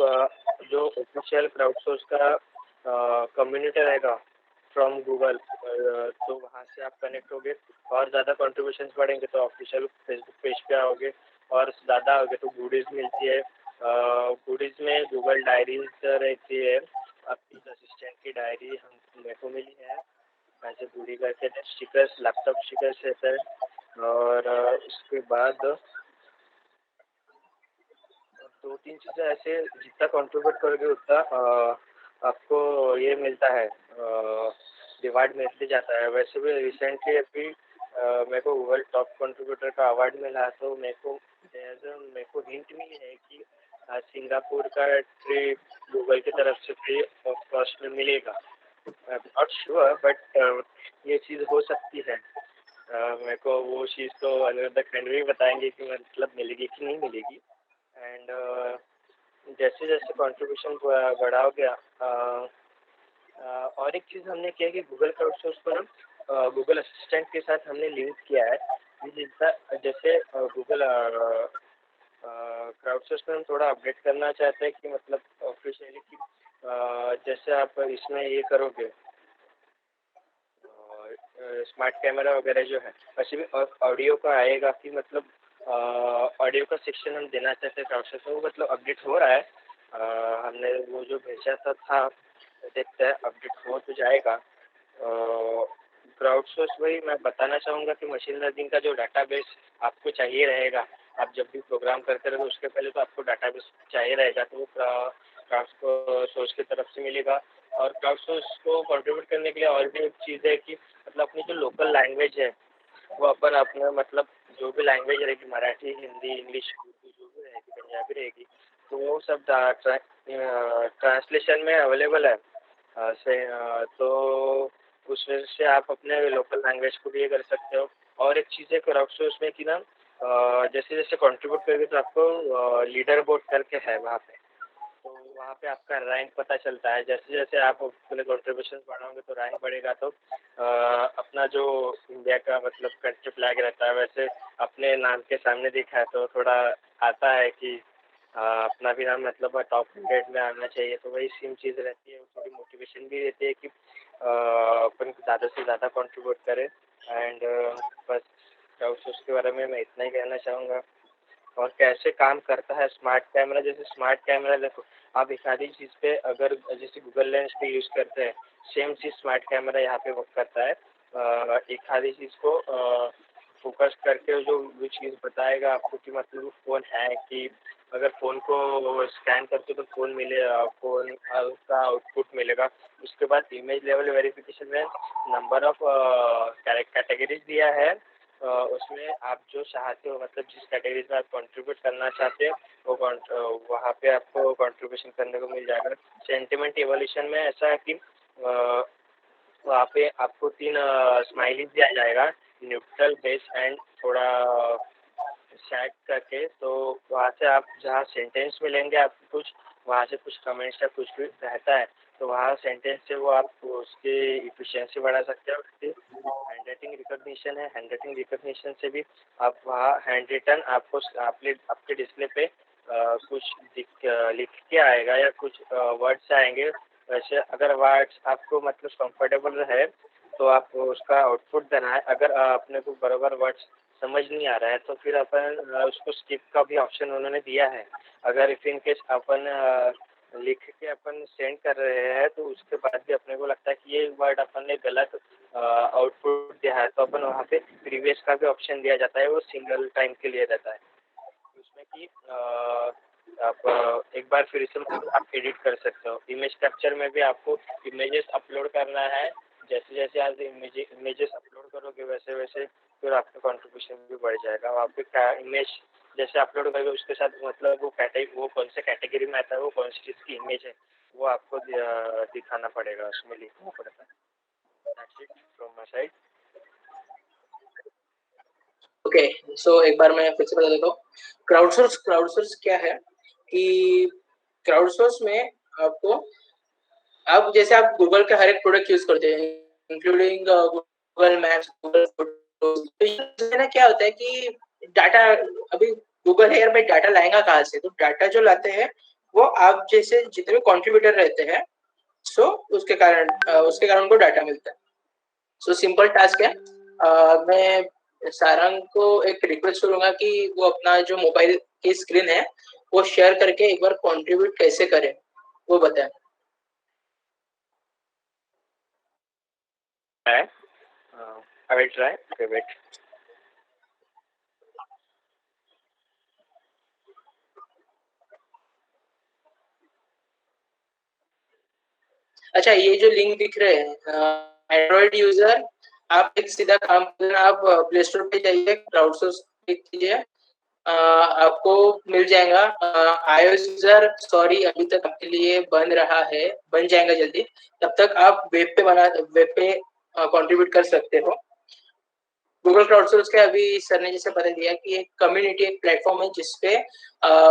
जो ऑफिशियल क्राउडसोर्स का कम्युनिटी रहेगा फ्रॉम गूगल, तो वहाँ से आप कनेक्ट होगे और ज़्यादा कॉन्ट्रीब्यूशन बढ़ेंगे तो ऑफिशियल फेसबुक पेज पे आओगे और ज़्यादा आओगे तो गुडीज़ मिलती है। गुडीज़ में गूगल डायरीज रहती है, आपकी असिस्टेंट की डायरी हम मेरे को मिली है ऐसे पूरी करके। स्टिकर्स, लैपटॉप स्टिकर्स रहता है और उसके बाद 2-3 चीज़ें ऐसे जितना कंट्रीब्यूट करोगे उतना आपको ये मिलता है, रिवार्ड मिलते जाता है। वैसे भी रिसेंटली अभी मेरे को गूगल टॉप कंट्रीब्यूटर का अवार्ड मिला तो मेरे को हिंट मिली है कि सिंगापुर का ट्रिप गूगल की तरफ से फ्री ऑफ कॉस्ट में मिलेगा। आई एम नॉट श्योर बट ये चीज़ हो सकती है। मेरे को वो चीज़ तो अनुराधा खंडवी भी बताएंगे कि मतलब मिलेगी कि नहीं मिलेगी। एंड जैसे जैसे कंट्रीब्यूशन बढ़ाओगे और एक चीज़ हमने किया कि गूगल क्राउडसोर्स को ना गूगल असिस्टेंट के साथ हमने लिंक किया है। जिसका जैसे गूगल क्राउडसोर्स में हम थोड़ा अपडेट करना चाहते हैं कि मतलब ऑफिशियली कि जैसे आप इसमें ये करोगे स्मार्ट कैमरा वगैरह जो है वैसे भी ऑडियो का आएगा कि मतलब ऑडियो का सेक्शन हम देना चाहते हैं क्राउडसोर्स में। वो मतलब अपडेट हो रहा है। हमने वो जो भेजा था देखते हैं अपडेट हो तो जाएगा। क्राउडसोर्स वही मैं बताना चाहूँगा कि मशीन लर्निंग का जो डाटाबेस आपको चाहिए रहेगा, आप जब भी प्रोग्राम करते रहे उसके पहले तो आपको डाटाबेस चाहिए रहेगा तो वो क्राउडसोर्स की तरफ से मिलेगा। और क्राउडसोर्स को कंट्रीब्यूट करने के लिए और भी एक चीज़ है कि मतलब अपनी जो लोकल लैंग्वेज है वो अपन अपना मतलब जो भी लैंग्वेज रहेगी मराठी, हिंदी, इंग्लिश, उर्दू जो भी रहेगी, पंजाबी रहेगी तो वो सब ट्रांसलेशन में अवेलेबल है। तो उस वजह से आप अपने लोकल लैंग्वेज को भी ये कर सकते हो। और एक चीज़ है क्राउडसोर्स में कि ना जैसे जैसे कंट्रीब्यूट करोगे तो आपको लीडर बोर्ड करके है वहाँ पे, तो वहाँ वहाँ पे आपका रैंक पता चलता है। जैसे जैसे आप अपने कॉन्ट्रीब्यूशन बढ़ाओगे तो रैंक बढ़ेगा, तो अपना जो इंडिया का मतलब कंट्री फ्लैग रहता है वैसे अपने नाम के सामने दिखा है तो थोड़ा आता है कि अपना भी नाम मतलब टॉप 100 में आना चाहिए। तो वही सेम चीज़ रहती है, थोड़ी मोटिवेशन भी रहती है कि अपन ज़्यादा से ज़्यादा कंट्रीब्यूट करें। एंड बस क्राउडसोर्स के बारे में मैं इतना ही कहना चाहूँगा। और कैसे काम करता है स्मार्ट कैमरा, जैसे स्मार्ट कैमरा देखो आप एक आधी चीज़ पे अगर जैसे गूगल लेंस पे यूज़ करते हैं, सेम चीज़ स्मार्ट कैमरा यहाँ पे वर्क करता है। एक आधी चीज़ को फोकस करके जो चीज़ बताएगा आपको कि मतलब फ़ोन है कि अगर फ़ोन को स्कैन करते तो फ़ोन फ़ोन उसका आउटपुट मिलेगा। उसके बाद इमेज लेवल वेरिफिकेशन में नंबर ऑफ कैटेगरीज दिया है। उसमें आप जो चाहते हो मतलब जिस कैटेगरी में आप कंट्रीब्यूट करना चाहते हैं वो वहाँ पे आपको कंट्रीब्यूशन करने को मिल जाएगा। सेंटिमेंट इवोल्यूशन में ऐसा है कि वहाँ पे आपको 3 स्माइलीज़ दिया जाएगा, न्यूट्रल, बेस एंड थोड़ा सैड करके। तो वहाँ से आप जहाँ सेंटेंस मिलेंगे आपको कुछ वहाँ से कुछ कमेंट्स या कुछ भी रहता है तो वहाँ सेंटेंस से वो आप उसकी एफिशिएंसी बढ़ा सकते हो। उसकी हैंड राइटिंग रिकॉग्निशन है, हैंड राइटिंग रिकॉग्निशन से भी आप वहाँ हैंड रिटन आपको आपके डिस्प्ले पे कुछ लिख के आएगा या कुछ वर्ड्स आएंगे। वैसे अगर वर्ड्स आपको मतलब कंफर्टेबल है तो आप उसका आउटपुट देना है। अगर अपने को बराबर वर्ड्स समझ नहीं आ रहा है तो फिर अपन उसको स्किप का भी ऑप्शन उन्होंने दिया है। अगर इफ इन केस अपन लिख के अपन सेंड कर रहे हैं तो उसके बाद भी अपने को लगता है कि ये वर्ड अपन ने गलत आउटपुट दिया है तो अपन वहाँ पे प्रीवियस का भी ऑप्शन दिया जाता है, वो सिंगल टाइम के लिए रहता है। उसमें कि आप एक बार फिर से मतलब आप एडिट कर सकते हो। इमेज कैप्चर में भी आपको इमेजेस अपलोड करना है। जैसे जैसे आप इमेजेस अपलोड करोगे वैसे वैसे फिर आपका कंट्रीब्यूशन भी बढ़ जाएगा। वहाँ पे इमेज जैसे अपलोड करोगे उसके साथ मतलब वो कौन से कैटेगरी में आता है, वो कौन सी चीज़ की इमेज है वो आपको दिखाना पड़ेगा, उसमें लिखना पड़ता है। That's it from my side. Okay, so एक बार मैं फिर से बता देता हूँ। क्राउडसोर्स क्या है कि क्राउडसोर्स में आपको आप जैसे आप गूगल का हर एक प्रोडक्ट यूज करते हैं including Google maps, Google photos. तो ये ना क्या होता है कि डाटा अभी गूगल है यार भाई डाटा लाएगा कहाँ से? तो डाटा जो लाते हैं वो आप जैसे जितने भी कंट्रीब्यूटर रहते हैं सो उसके कारण उनको डाटा मिलता है। सो सिंपल टास्क है। मैं सारंग को एक रिक्वेस्ट करूंगा कि वो अपना जो मोबाइल की स्क्रीन है वो शेयर करके एक बार कंट्रीब्यूट कैसे करें वो बताएं। I will try. Okay, wait. अच्छा, ये जो लिंक दिख रहे हैं एंड्रॉइड यूजर आप एक सीधा काम करना, आप प्ले स्टोर पे जाइए, क्राउडसोर्स क्लिक कीजिए, आपको मिल जाएगा। iOS यूजर सॉरी अभी तक आपके लिए बन रहा है, बन जाएगा जल्दी। तब तक आप वेब पे कंट्रीब्यूट कर सकते हो। गूगल क्राउडसोर्स के अभी सर ने जैसे बता दिया कि एक कम्युनिटी एक प्लेटफॉर्म है जिसपे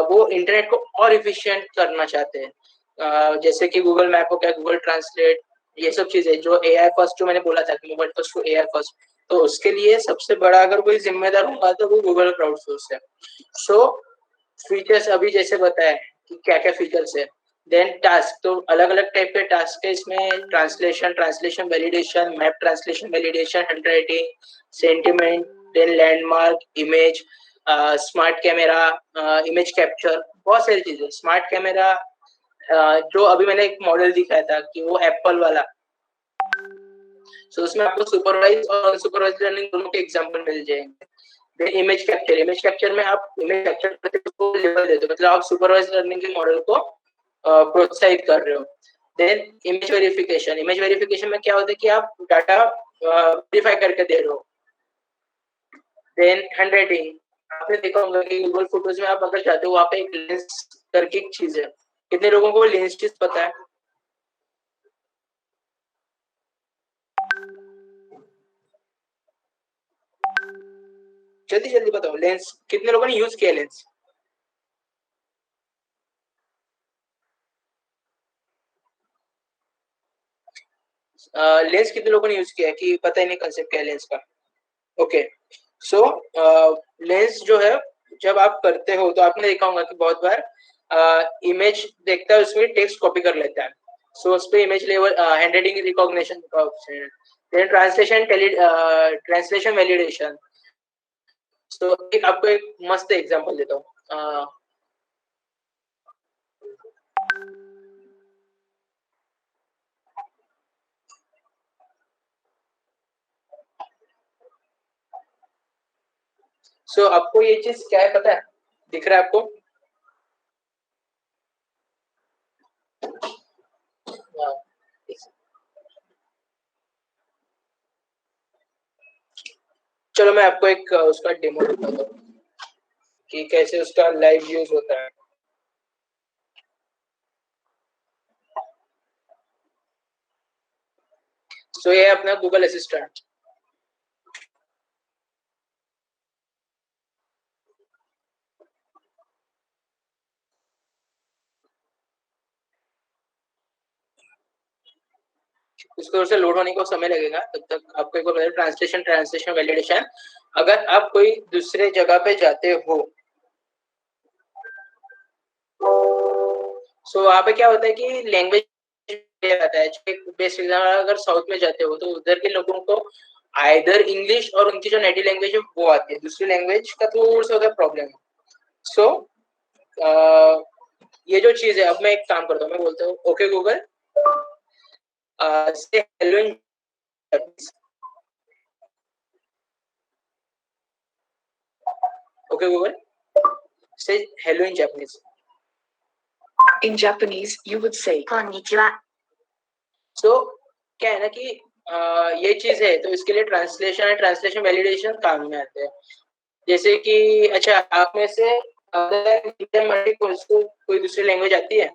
वो इंटरनेट को और इफिशिएंट करना चाहते हैं। जैसे कि गूगल मैप हो गया, गूगल ट्रांसलेट, ये सब चीजें जो एआई फर्स्ट जो मैंने बोला था कि mobile first to AI first, तो उसके लिए सबसे बड़ा अगर कोई जिम्मेदार होगा तो वो गूगल क्राउडसोर्स है। सो फीचर्स अभी जैसे बताया कि क्या क्या फीचर्स है। देन टास्क, तो अलग अलग टाइप के टास्क है इसमें, translation validation, map translation validation, handwriting, sentiment, then landmark, image, smart camera, image capture, बहुत सारी चीजें। स्मार्ट कैमरा जो अभी मैंने एक मॉडल दिखाया था कि वो एप्पल वाला, सो उसमें आपको सुपरवाइज और अनसुपरवाइज लर्निंग दोनों के एग्जांपल मिल जाएंगे। देन इमेज कैप्चर में आप इमेज कैप्चर करके उसको लेवल देते हो, मतलब आप सुपरवाइज लर्निंग के मॉडल को प्रोत्साहित कर रहे हो। देन इमेज वेरिफिकेशन में क्या होता है कि आप डाटा वेरीफाई करके दे रहे हो। देन हैंड राइटिंग, आपने देखा होगा कि गूगल फोटोज में आप अगर चाहते हो वहाँ पे एक लेंस करके एक चीज है, कितने लोगों को लेंस चीज पता है? जल्दी जल्दी बताओ, लेंस कितने लोगों ने यूज किया लेंस? लेंस कितने लोगों ने यूज किया है कि पता ही नहीं कंसेप्ट क्या है लेंस का? ओके, सो लेंस जो है जब आप करते हो तो आपने देखा होगा कि बहुत बार इमेज देखता है उसमें टेक्स्ट कॉपी कर लेता है, सो उस पे image level hand writing recognition का ऑप्शन है, देन ट्रांसलेशन वैलिडेशन। सो एक आपको एक मस्त एग्जांपल देता हूँ। सो आपको ये चीज क्या है पता है, दिख रहा है आपको? हाँ। चलो मैं आपको एक उसका डेमो दिखाता हूँ कि कैसे उसका लाइव यूज होता है। सो ये है अपना गूगल असिस्टेंट। इसको से लोड होने को समय लगेगा, तब तक आपको एक बार ट्रांसलेशन वैलिडेशन। अगर आप कोई दूसरे जगह पे जाते हो, सो वहाँ पे क्या होता है कि लैंग्वेज आता है। बेसिक अगर साउथ में जाते हो तो उधर के लोगों को आइदर इंग्लिश और उनकी जो नेटिव लैंग्वेज है वो आती है, दूसरी लैंग्वेज का थोड़ा सा होता है प्रॉब्लम। सो ये जो चीज है, अब मैं एक काम करता हूँ, मैं बोलता हूँ ओके गूगल से hello in Japanese. Okay Google से hello in Japanese. In Japanese, you would say konnichiwa. So क्या है ना कि ये चीज है तो इसके लिए ट्रांसलेशन और ट्रांसलेशन वैलिडेशन काम में आते हैं। जैसे कि अच्छा, आप में से अगर को कोई दूसरी लैंग्वेज आती है?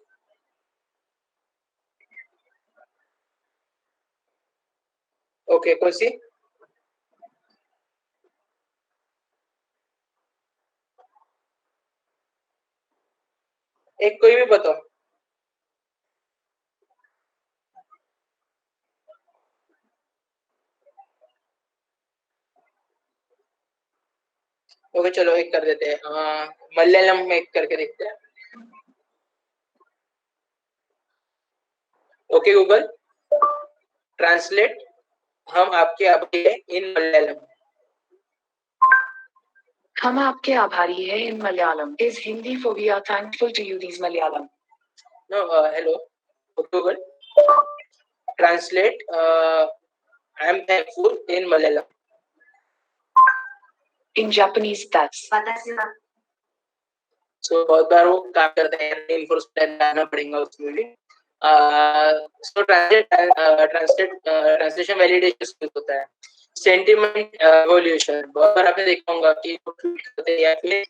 ओके, कौन सी? एक कोई भी बताओ। ओके चलो एक कर देते हैं, मलयालम में एक करके देखते हैं। ओके गूगल ट्रांसलेट हम आपके आभारी हैं इन मलयालम। हम आपके आभारी हैं in Malayalam is Hindi for we are thankful to you these Malayalam. No hello Google translate I am thankful in Malayalam. In Japanese, that's so बहुत बार वो काम करते हैं, इन्फोर्समेंट लाना पड़ेगा उसमें भी। सो ट्रांसलेशन वैलिडेशन होता है। सेंटिमेंट एवोल्यूशन बहुत बार आपने देखा होगा कि वो ट्वीट करते हैं या फिर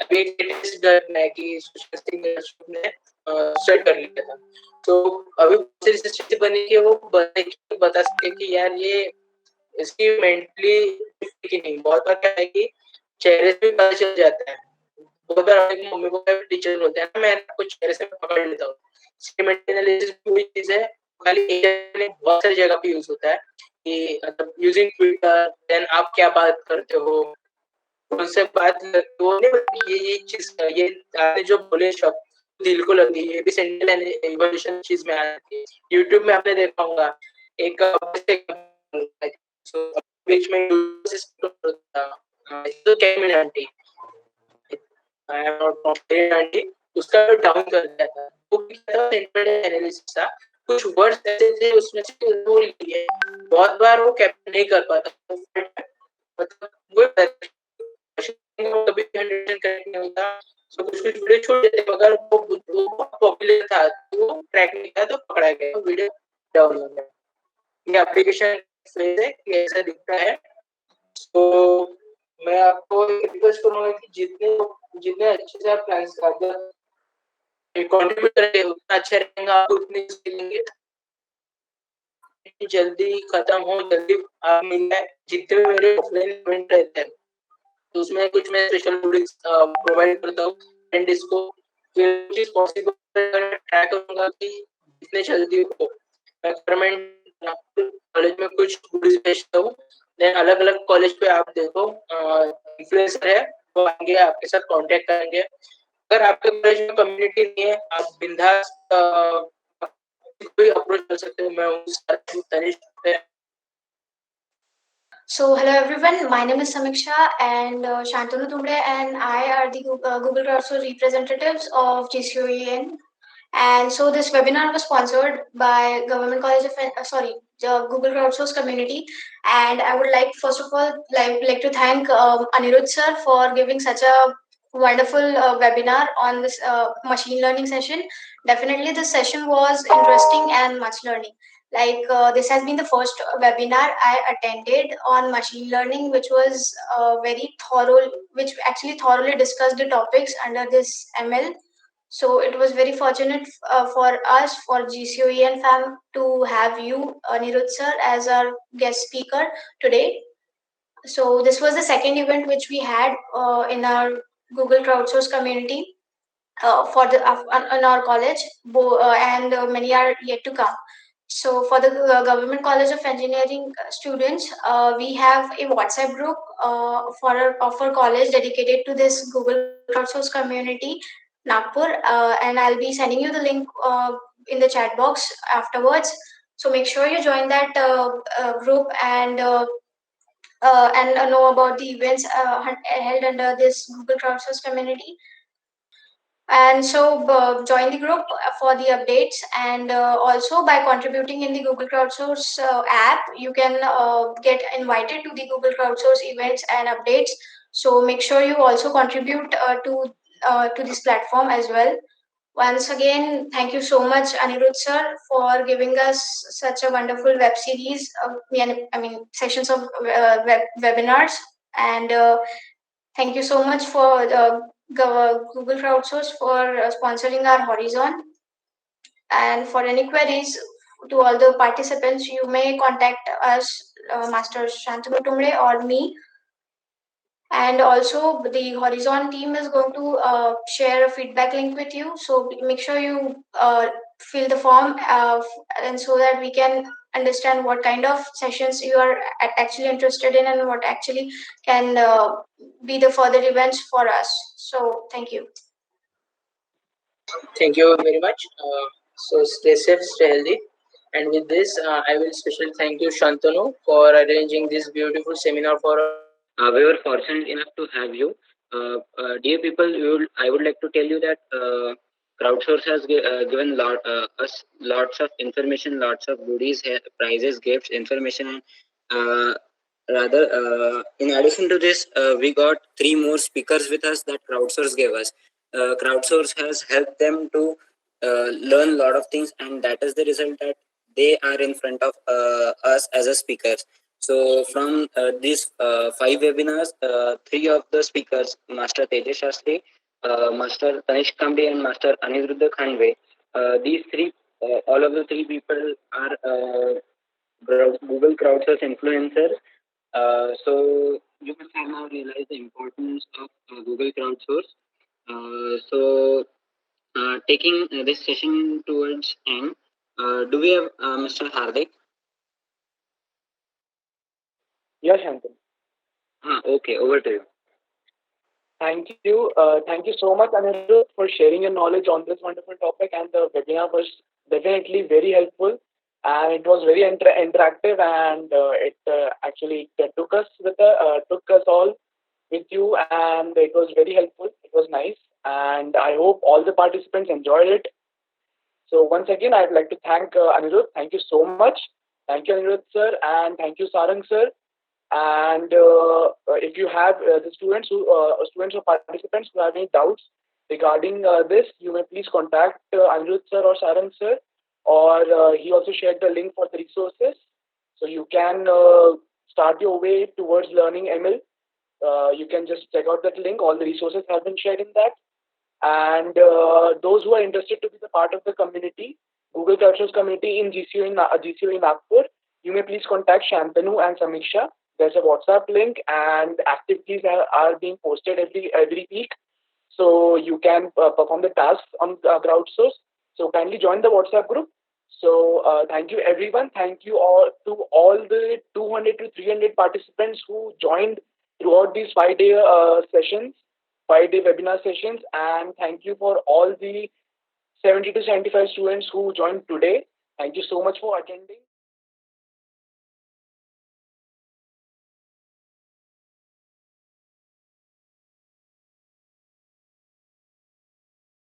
अभी एक लेटेस्ट घटना है कि सुशांत सिंह राजपूत ने सुसाइड कर लिया था। तो अभी रिसर्च बनी कि वो बता सके कि यार ये इसकी मेंटली कि नहीं। बहुत बार क्या है कि चेहरे से भी पता चल जाता है। बहुत बार अपनी मम्मी को टीचर बोलते हैं ना, मैं आपको चेहरे से पकड़ लेता हूँ। सेंटिमेंट एनालिसिस कोई चीज है, खाली एक बहुत सारी जगह पे यूज होता है कि मतलब यूजिंग ट्विटर, देन आप क्या बात करते हो, उनसे बात वो नहीं, ये चीज ये आपने जो बोले शब्द दिल को लगी, ये भी सेंटिमेंट इवोल्यूशन चीज में आती है। यूट्यूब में आपने देखा होगा एक बीच में तो कैमिन aunty I am not aunty उसका डाउन कर दिया था। वो क्या था, सेंटिमेंट एनालिसिस था। कुछ वर्ड्स ऐसे थे उसमें से वो लिए बहुत बार वो कैप्चर नहीं कर पाता, मतलब वो कभी कंडीशन करेक्ट नहीं होता। सो कुछ कुछ वीडियो छोड़ देते, मगर वो बहुत पॉपुलर था तो वो ट्रैक नहीं किया तो पकड़ा गया, तो वीडियो डाउन हो गया। ये एप्लीकेशन से ऐसा दिखता है। तो मैं आपको रिक्वेस्ट करूंगा कि जितने अच्छे से आप प्लान्स कंट्रीब्यूट करेंगे उतना अच्छा रहेगा, आप उतनी सीखेंगे। जल्दी खत्म हो, जल्दी आप मिल जाए। जितने मेरे ऑफलाइन इवेंट रहते हैं तो उसमें कुछ मैं स्पेशल रूल्स प्रोवाइड करता हूँ एंड इसको पॉसिबल ट्राई करूंगा कि जितने जल्दी हो। मैं गवर्नमेंट कॉलेज में कुछ goodies भेजता हूँ, देन अलग अलग कॉलेज पे आप देखो इन्फ्लुएंसर है वो आएंगे आपके साथ कांटेक्ट करेंगे। अगर आपके कॉलेज में कम्युनिटी नहीं है आप बिंदास कोई अप्रोच कर सकते हो। मैं हूँ Tanishq. So, hello everyone. My name is Samiksha and Shantanu Tumde and I are the Google Crowdsource representatives of GCOEN. And so this webinar was sponsored by Government College of the Google Crowdsource community. And I would like, first of all, like to thank Anirudh sir for giving such a wonderful webinar on this machine learning session. Definitely, this session was interesting and much learning. This has been the first webinar I attended on machine learning, which was very thorough, which actually thoroughly discussed the topics under this ML. So it was very fortunate for us, for GCOE and FAM, to have you, Anirudh sir, as our guest speaker today. So this was the second event which we had in our Google Crowdsource community for the in our college, and many are yet to come. So for the Government College of Engineering students, we have a WhatsApp group for our college dedicated to this Google Crowdsource community, Nagpur, and I'll be sending you the link in the chat box afterwards. So make sure you join that group and know about the events held under this Google Crowdsource community. And so join the group for the updates, and also by contributing in the Google Crowdsource app, you can get invited to the Google Crowdsource events and updates. So make sure you also contribute to this platform as well. Once again, thank you so much, Anirudh sir, for giving us such a wonderful web series. Sessions of webinars, and thank you so much for Google Crowdsource for sponsoring our Horizon. And for any queries to all the participants, you may contact us, Master Shantanu Tumde or me. And also, the Horizon team is going to share a feedback link with you. So make sure you fill the form, and so that we can understand what kind of sessions you are actually interested in and what actually can be the further events for us. So thank you. Thank you very much. So stay safe, stay healthy. And with this, I will especially thank you, Shantanu, for arranging this beautiful seminar for us. We were fortunate enough to have you. Dear people, I would like to tell you that Crowdsource has given us lots of information, lots of goodies, prizes, gifts, information, and in addition to this, we got 3 more speakers with us that Crowdsource gave us. Crowdsource has helped them to learn a lot of things, and that is the result that they are in front of us as a speakers. So from these 5 webinars, 3 of the speakers, Master Tejas Shastri, Master Tanishk Kamdi, and Master Aniruddha Khanve, these 3, all of the 3 people are Google Crowdsource influencers. So you must have now realized the importance of Google Crowdsource. Taking this session towards end, do we have Mr. Hardik? Yes, Shantanu. Okay, over to you. Thank you. Thank you so much, Anirudh, for sharing your knowledge on this wonderful topic. And the webinar was definitely very helpful, and it was very interactive, and it actually took us all with you, and it was very helpful. It was nice, and I hope all the participants enjoyed it. So once again, I'd like to thank Anirudh. Thank you so much. Thank you, Anirudh sir, and thank you, Sarang sir. And if you have the students or participants who have any doubts regarding this, you may please contact Anirudh sir or Sarang sir, or he also shared the link for the resources. So you can start your way towards learning ML. You can just check out that link. All the resources have been shared in that. And those who are interested to be the part of the community, Google Crowdsource community in GCOE Nagpur, you may please contact Shantanu and Samiksha. There's a WhatsApp link, and activities are being posted every week. So you can perform the tasks on Crowdsource. So kindly join the WhatsApp group, So thank you everyone. Thank you all to all the 200 to 300 participants who joined throughout these 5-day sessions, 5-day webinar sessions, and thank you for all the 70 to 75 students who joined today. Thank you so much for attending.